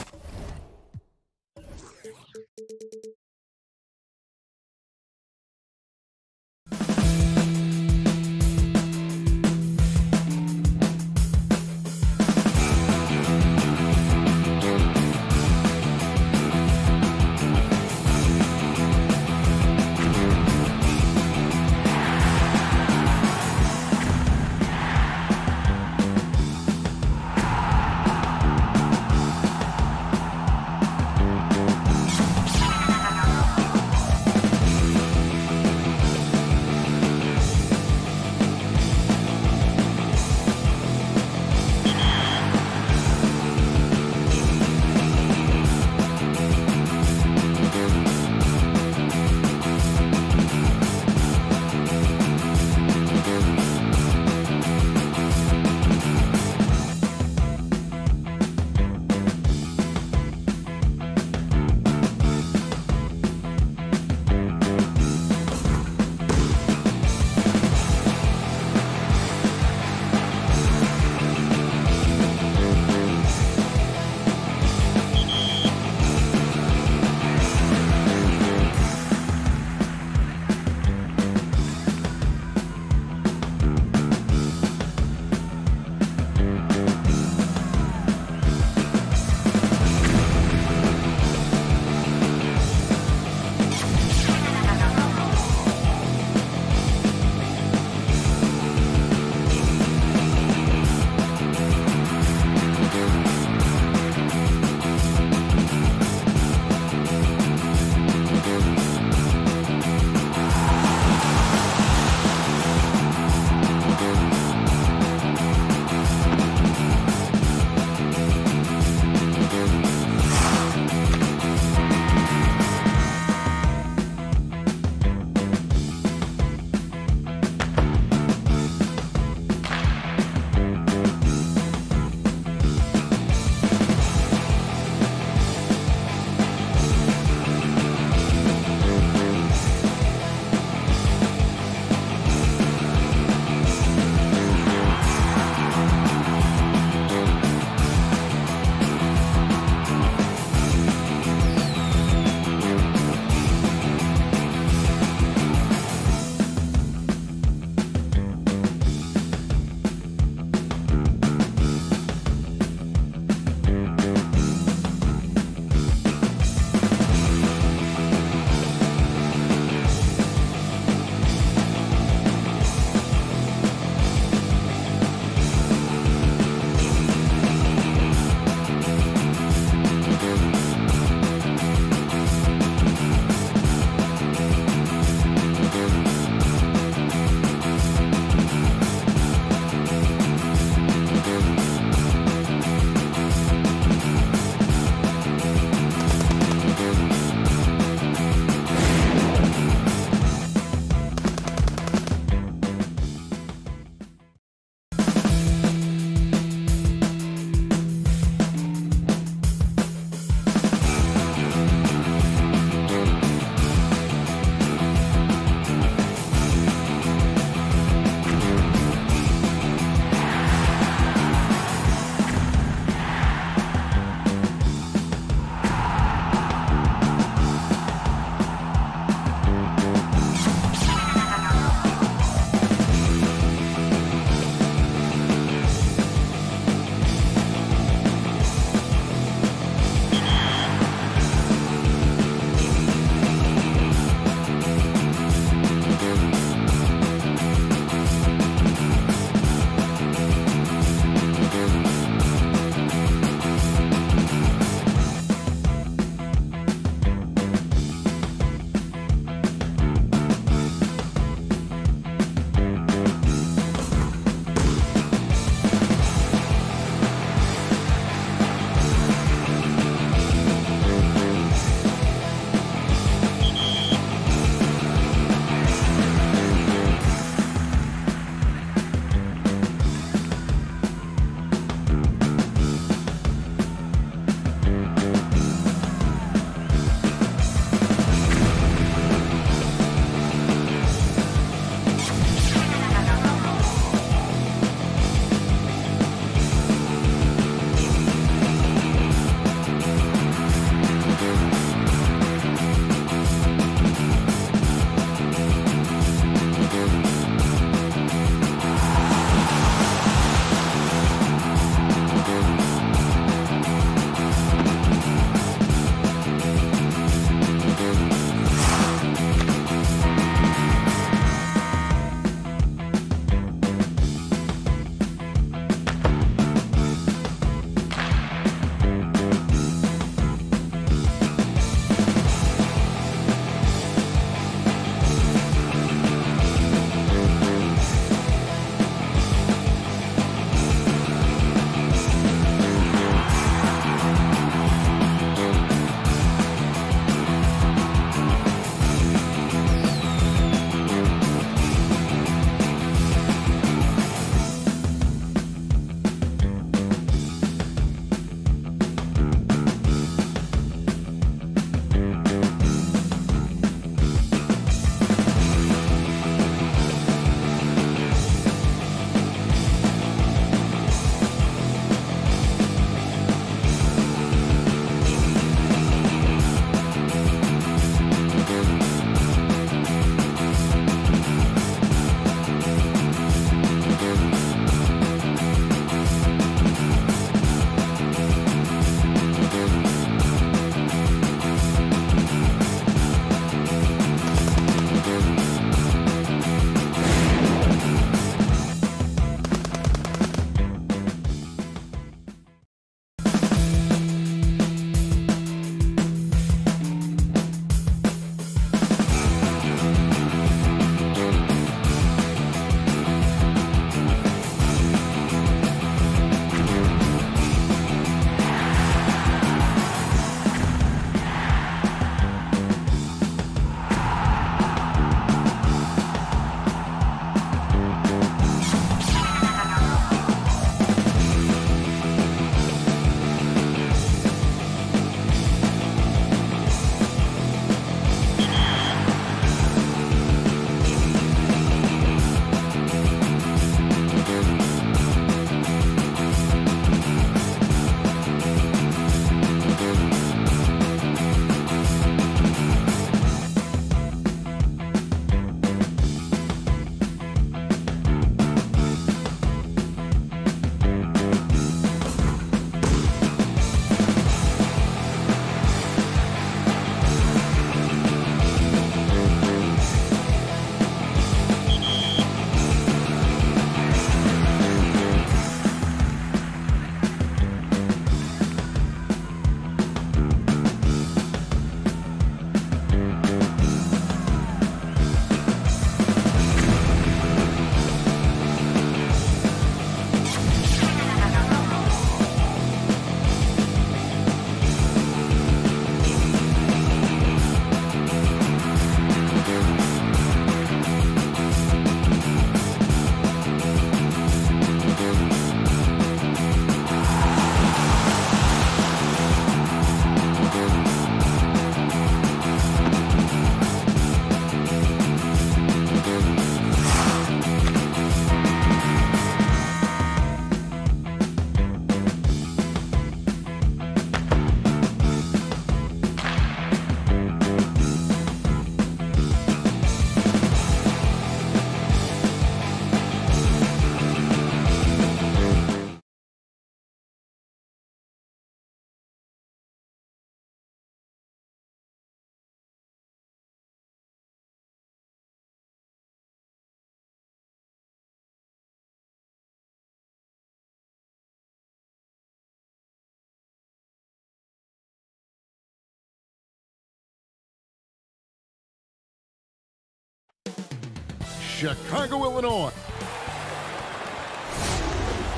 Chicago, Illinois.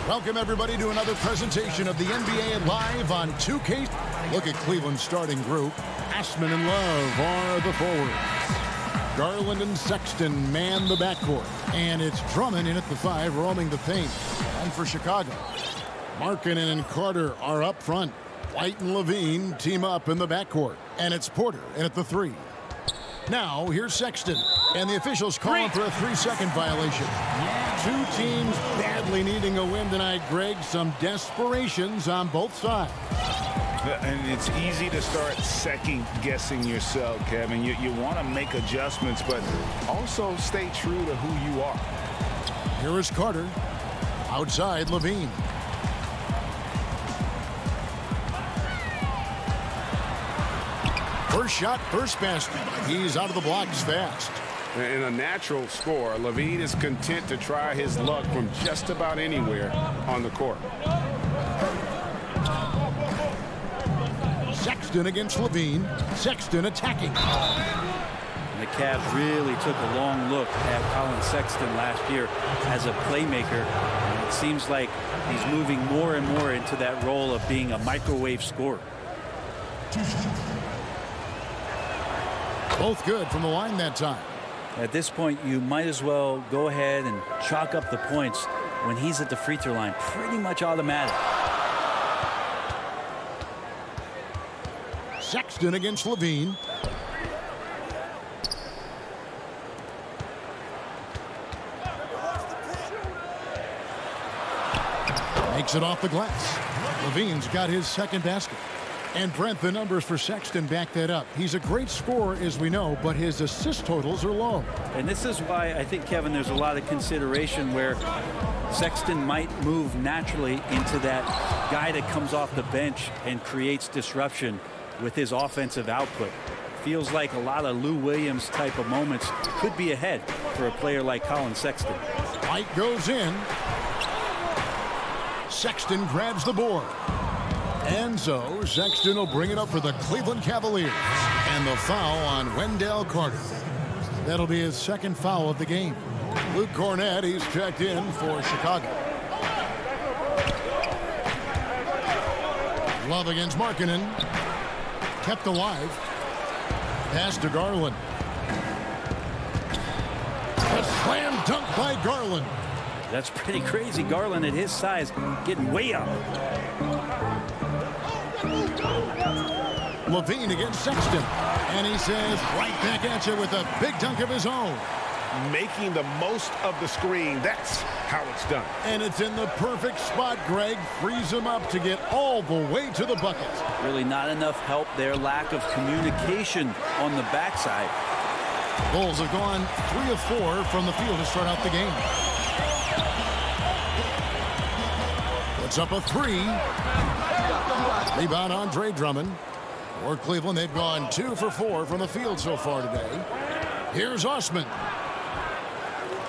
Welcome, everybody, to another presentation of the NBA Live on 2K. Look at Cleveland's starting group. Asman and Love are the forwards. Garland and Sexton man the backcourt. And it's Drummond in at the 5, roaming the paint. And for Chicago, Markkanen and Carter are up front. White and Levine team up in the backcourt. And it's Porter in at the 3. Now, here's Sexton. And the officials calling for a 3-second violation. Two teams badly needing a win tonight, Greg. Some desperations on both sides. And it's easy to start second-guessing yourself, Kevin. You want to make adjustments, but also stay true to who you are. Here is Carter. Outside, Levine. First shot, first basket. He's out of the blocks fast. In a natural score, Levine is content to try his luck from just about anywhere on the court. Sexton against Levine. Sexton attacking. The Cavs really took a long look at Colin Sexton last year as a playmaker. And it seems like he's moving more and more into that role of being a microwave scorer. Both good from the line that time. At this point, you might as well go ahead and chalk up the points when he's at the free throw line. Pretty much automatic. Sexton against Levine. Makes it off the glass. Levine's got his second basket. And Brent, the numbers for Sexton back that up. He's a great scorer, as we know, but his assist totals are low. And this is why I think, Kevin, there's a lot of consideration where Sexton might move naturally into that guy that comes off the bench and creates disruption with his offensive output. Feels like a lot of Lou Williams type of moments could be ahead for a player like Colin Sexton. White goes in. Sexton grabs the board. And so Sexton will bring it up for the Cleveland Cavaliers. And the foul on Wendell Carter. That'll be his second foul of the game. Luke Cornett, he's checked in for Chicago. Love against Markkanen. Kept alive. Pass to Garland. A slam dunk by Garland. That's pretty crazy. Garland at his size getting way up. Levine against Sexton. And he says right back at you with a big dunk of his own. Making the most of the screen. That's how it's done. And it's in the perfect spot, Greg. Frees him up to get all the way to the bucket. Really not enough help there. Lack of communication on the backside. Bulls have gone 3 of 4 from the field to start out the game. Puts up a 3. Rebound Andre Drummond. For Cleveland, they've gone 2 for 4 from the field so far today. Here's Osman.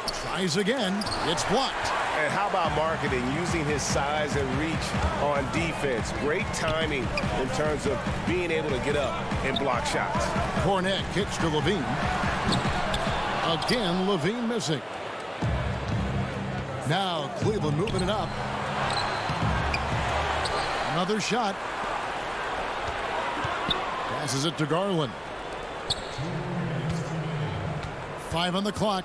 Tries again. It's blocked. And how about Markkanen using his size and reach on defense? Great timing in terms of being able to get up and block shots. Cornett kicks to Levine. Again, Levine missing. Now Cleveland moving it up. Another shot. Passes it to Garland. 5 on the clock.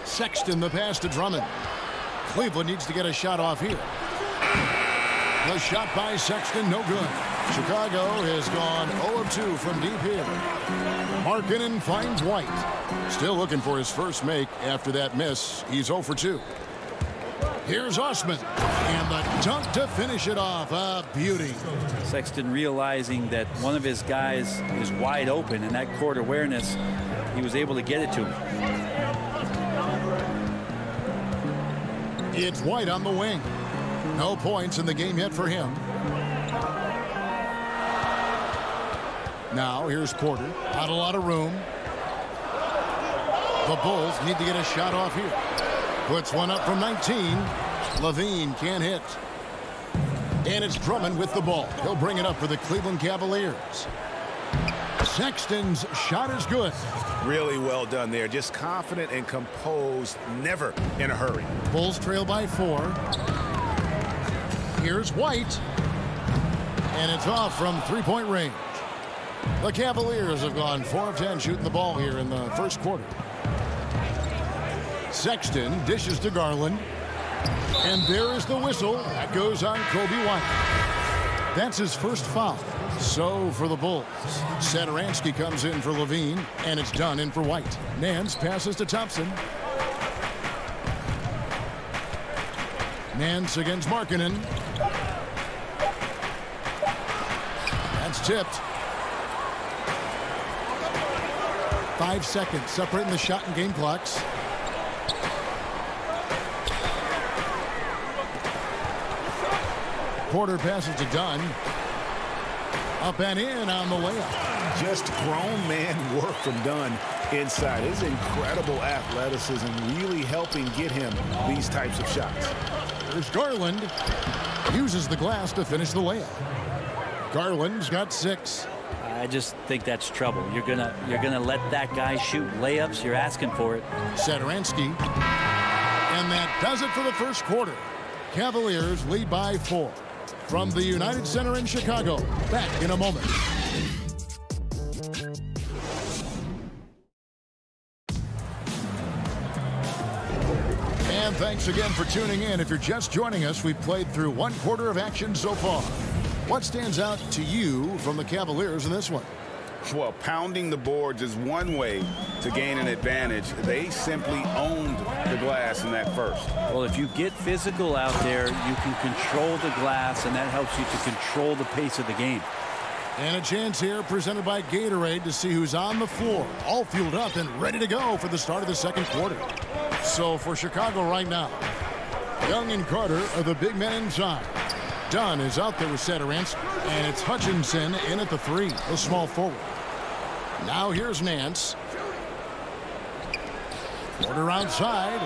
Sexton the pass to Drummond. Cleveland needs to get a shot off here. The shot by Sexton, no good. Chicago has gone 0 of 2 from deep here. Markkanen finds White. Still looking for his first make after that miss. He's 0 for 2. Here's Osman. And the dunk to finish it off. A beauty. Sexton realizing that one of his guys is wide open, and that court awareness, he was able to get it to him. It's White on the wing. No points in the game yet for him. Now here's Porter. Not a lot of room. The Bulls need to get a shot off here. Puts one up from 19. Levine can't hit. And it's Drummond with the ball. He'll bring it up for the Cleveland Cavaliers. Sexton's shot is good. Really well done there. Just confident and composed, never in a hurry. Bulls trail by 4. Here's White. And it's off from three-point range. The Cavaliers have gone 4 of 10 shooting the ball here in the first quarter. Sexton dishes to Garland. And there is the whistle. That goes on Kobe White. That's his first foul. So for the Bulls, Satoransky comes in for Levine, and it's done in for White. Nance passes to Thompson. Nance against Markkanen. That's tipped. 5 seconds separating the shot and game clocks. Porter passes to Dunn. Up and in on the layup. Just grown man work from Dunn inside. His incredible athleticism really helping get him these types of shots. There's Garland. Uses the glass to finish the layup. Garland's got 6. I just think that's trouble. You're gonna let that guy shoot layups. You're asking for it. Satoransky. And that does it for the first quarter. Cavaliers lead by 4. From the United Center in Chicago. Back in a moment. And thanks again for tuning in. If you're just joining us, we've played through 1 quarter of action so far. What stands out to you from the Cavaliers in this one? Well, pounding the boards is one way to gain an advantage. They simply owned the glass in that first. Well, if you get physical out there, you can control the glass, and that helps you to control the pace of the game. And a chance here presented by Gatorade to see who's on the floor, all fueled up and ready to go for the start of the second quarter. So for Chicago right now, Young and Carter are the big men inside. Dunn is out there with Satoransky, and it's Hutchinson in at the 3, the small forward. Now here's Nance. Porter outside.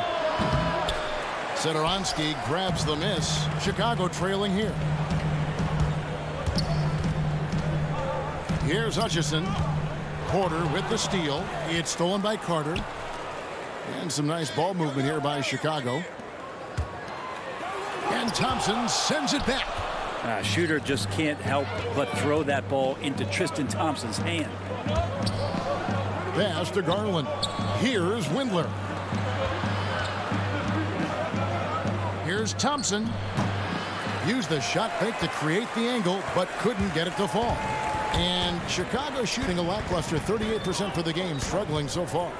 Satoransky grabs the miss. Chicago trailing here. Here's Hutchinson. Porter with the steal. It's stolen by Carter. And some nice ball movement here by Chicago. And Thompson sends it back. Shooter just can't help but throw that ball into Tristan Thompson's hand. Pass to Garland. Here's Windler. Here's Thompson. Used the shot fake to create the angle, but couldn't get it to fall. And Chicago shooting a lackluster 38% for the game, struggling so far.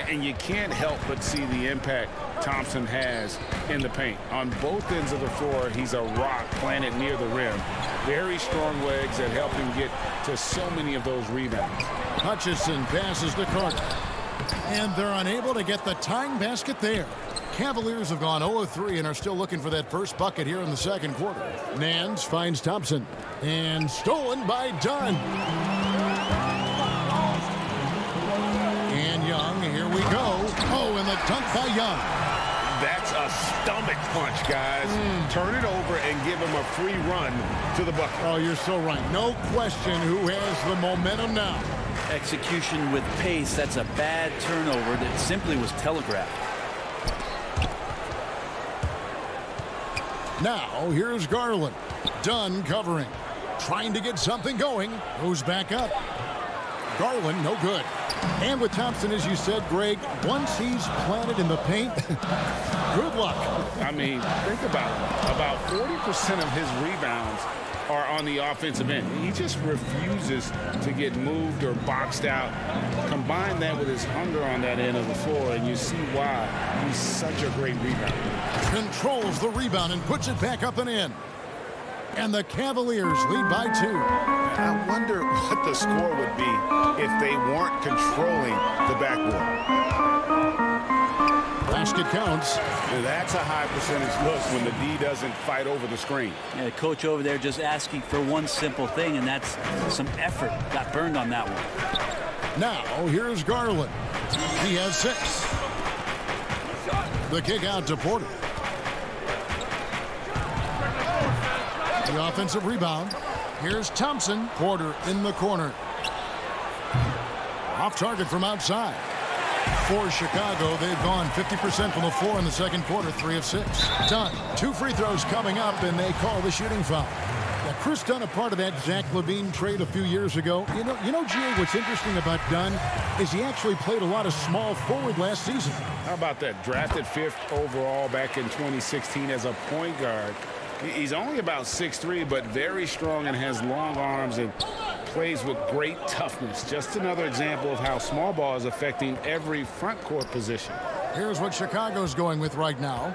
And you can't help but see the impact Thompson has in the paint. On both ends of the floor, he's a rock planted near the rim. Very strong legs that help him get to so many of those rebounds. Hutchinson passes to Carter. And they're unable to get the tying basket there. Cavaliers have gone 0-3 and are still looking for that first bucket here in the second quarter. Nance finds Thompson. And stolen by Dunn. And Young, here we go. Oh, and the dunk by Young. That's a stomach punch, guys. Turn it over and give him a free run to the bucket. Oh, you're so right. No question who has the momentum now. Execution with pace. That's a bad turnover that simply was telegraphed. Now, here's Garland. Dunn covering. Trying to get something going. Goes back up. Garland, no good. And with Thompson, as you said, Greg, once he's planted in the paint, good luck. I mean, think about it. About 40% of his rebounds are on the offensive end. He just refuses to get moved or boxed out. Combine that with his hunger on that end of the floor, and you see why he's such a great rebounder. Controls the rebound and puts it back up and in. And the Cavaliers lead by 2. I wonder what the score would be if they weren't controlling the backboard. Basket counts. That's a high percentage look when the D doesn't fight over the screen. Yeah, the coach over there just asking for one simple thing, and that's some effort. Got burned on that one. Now, here's Garland. He has 6. The kick out to Porter. The offensive rebound. Here's Thompson. Porter in the corner. Off target from outside. For Chicago, they've gone 50% from the floor in the second quarter, 3 of 6. Dunn, 2 free throws coming up, and they call the shooting foul. Now, Chris Dunn, a part of that Zach LaVine trade a few years ago. You know, G.A., what's interesting about Dunn is he actually played a lot of small forward last season. How about that? Drafted 5th overall back in 2016 as a point guard. He's only about 6'3", but very strong and has long arms and plays with great toughness. Just another example of how small ball is affecting every front court position. Here's what Chicago's going with right now.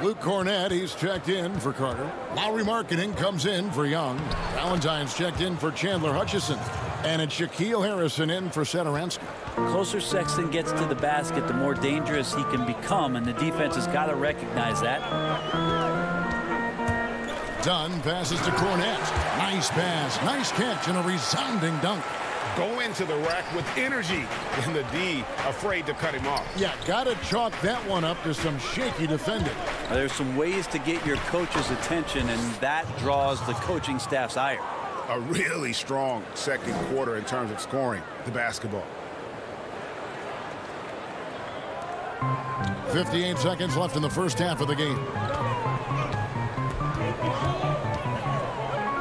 Luke Cornett, he's checked in for Carter. Lowry Marketing comes in for Young. Valentine's checked in for Chandler Hutchison. And it's Shaquille Harrison in for Satoransky. The closer Sexton gets to the basket, the more dangerous he can become, and the defense has got to recognize that. Dunn passes to Cornett. Nice pass, nice catch, and a resounding dunk. Go into the rack with energy, and the D afraid to cut him off. Yeah, got to chalk that one up to some shaky defending. There's some ways to get your coach's attention, and that draws the coaching staff's ire. A really strong second quarter in terms of scoring the basketball. 58 seconds left in the first half of the game.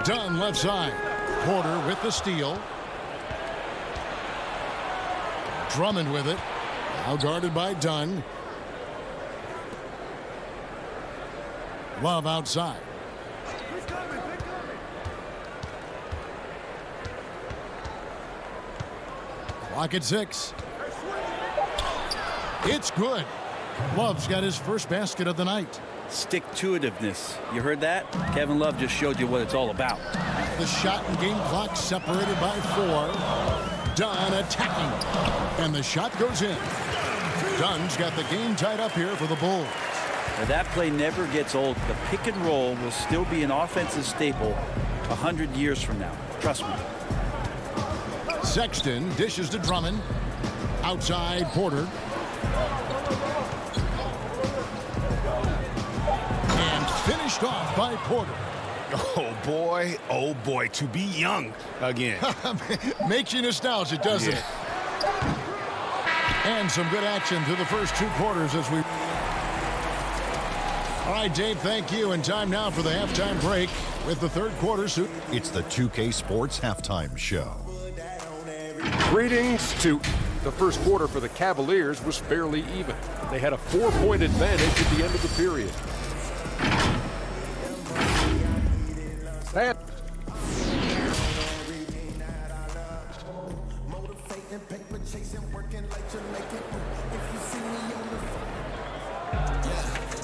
Dunn left side. Porter with the steal. Drummond with it. Now guarded by Dunn. Love outside. Clock at 6. It's good. Love's got his first basket of the night. Stick-to-itiveness. You heard that? Kevin Love just showed you what it's all about. The shot and game clock separated by 4. Dunn attacking. And the shot goes in. Dunn's got the game tied up here for the Bulls. Now that play never gets old. The pick and roll will still be an offensive staple 100 years from now. Trust me. Sexton dishes to Drummond. Outside Porter. And finished off by Porter. Oh boy, to be young again. Makes you nostalgic, doesn't it? And some good action through the first 2 quarters as we... All right, Dave, thank you. And time now for the halftime break with the third quarter. It's the 2K Sports Halftime Show. Greetings to the first quarter for the Cavaliers was fairly even. They had a 4-point advantage at the end of the period. That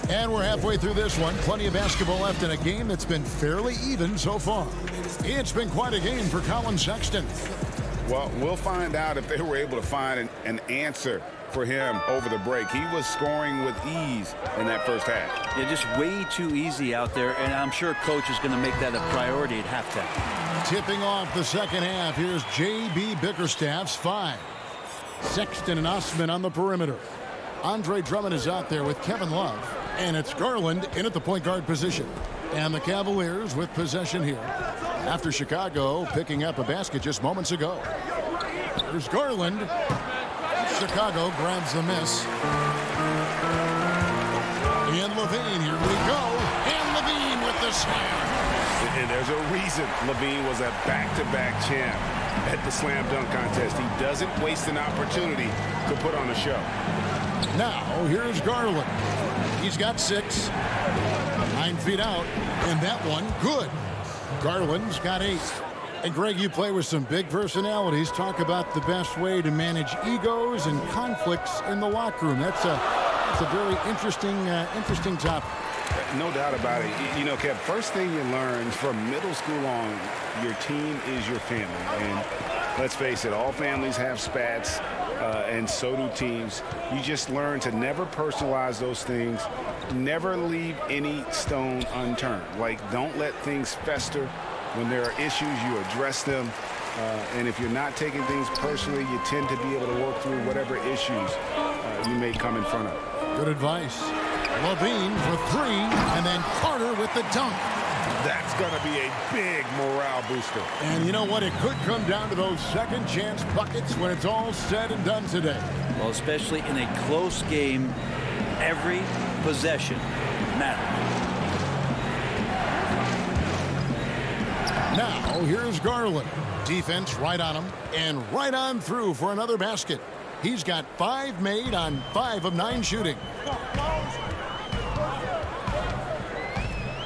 and we're halfway through this one. Plenty of basketball left in a game that's been fairly even so far. It's been quite a game for Colin Sexton. Well, we'll find out if they were able to find an answer for him over the break. He was scoring with ease in that first half. Yeah, just way too easy out there, and I'm sure coach is going to make that a priority at halftime. Tipping off the second half, here's J.B. Bickerstaff's 5. Sexton and Osman on the perimeter. Andre Drummond is out there with Kevin Love, and it's Garland in at the point guard position. And the Cavaliers with possession here after Chicago picking up a basket just moments ago. There's Garland. Chicago grabs the miss. And LaVine, here we go. And LaVine with the slam. And there's a reason LaVine was a back-to-back champ at the slam dunk contest. He doesn't waste an opportunity to put on a show. Now, here's Garland. He's got 6. 9 feet out. And that one, good. Garland's got 8. And Greg, you play with some big personalities. Talk about the best way to manage egos and conflicts in the locker room. That's a very interesting topic. No doubt about it. You know, Kev, first thing you learn from middle school on, your team is your family. And let's face it, all families have spats, and so do teams. You just learn to never personalize those things. Never leave any stone unturned. Like, don't let things fester. When there are issues, you address them. And if you're not taking things personally, you tend to be able to work through whatever issues you may come in front of. Good advice. LaVine for 3, and then Carter with the dunk. That's going to be a big morale booster. And you know what? It could come down to those second chance buckets when it's all said and done today. Well, especially in a close game, every possession matters. Now, here's Garland. Defense right on him and right on through for another basket. He's got 5 made on 5 of 9 shooting.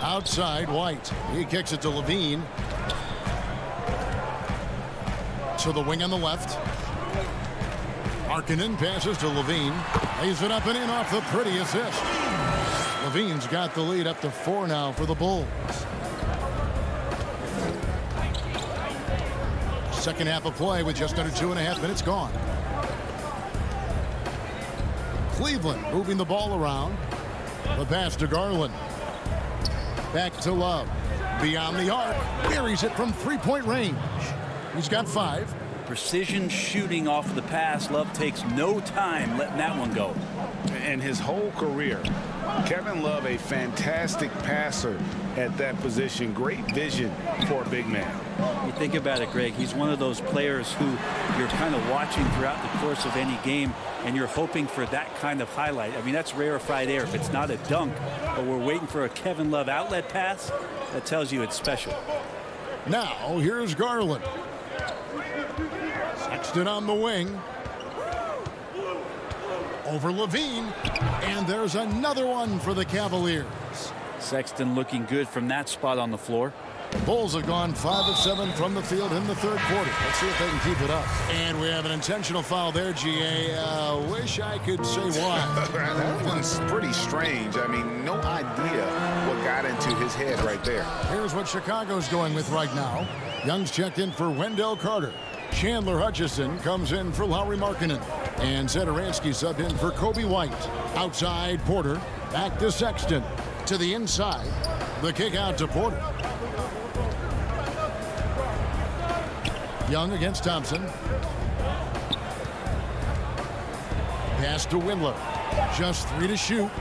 Outside, White. He kicks it to Levine. To the wing on the left. Markkanen passes to Levine. Lays it up and in off the pretty assist. Levine's got the lead up to 4 now for the Bulls. Second half of play with just under 2.5 minutes gone. Cleveland moving the ball around. The pass to Garland. Back to Love. Beyond the arc. Buries it from 3-point range. He's got 5. Precision shooting off the pass. Love takes no time letting that one go. And his whole career, Kevin Love, a fantastic passer at that position. Great vision for a big man. You think about it, Greg, he's one of those players who you're kind of watching throughout the course of any game, and you're hoping for that kind of highlight. I mean, that's rarefied air. If it's not a dunk, but we're waiting for a Kevin Love outlet pass, that tells you it's special. Now, here's Garland. Sexton on the wing. Over Levine. And there's another one for the Cavaliers. Sexton looking good from that spot on the floor. The Bulls have gone 5 of 7 from the field in the third quarter. Let's see if they can keep it up. And we have an intentional foul there, GA. Wish I could say why. That one's pretty strange. I mean, no idea what got into his head right there. Here's what Chicago's going with right now. Young's checked in for Wendell Carter. Chandler Hutchison comes in for Lauri Markkanen. And Zedaransky subbed in for Kobe White. Outside, Porter. Back to Sexton. To the inside. The kick out to Porter. Young against Thompson. Pass to Windler. Just 3 to shoot.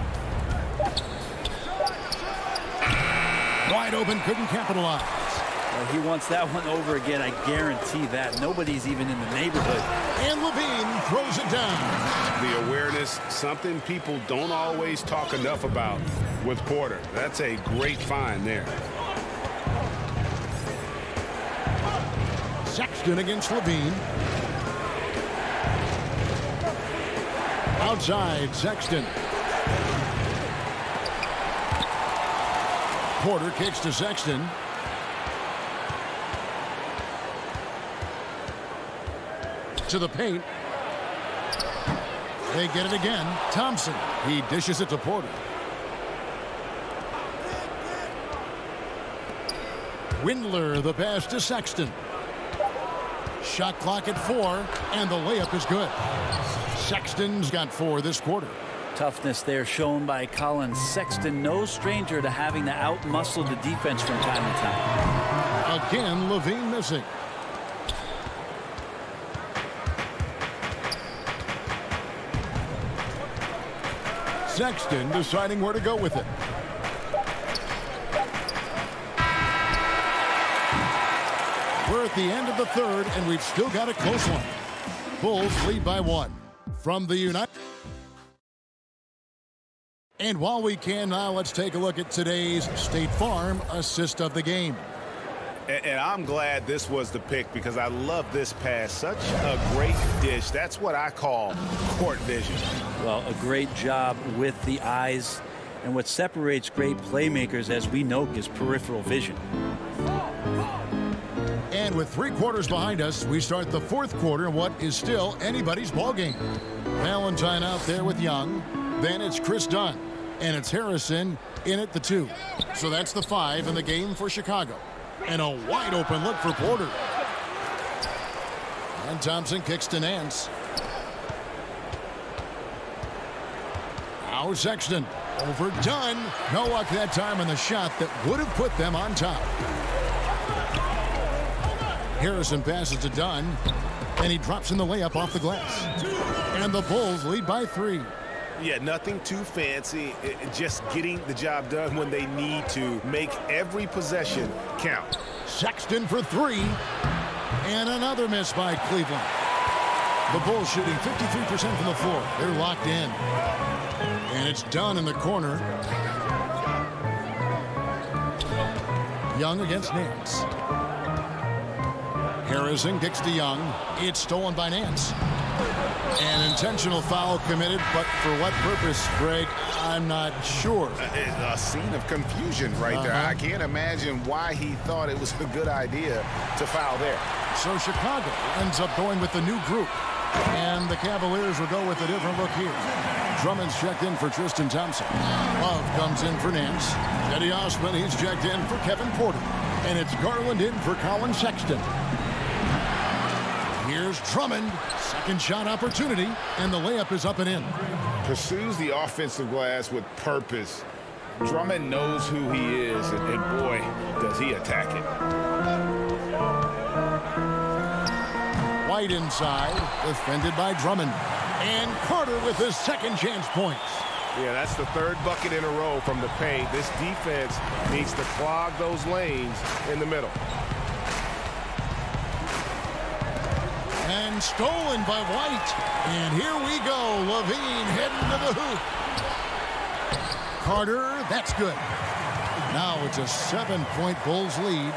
Wide open, couldn't capitalize. Well, he wants that one over again, I guarantee that. Nobody's even in the neighborhood. And Levine throws it down. The awareness, something people don't always talk enough about with Porter. That's a great find there. Sexton against Levine. Outside, Sexton. Porter kicks to Sexton. To the paint. They get it again. Thompson. He dishes it to Porter. Windler, the pass to Sexton. Shot clock at 4, and the layup is good. Sexton's got 4 this quarter. Toughness there shown by Colin Sexton. No stranger to having to outmuscle the defense from time to time. Again, Levine missing. Sexton deciding where to go with it. We're at the end of the third, and we've still got a close one. Bulls lead by 1. From the United. And while we can now, let's take a look at today's State Farm assist of the game. And I'm glad this was the pick because I love this pass. Such a great dish. That's what I call court vision. Well, a great job with the eyes. And what separates great playmakers, as we know, is peripheral vision. And with 3 quarters behind us, we start the fourth quarter in what is still anybody's ball game. Valentine out there with Young. Then it's Chris Dunn. And it's Harrison in at the 2. So that's the 5 in the game for Chicago. And a wide open look for Porter. And Thompson kicks to Nance. Now Sexton. Over Dunn. No luck that time on the shot that would have put them on top. Harrison passes to Dunn. And he drops in the layup off the glass. And the Bulls lead by 3. Yeah, nothing too fancy. Just getting the job done when they need to. Make every possession count. Sexton for three. And another miss by Cleveland. The Bulls shooting 53% from the floor. They're locked in. And it's done in the corner. Young against Nance. Harrison kicks to Young. It's stolen by Nance. An intentional foul committed, but for what purpose, Greg, I'm not sure. A scene of confusion right there. I can't imagine why he thought it was a good idea to foul there. So Chicago ends up going with the new group. And the Cavaliers will go with a different look here. Drummond's checked in for Tristan Thompson. Love comes in for Nance. Eddie Osman, he's checked in for Kevin Porter. And it's Garland in for Colin Sexton. Here's Drummond. Second shot opportunity. And the layup is up and in. Pursues the offensive glass with purpose. Drummond knows who he is. And boy, does he attack it. White inside. Defended by Drummond. And Carter with his second chance points. Yeah, that's the third bucket in a row from the paint. This defense needs to clog those lanes in the middle. And stolen by White. And here we go. Levine heading to the hoop. Carter, that's good. Now it's a 7-point Bulls lead.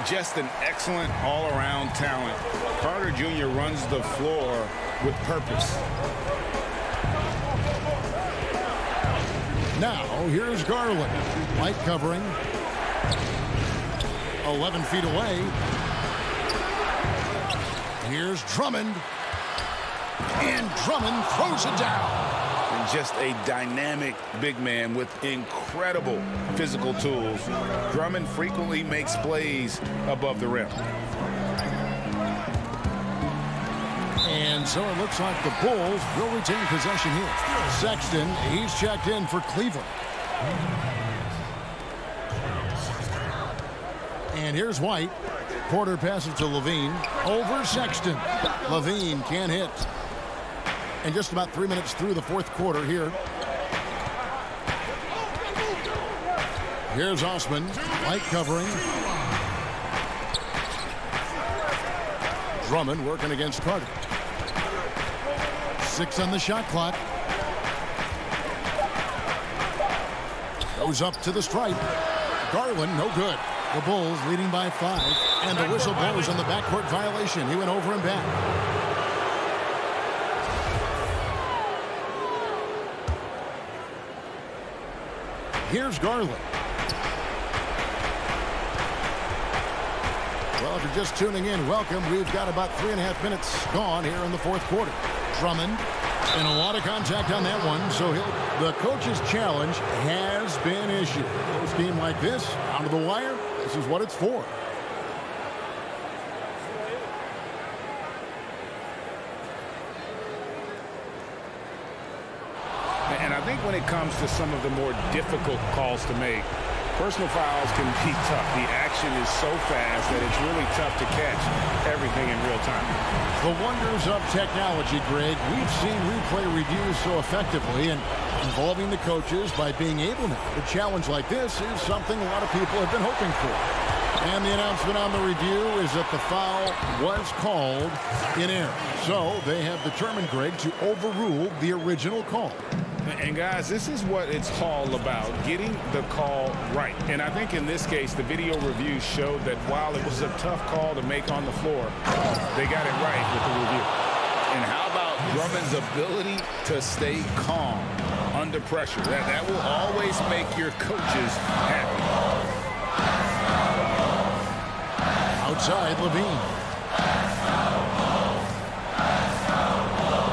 Just an excellent all-around talent. Carter Jr. runs the floor with purpose. Now, here's Garland. White covering. 11 feet away. Here's Drummond. And Drummond throws it down. And just a dynamic big man with incredible physical tools. Drummond frequently makes plays above the rim. And so it looks like the Bulls will retain possession here. Sexton, he's checked in for Cleveland. And here's White. Porter passes to Levine. Over Sexton. Levine can't hit. And just about 3 minutes through the fourth quarter here. Here's Osman. White covering. Drummond working against Carter. 6 on the shot clock. Goes up to the stripe. Garland, no good. The Bulls leading by 5. And the whistle blows on the backcourt violation. He went over and back. Here's Garland. Well, if you're just tuning in, welcome. We've got about 3.5 minutes gone here in the fourth quarter. Drummond, and a lot of contact on that one, so the coach's challenge has been issued. A scheme like this, down to the wire, this is what it's for. And I think when it comes to some of the more difficult calls to make, personal fouls can be tough. The action is so fast that it's really tough to catch everything in real time. The wonders of technology, Greg. We've seen replay reviews so effectively, and involving the coaches by being able to. A challenge like this is something a lot of people have been hoping for. And the announcement on the review is that the foul was called in error. So they have determined, Greg, to overrule the original call. And guys, this is what it's all about, getting the call right. And I think in this case, the video review showed that while it was a tough call to make on the floor, they got it right with the review. And how about Drummond's ability to stay calm under pressure? That will always make your coaches happy. Outside, Levine.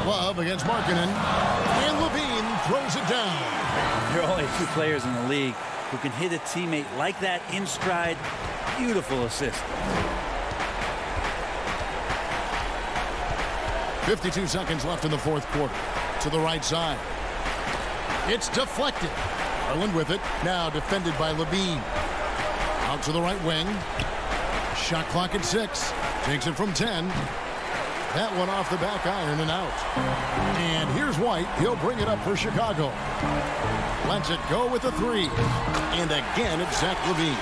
Love against Markkanen. And Levine throws it down. There are only 2 players in the league who can hit a teammate like that in stride. Beautiful assist. 52 seconds left in the fourth quarter. To the right side. It's deflected. Garland with it. Now defended by Levine. Out to the right wing. Shot clock at 6. Takes it from 10. That one off the back iron and out. And here's White. He'll bring it up for Chicago. Lets it go with a 3. And again, it's Zach LaVine.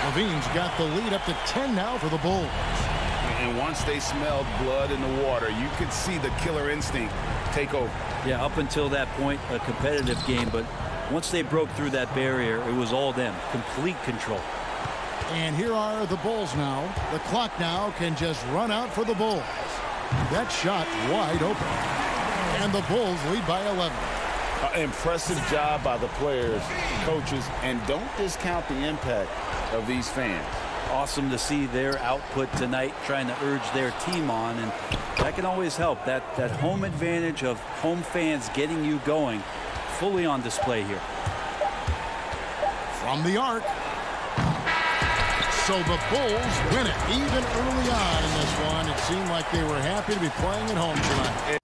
LaVine's got the lead up to 10 now for the Bulls. And once they smelled blood in the water, you could see the killer instinct take over. Yeah, up until that point, a competitive game. But once they broke through that barrier, it was all them. Complete control. And here are the Bulls now. The clock now can just run out for the Bulls. That shot wide open. And the Bulls lead by 11. Impressive job by the players, coaches, and don't discount the impact of these fans. Awesome to see their output tonight, trying to urge their team on, and that can always help. That home advantage of home fans getting you going, fully on display here. From the arc. So the Bulls win it. Even early on in this one, it seemed like they were happy to be playing at home tonight.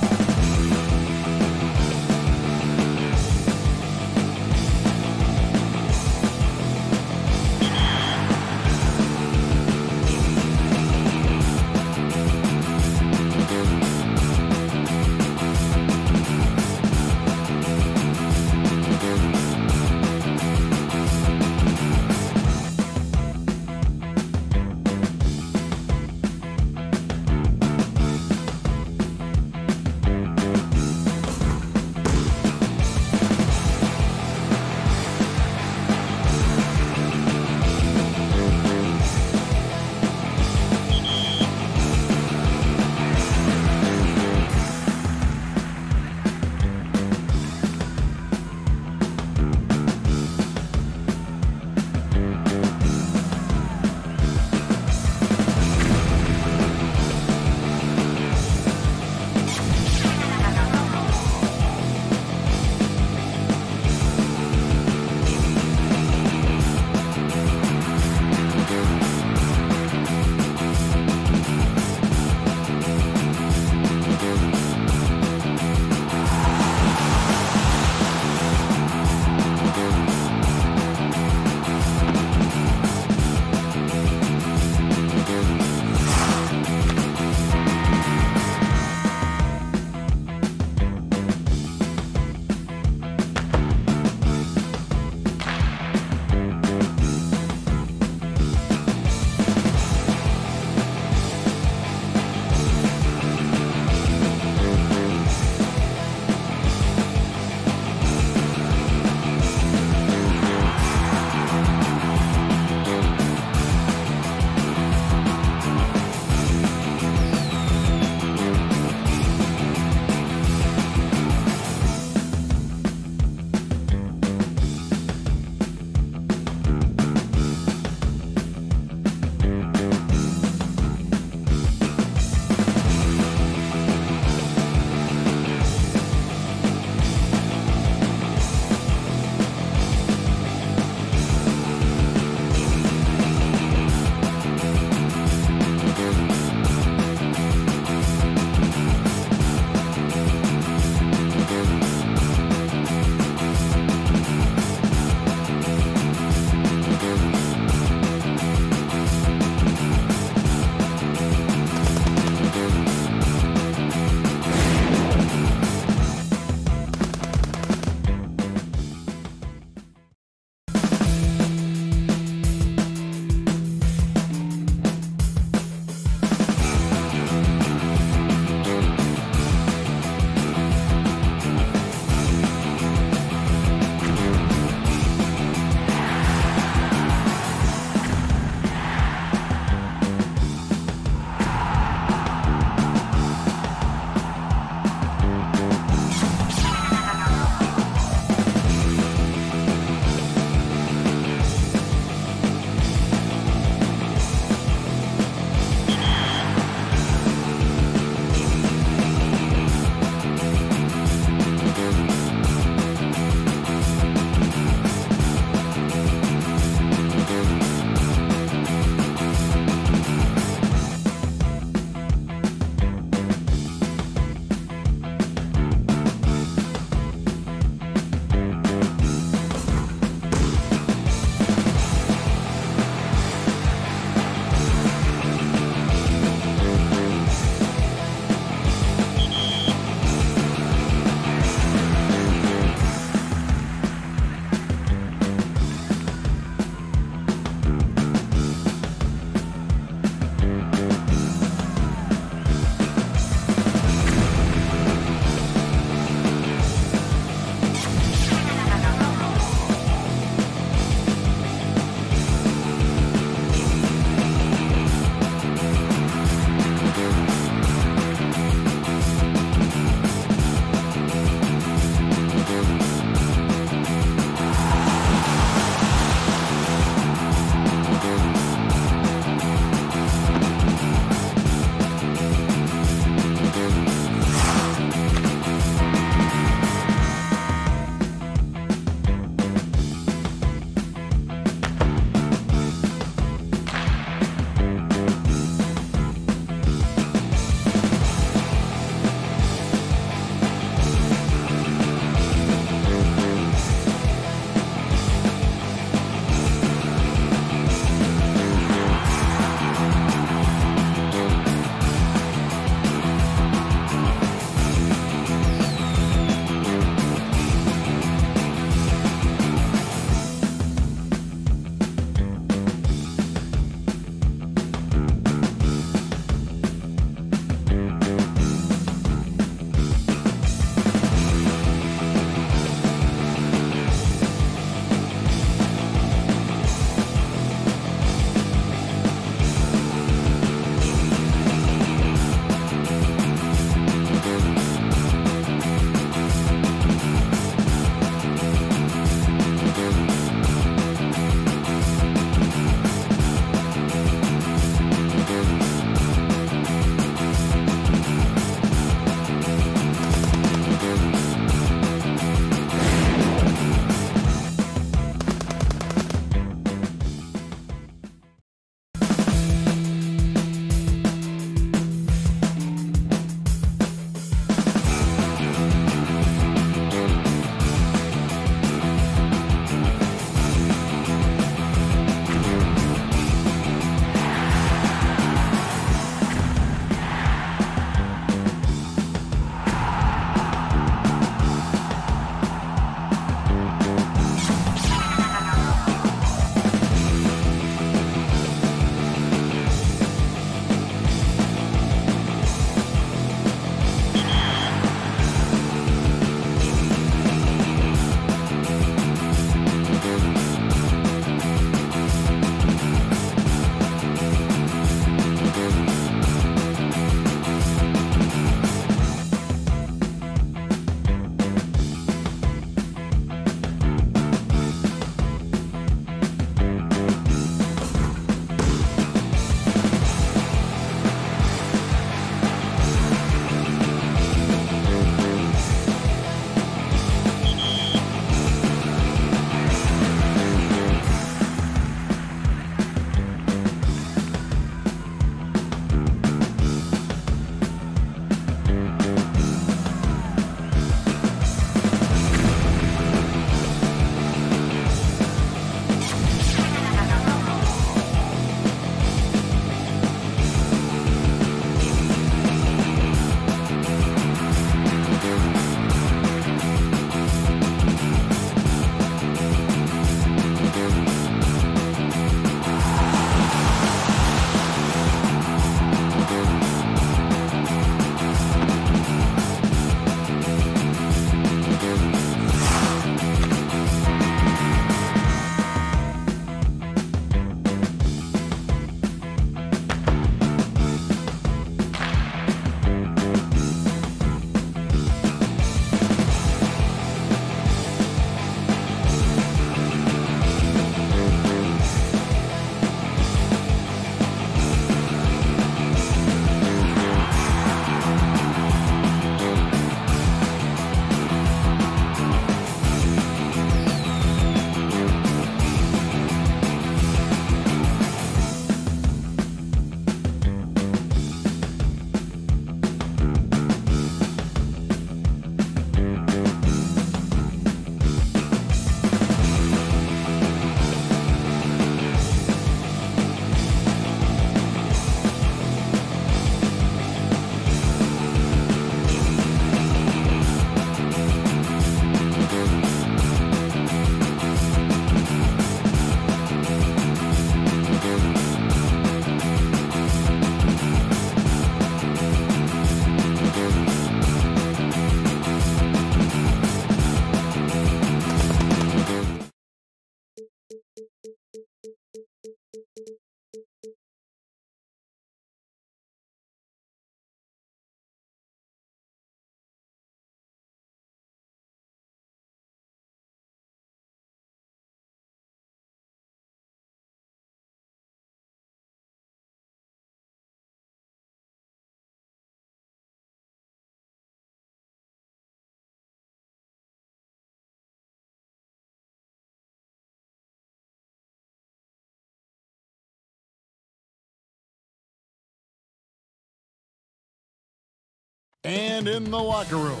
And in the locker room,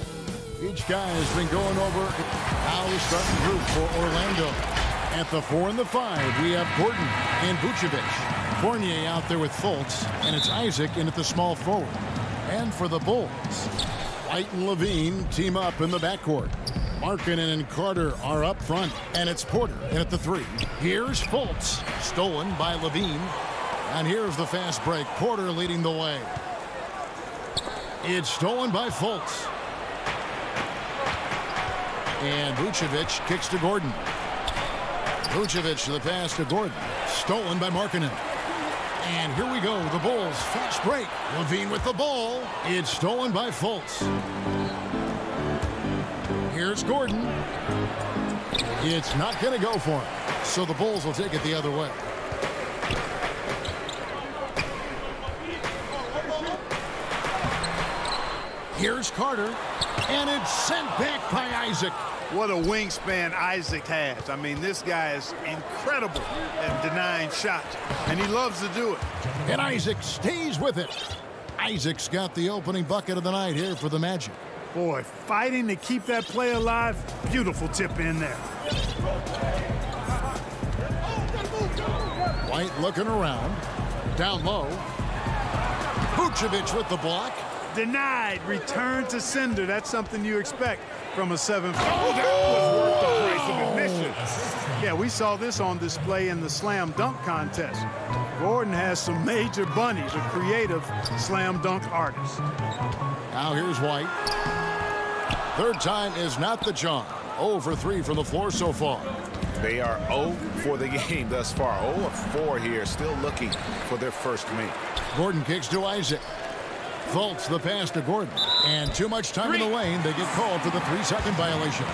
each guy has been going over how the starting group for Orlando. At the 4 and the 5, we have Gordon and Vucevic. Fournier out there with Fultz, and it's Isaac in at the small forward. And for the Bulls, White and Levine team up in the backcourt. Markkanen and Carter are up front, and it's Porter in at the 3. Here's Fultz, stolen by Levine. And here's the fast break. Porter leading the way. It's stolen by Fultz. And Vucevic kicks to Gordon. Vucevic the pass to Gordon. Stolen by Markkanen. And here we go. The Bulls fast break. Levine with the ball. It's stolen by Fultz. Here's Gordon. It's not going to go for him. So the Bulls will take it the other way. Here's Carter. And it's sent back by Isaac. What a wingspan Isaac has. I mean, this guy is incredible at denying shots, and he loves to do it. And Isaac stays with it. Isaac's got the opening bucket of the night here for the Magic. Boy, fighting to keep that play alive. Beautiful tip in there. White looking around. Down low. Vucevic with the block. Denied. Return to sender. That's something you expect from a 7-foot. Oh, that was worth the price of admission. Yeah, we saw this on display in the slam dunk contest. Gordon has some major bunnies, a creative slam dunk artist. Now here's White. Third time is not the charm. 0 for 3 from the floor so far. They are 0 for the game thus far. 0 of 4 here, still looking for their first make. Gordon kicks to Isaac. Fultz the pass to Gordon. And too much time in the lane. They get called for the 3-second violation.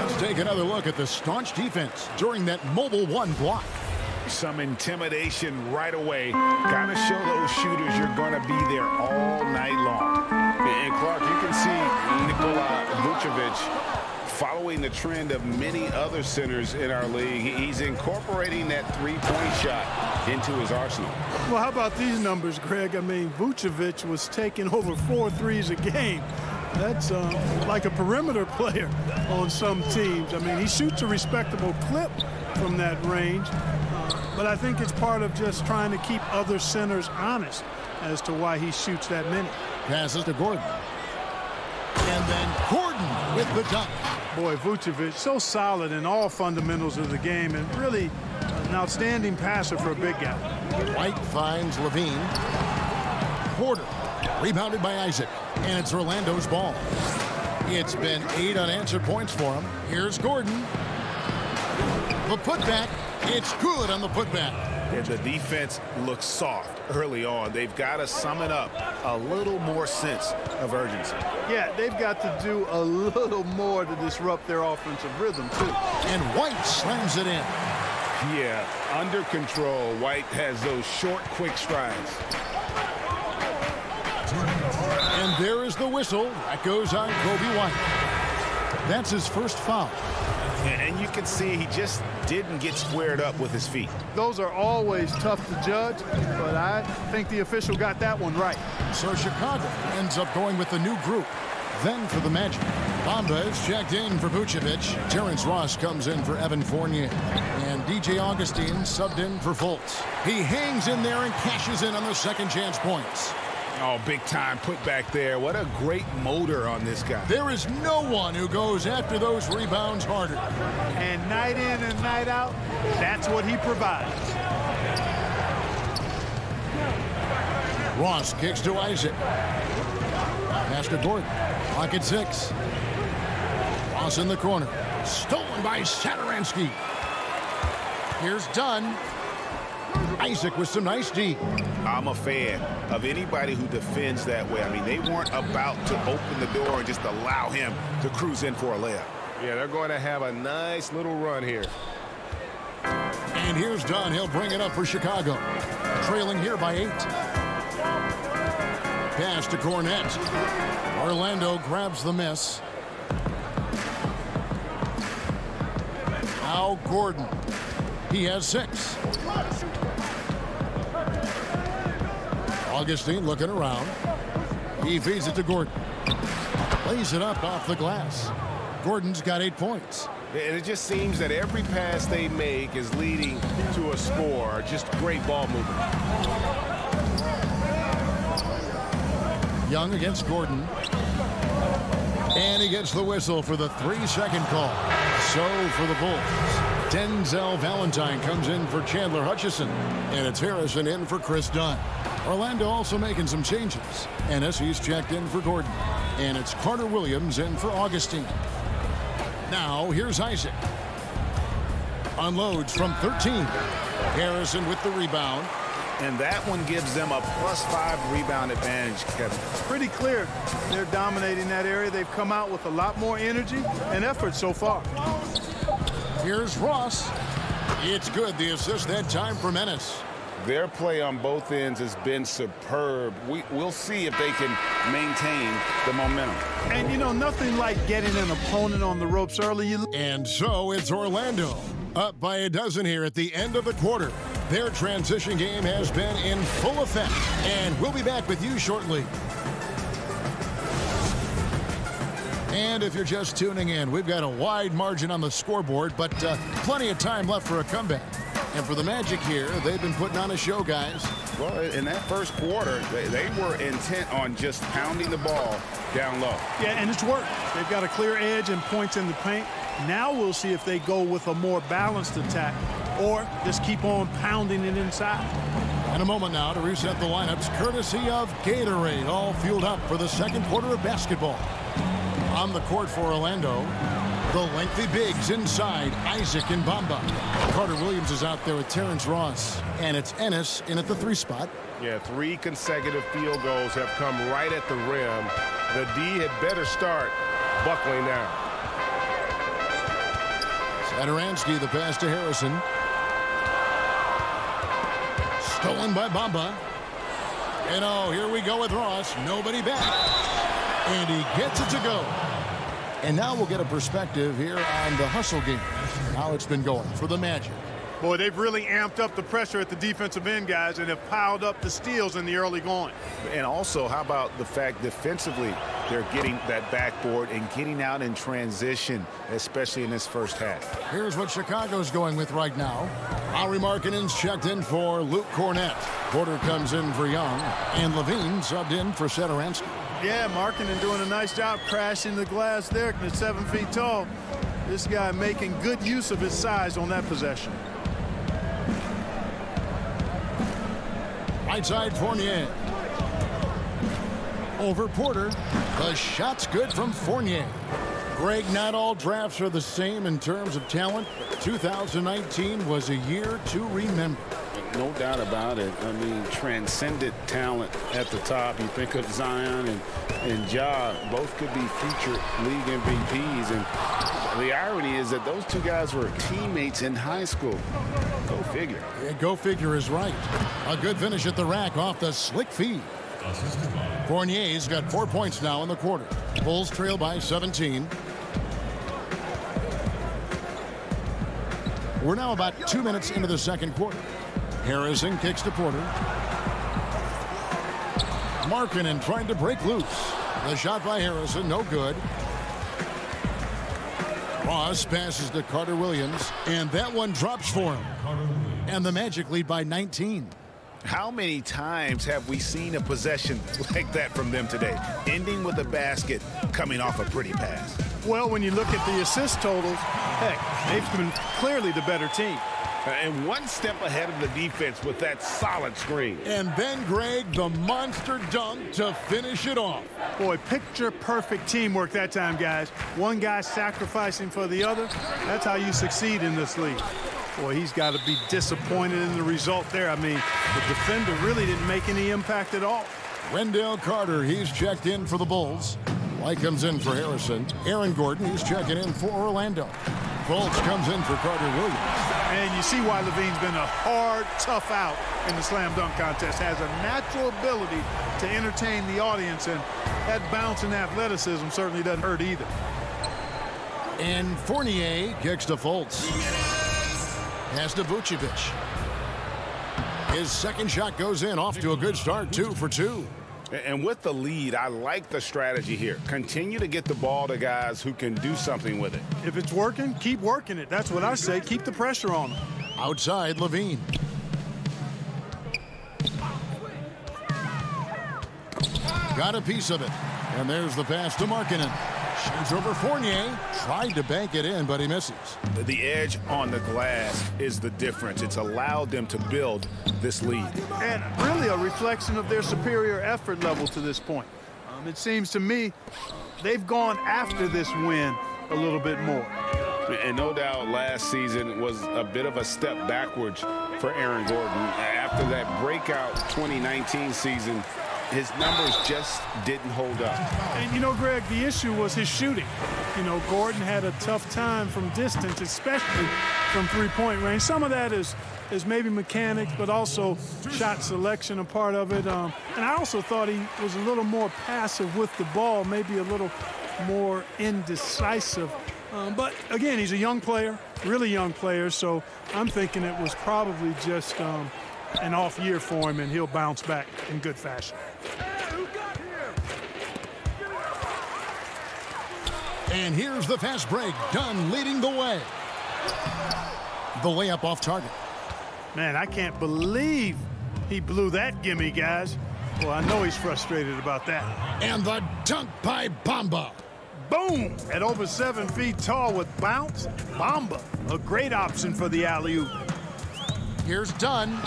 Let's take another look at the staunch defense during that mobile 1 block. Some intimidation right away. Gotta show those shooters you're going to be there all night long. And Clark, you can see Nikola Vucevic following the trend of many other centers in our league. He's incorporating that three-point shot into his arsenal. Well, how about these numbers, Greg? I mean, Vucevic was taking over 4 threes a game. That's like a perimeter player on some teams. I mean, he shoots a respectable clip from that range, but I think it's part of just trying to keep other centers honest as to why he shoots that many. Passes to Gordon. And then Gordon with the dunk. Boy, Vucevic so solid in all fundamentals of the game and really an outstanding passer for a big guy. White finds Levine. Porter rebounded by Isaac. And it's Orlando's ball. It's been 8 unanswered points for him. Here's Gordon. The putback. It's good on the putback. And the defense looks soft early on. They've got to summon up a little more sense of urgency. Yeah, they've got to do a little more to disrupt their offensive rhythm, too. And White slams it in. Yeah, under control. White has those short, quick strides. And there is the whistle. That goes on Kobe White. That's his first foul. And you can see he just didn't get squared up with his feet. Those are always tough to judge, but I think the official got that one right. So Chicago ends up going with the new group. Then for the Magic, Bamba is checked in for Vucevic. Terrence Ross comes in for Evan Fournier. And DJ Augustine subbed in for Fultz. He hangs in there and cashes in on the second chance points. Oh, big time put back there. What a great motor on this guy. There is no one who goes after those rebounds harder. And night in and night out, that's what he provides. Ross kicks to Isaac. Pass to Gordon. Clock at 6. Ross in the corner. Stolen by Satoransky. Here's Dunn. Isaac with some nice D. I'm a fan of anybody who defends that way. I mean, they weren't about to open the door and just allow him to cruise in for a layup. Yeah, they're going to have a nice little run here. And here's Dunn. He'll bring it up for Chicago. Trailing here by 8. Pass to Cornette. Orlando grabs the miss. Now Gordon. He has 6. Augustine looking around. He feeds it to Gordon. lays it up off the glass. Gordon's got 8 points. And it just seems that every pass they make is leading to a score. Just great ball movement. Young against Gordon. And he gets the whistle for the 3-second call. So for the Bulls, Denzel Valentine comes in for Chandler Hutchison. And it's Harrison in for Chris Dunn. Orlando also making some changes. He's checked in for Gordon. And it's Carter Williams in for Augustine. Now, here's Isaac. Unloads from 13. Harrison with the rebound. And that one gives them a +5 rebound advantage, Kevin. It's pretty clear they're dominating that area. They've come out with a lot more energy and effort so far. Here's Ross. It's good. The assist that time for Menace. Their play on both ends has been superb. We'll see if they can maintain the momentum. And, you know, nothing like getting an opponent on the ropes early. And so it's Orlando up by a dozen here at the end of the quarter. Their transition game has been in full effect. And we'll be back with you shortly. And if you're just tuning in, we've got a wide margin on the scoreboard, but plenty of time left for a comeback. And for the Magic here, they've been putting on a show, guys. Well, in that first quarter, they were intent on just pounding the ball down low. Yeah, and it's worked. They've got a clear edge and points in the paint. Now we'll see if they go with a more balanced attack or just keep on pounding it inside. And a moment now to reset the lineups, courtesy of Gatorade, all fueled up for the second quarter of basketball. On the court for Orlando, the lengthy bigs inside, Isaac and Bamba. Carter Williams is out there with Terrence Ross. And it's Ennis in at the 3 spot. Yeah, 3 consecutive field goals have come right at the rim. The D had better start buckling down. Satoransky, the pass to Harrison. Stolen by Bamba. And oh, here we go with Ross. Nobody back. And he gets it to go. And now we'll get a perspective here on the hustle game. How it's been going for the Magic. Boy, they've really amped up the pressure at the defensive end, guys, and have piled up the steals in the early going. And also, how about the fact defensively they're getting that backboard and getting out in transition, especially in this first half. Here's what Chicago's going with right now. Lauri Markkanen's checked in for Luke Cornett. Porter comes in for Young, and Levine subbed in for Satoransky. Yeah, Markkanen doing a nice job crashing the glass there. At 7 feet tall. This guy making good use of his size on that possession. Right side Fournier. Over Porter. The shot's good from Fournier. Greg, not all drafts are the same in terms of talent. 2019 was a year to remember. No doubt about it. I mean, transcendent talent at the top. You think of Zion and Ja, both could be future league MVPs. And the irony is that those 2 guys were teammates in high school. Go figure. Yeah, go figure is right. A good finish at the rack off the slick feed. Fournier's got 4 points now in the quarter. Bulls trail by 17. We're now about 2 minutes into the second quarter. Harrison kicks to Porter. Markkanen trying to break loose. The shot by Harrison, no good. Ross passes to Carter Williams, and that one drops for him. And the Magic lead by 19. How many times have we seen a possession like that from them today, ending with a basket coming off a pretty pass? Well, when you look at the assist totals, heck, they've been clearly the better team. And one step ahead of the defense with that solid screen. And then, Greg, the monster dunk to finish it off. Boy, picture perfect teamwork that time, guys. One guy sacrificing for the other. That's how you succeed in this league. Boy, he's got to be disappointed in the result there. I mean, the defender really didn't make any impact at all. Wendell Carter, he's checked in for the Bulls. White comes in for Harrison. Aaron Gordon, he's checking in for Orlando. Fultz comes in for Carter Williams. And you see why Levine's been a hard, tough out in the slam dunk contest. Has a natural ability to entertain the audience, and that bounce and athleticism certainly doesn't hurt either. And Fournier kicks to Fultz. Pass to Vucevic. His second shot goes in, off to a good start, 2 for 2. And with the lead, I like the strategy here. Continue to get the ball to guys who can do something with it. If it's working, keep working it. That's what I say. Keep the pressure on them. Outside, Levine. Got a piece of it. And there's the pass to Markkanen. Shoots over Fournier. Tried to bank it in, but he misses. The edge on the glass is the difference. It's allowed them to build this lead. And really a reflection of their superior effort level to this point. It seems to me they've gone after this win a little bit more. And no doubt last season was a bit of a step backwards for Aaron Gordon. After that breakout 2019 season, his numbers just didn't hold up. And, you know, Greg, the issue was his shooting. You know, Gordon had a tough time from distance, especially from three-point range. Some of that is maybe mechanics, but also shot selection a part of it. And I also thought he was a little more passive with the ball, maybe a little more indecisive. But, again, he's a young player, really young player, so I'm thinking it was probably just an off year for him, and he'll bounce back in good fashion. And here's the fast break. Dunn leading the way. The layup off target. Man, I can't believe he blew that gimme, guys. Well, I know he's frustrated about that. And the dunk by Bamba. Boom! At over 7 feet tall with bounce, Bamba, a great option for the alley-oop. Here's Dunn.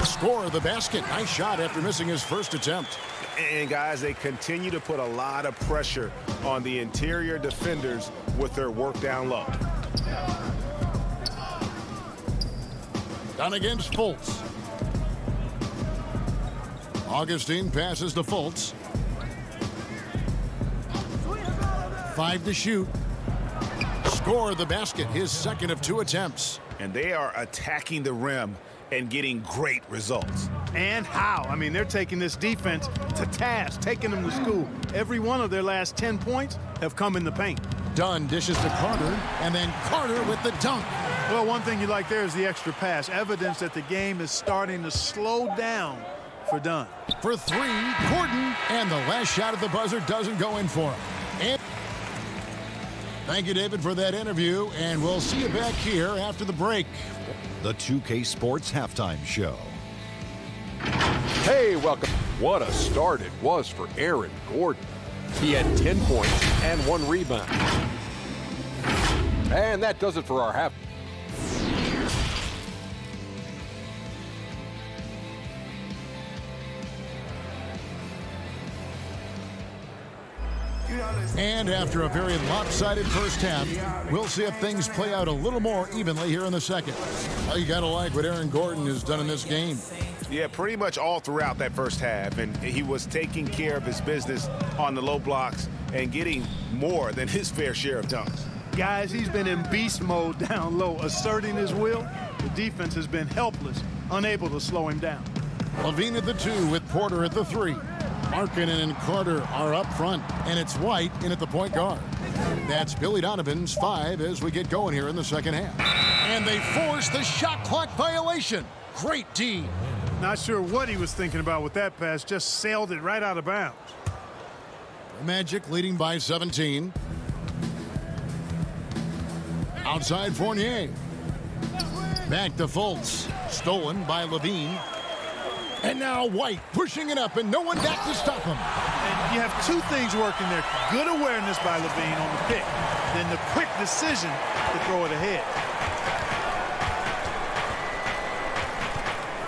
Score the basket. Nice shot after missing his first attempt. And, guys, they continue to put a lot of pressure on the interior defenders with their work down low. Dunn against Fultz. Augustine passes to Fultz. 5 to shoot. Score the basket, his second of 2 attempts. And they are attacking the rim and getting great results. And how? I mean, they're taking this defense to task, taking them to school. Every one of their last 10 points have come in the paint. Dunn dishes to Carter, and then Carter with the dunk. Well, one thing you like there is the extra pass. Evidence that the game is starting to slow down for Dunn. For 3, Gordon, and the last shot at the buzzer doesn't go in for him. And thank you, David, for that interview, and we'll see you back here after the break. The 2K Sports Halftime Show. Hey, welcome. What a start it was for Aaron Gordon. He had 10 points and 1 rebound. And that does it for our half. And after a very lopsided first half, we'll see if things play out a little more evenly here in the second. Well, you got to like what Aaron Gordon has done in this game. Yeah, pretty much all throughout that first half. And he was taking care of his business on the low blocks and getting more than his fair share of dunks. Guys, he's been in beast mode down low, asserting his will. The defense has been helpless, unable to slow him down. Levine at the 2 with Porter at the 3. Markkanen and Carter are up front, and it's White in at the point guard. That's Billy Donovan's 5 as we get going here in the second half. And they force the shot clock violation. Great D. Not sure what he was thinking about with that pass, just sailed it right out of bounds. Magic leading by 17. Outside Fournier. Back to Fultz. Stolen by Levine. And now White pushing it up, and no one back to stop him. And you have 2 things working there. Good awareness by Levine on the pick, then the quick decision to throw it ahead.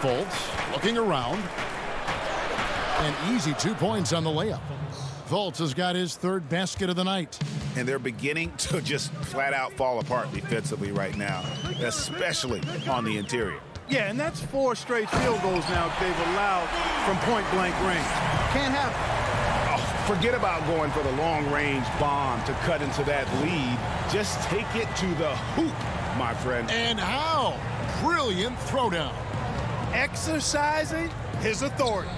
Fultz looking around. An easy 2 points on the layup. Fultz has got his 3rd basket of the night. And they're beginning to just flat out fall apart defensively right now, especially on the interior. Yeah, and that's 4 straight field goals now they've allowed from point-blank range. Can't have it. Oh, forget about going for the long-range bomb to cut into that lead. Just take it to the hoop, my friend. And how? Brilliant throwdown. Exercising his authority.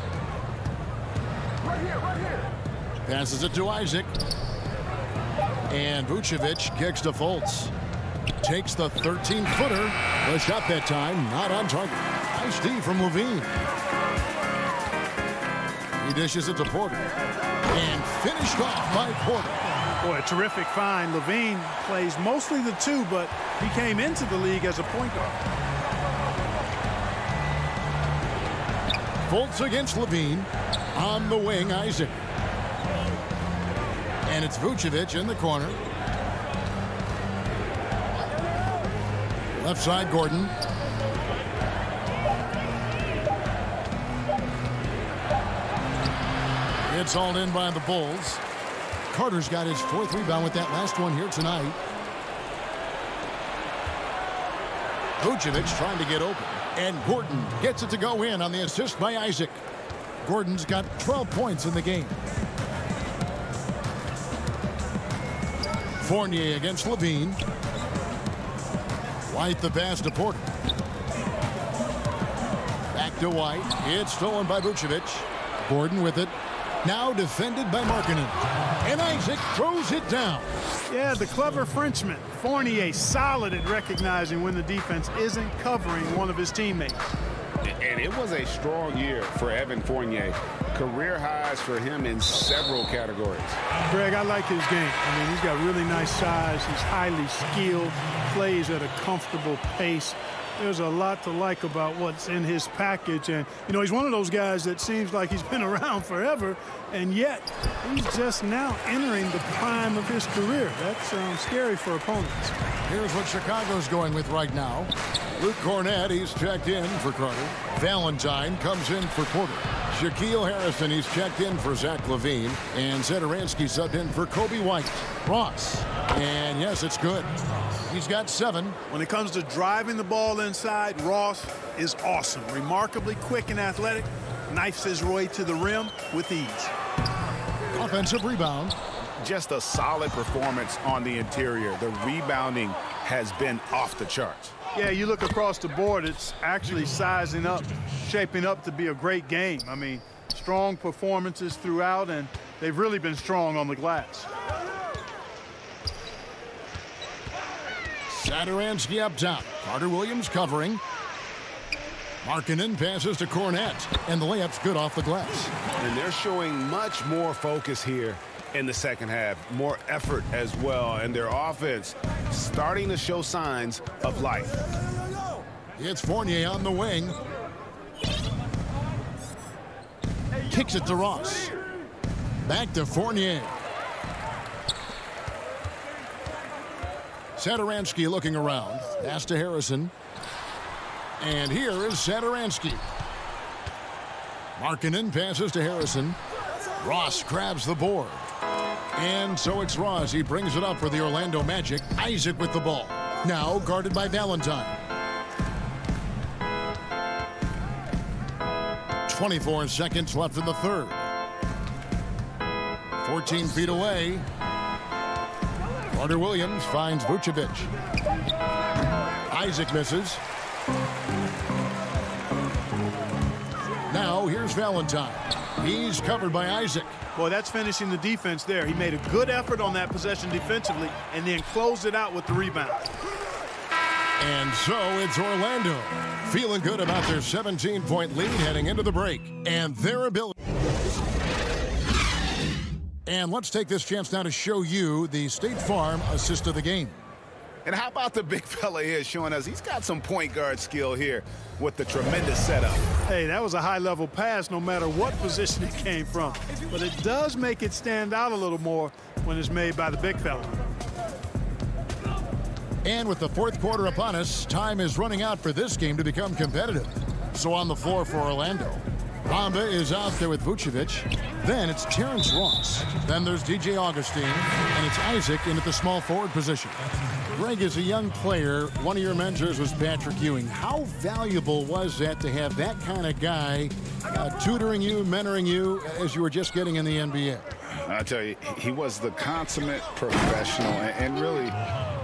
Right here. Passes it to Isaac. And Vucevic kicks to Fultz. Takes the 13-footer. The shot that time not on target. Nice D from Levine. He dishes it to Porter. And finished off by Porter. Boy, a terrific find. Levine plays mostly the 2, but he came into the league as a point guard. Fultz against Levine. On the wing, Isaac. And it's Vucevic in the corner. Left side, Gordon. It's hauled in by the Bulls. Carter's got his 4th rebound with that last one here tonight. Vucevic trying to get open. And Gordon gets it to go in on the assist by Isaac. Gordon's got 12 points in the game. Fournier against Levine. White the pass to Porter. Back to White. It's stolen by Vucevic. Gordon with it. Now defended by Markkanen. And Isaac throws it down. Yeah, the clever Frenchman. Fournier solid at recognizing when the defense isn't covering one of his teammates. And it was a strong year for Evan Fournier. Career highs for him in several categories. Greg, I like his game. I mean, he's got really nice size. He's highly skilled, plays at a comfortable pace. There's a lot to like about what's in his package. And, you know, he's one of those guys that seems like he's been around forever, and yet he's just now entering the prime of his career. That's scary for opponents. Here's what Chicago's going with right now. Luke Cornett, he's checked in for Carter. Valentine comes in for Porter. Shaquille Harrison, he's checked in for Zach LaVine. And Zedaransky subbed in for Kobe White. Ross. And yes, it's good. He's got 7. When it comes to driving the ball inside, Ross is awesome. Remarkably quick and athletic. Knifes his way to the rim with ease. Offensive rebound. Just a solid performance on the interior. The rebounding has been off the charts. Yeah, you look across the board, it's actually sizing up, shaping up to be a great game. I mean, strong performances throughout, and they've really been strong on the glass. Satoransky up top. Carter Williams covering. Markkanen passes to Cornett, and the layup's good off the glass. And they're showing much more focus here in the second half, more effort as well, and their offense starting to show signs of life. It's Fournier on the wing. Kicks it to Ross. Back to Fournier. Satoransky looking around. Pass to Harrison. And here is Satoransky. Markkanen passes to Harrison. Ross grabs the board. And so it's Ross. He brings it up for the Orlando Magic. Isaac with the ball. Now guarded by Valentine. 24 seconds left in the third. 14 feet away. Carter Williams finds Vucevic. Isaac misses. Now here's Valentine. He's covered by Isaac. Boy, that's finishing the defense there. He made a good effort on that possession defensively and then closed it out with the rebound. And so it's Orlando feeling good about their 17-point lead heading into the break and their ability. And let's take this chance now to show you the State Farm assist of the game. And how about the big fella here showing us he's got some point guard skill here with the tremendous setup. Hey, that was a high-level pass no matter what position it came from. But it does make it stand out a little more when it's made by the big fella. And with the fourth quarter upon us, time is running out for this game to become competitive. So on the floor for Orlando, Bamba is out there with Vucevic. Then it's Terrence Ross. Then there's DJ Augustine. And it's Isaac in at the small forward position. Greg, as a young player, one of your mentors was Patrick Ewing. How valuable was that to have that kind of guy tutoring you, mentoring you as you were just getting in the NBA? I tell you, he was the consummate professional and really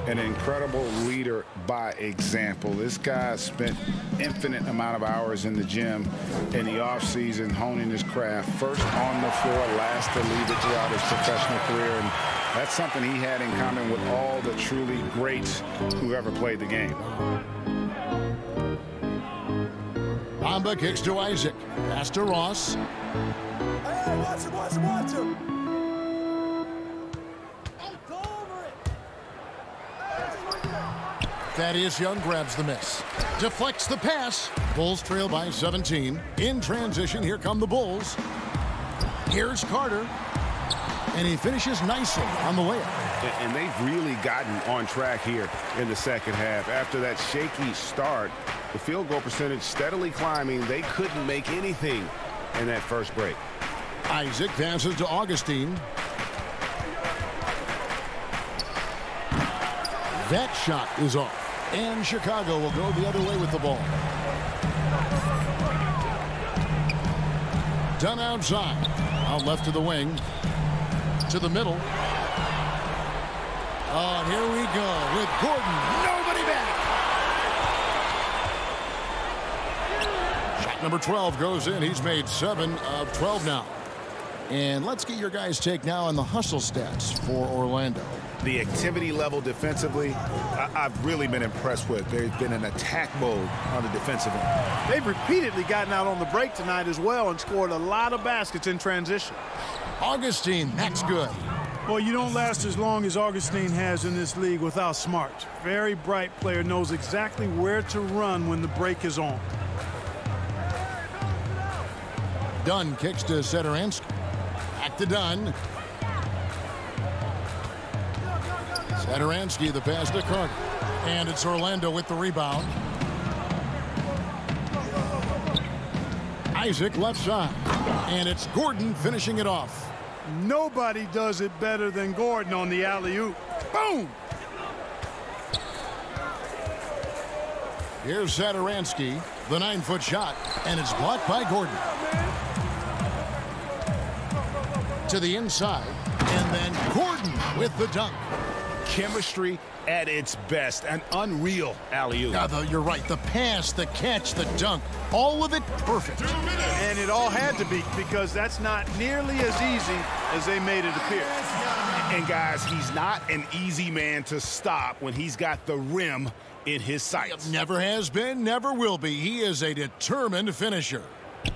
an incredible leader by example. This guy spent infinite amount of hours in the gym in the offseason honing his craft, first on the floor, last to leave it throughout his professional career. And that's something he had in common with all the truly greats who ever played the game. Bamba kicks to Isaac. Pass to Ross. Watch him. Thaddeus Young grabs the miss. Deflects the pass. Bulls trail by 17. In transition, here come the Bulls. Here's Carter. And he finishes nicely on the layup. And they've really gotten on track here in the second half. After that shaky start, the field goal percentage steadily climbing. They couldn't make anything in that first break. Isaac passes to Augustine. That shot is off. And Chicago will go the other way with the ball. Done outside. Out left to the wing. To the middle. Oh, here we go with Gordon. Nobody back. Shot number 12 goes in. He's made 7 of 12 now. And let's get your guys' take now on the hustle stats for Orlando. The activity level defensively, I've really been impressed with. There's been an attack mode on the defensive end. They've repeatedly gotten out on the break tonight as well and scored a lot of baskets in transition. Augustine, that's good. Well, you don't last as long as Augustine has in this league without smarts. Very bright player, knows exactly where to run when the break is on. Dunn kicks to Sederansky. Back to Dunn. Sederansky, the pass to Carter. And it's Orlando with the rebound. Isaac left side. And it's Gordon finishing it off. Nobody does it better than Gordon on the alley-oop. Boom! Here's Sederansky, the 9-foot shot, and it's blocked by Gordon. To the inside, and then Gordon with the dunk. Chemistry at its best. An unreal alley-oop. Yeah, you're right. The pass, the catch, the dunk, all of it perfect. And it all had to be, because that's not nearly as easy as they made it appear. And guys, he's not an easy man to stop when he's got the rim in his sights. Never has been, never will be. He is a determined finisher.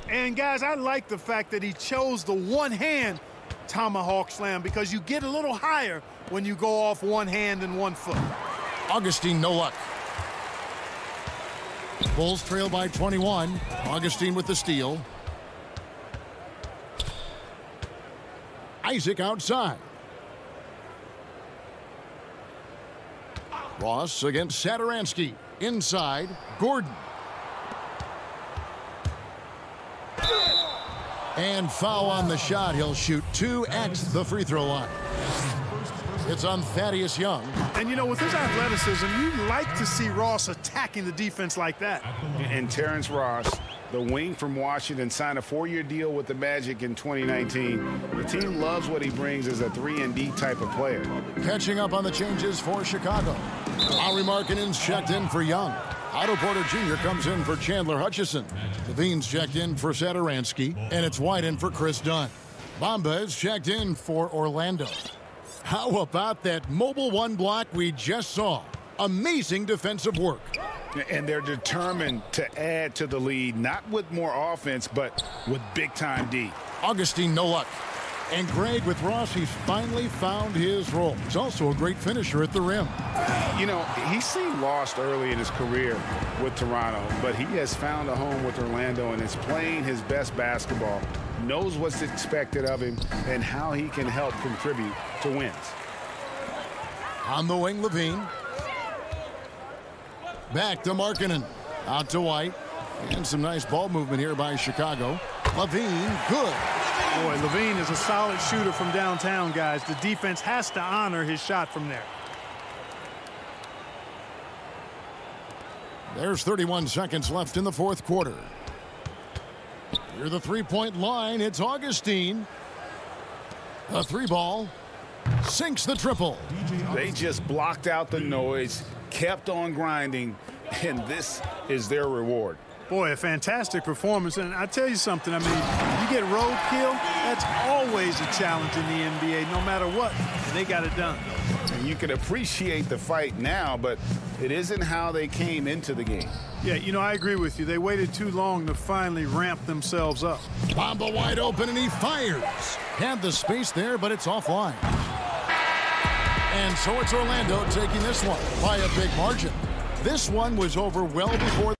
And guys, I like the fact that he chose the one-hand tomahawk slam, because you get a little higher when you go off one hand and 1 foot. Augustine, no luck. Bulls trail by 21. Augustine with the steal. Isaac outside. Ross against Sederansky. Inside, Gordon. And foul on the shot. He'll shoot 2 at the free throw line. It's on Thaddeus Young. And, you know, with his athleticism, you like to see Ross attacking the defense like that. And Terrence Ross, the wing from Washington, signed a 4-year deal with the Magic in 2019. The team loves what he brings as a 3-and-D type of player. Catching up on the changes for Chicago. Lauri Markkanen's checked in for Young. Otto Porter Jr. comes in for Chandler Hutchison. Levine's checked in for Sederansky. And it's White in for Chris Dunn. Bamba is checked in for Orlando. How about that mobile 1 block we just saw? Amazing defensive work. And they're determined to add to the lead, not with more offense, but with big-time D. Augustine, no luck. And Greg with Ross, he's finally found his role. He's also a great finisher at the rim. You know, he seemed lost early in his career with Toronto, but he has found a home with Orlando and is playing his best basketball, knows what's expected of him, and how he can help contribute to wins. On the wing, Levine. Back to Markkanen. Out to White. And some nice ball movement here by Chicago. Levine, good. Boy, Levine is a solid shooter from downtown, guys. The defense has to honor his shot from there. There's 31 seconds left in the 4th quarter. Near the 3-point line, it's Augustine. A 3-ball. Sinks the triple. They just blocked out the noise, kept on grinding, and this is their reward. Boy, a fantastic performance. And I tell you something, I mean, you get roadkill, that's always a challenge in the NBA, no matter what. and they got it done. And you can appreciate the fight now, but it isn't how they came into the game. Yeah, you know, I agree with you. They waited too long to finally ramp themselves up. Bamba wide open, and he fires. Had the space there, but it's offline. And so it's Orlando taking this one by a big margin. This one was over well before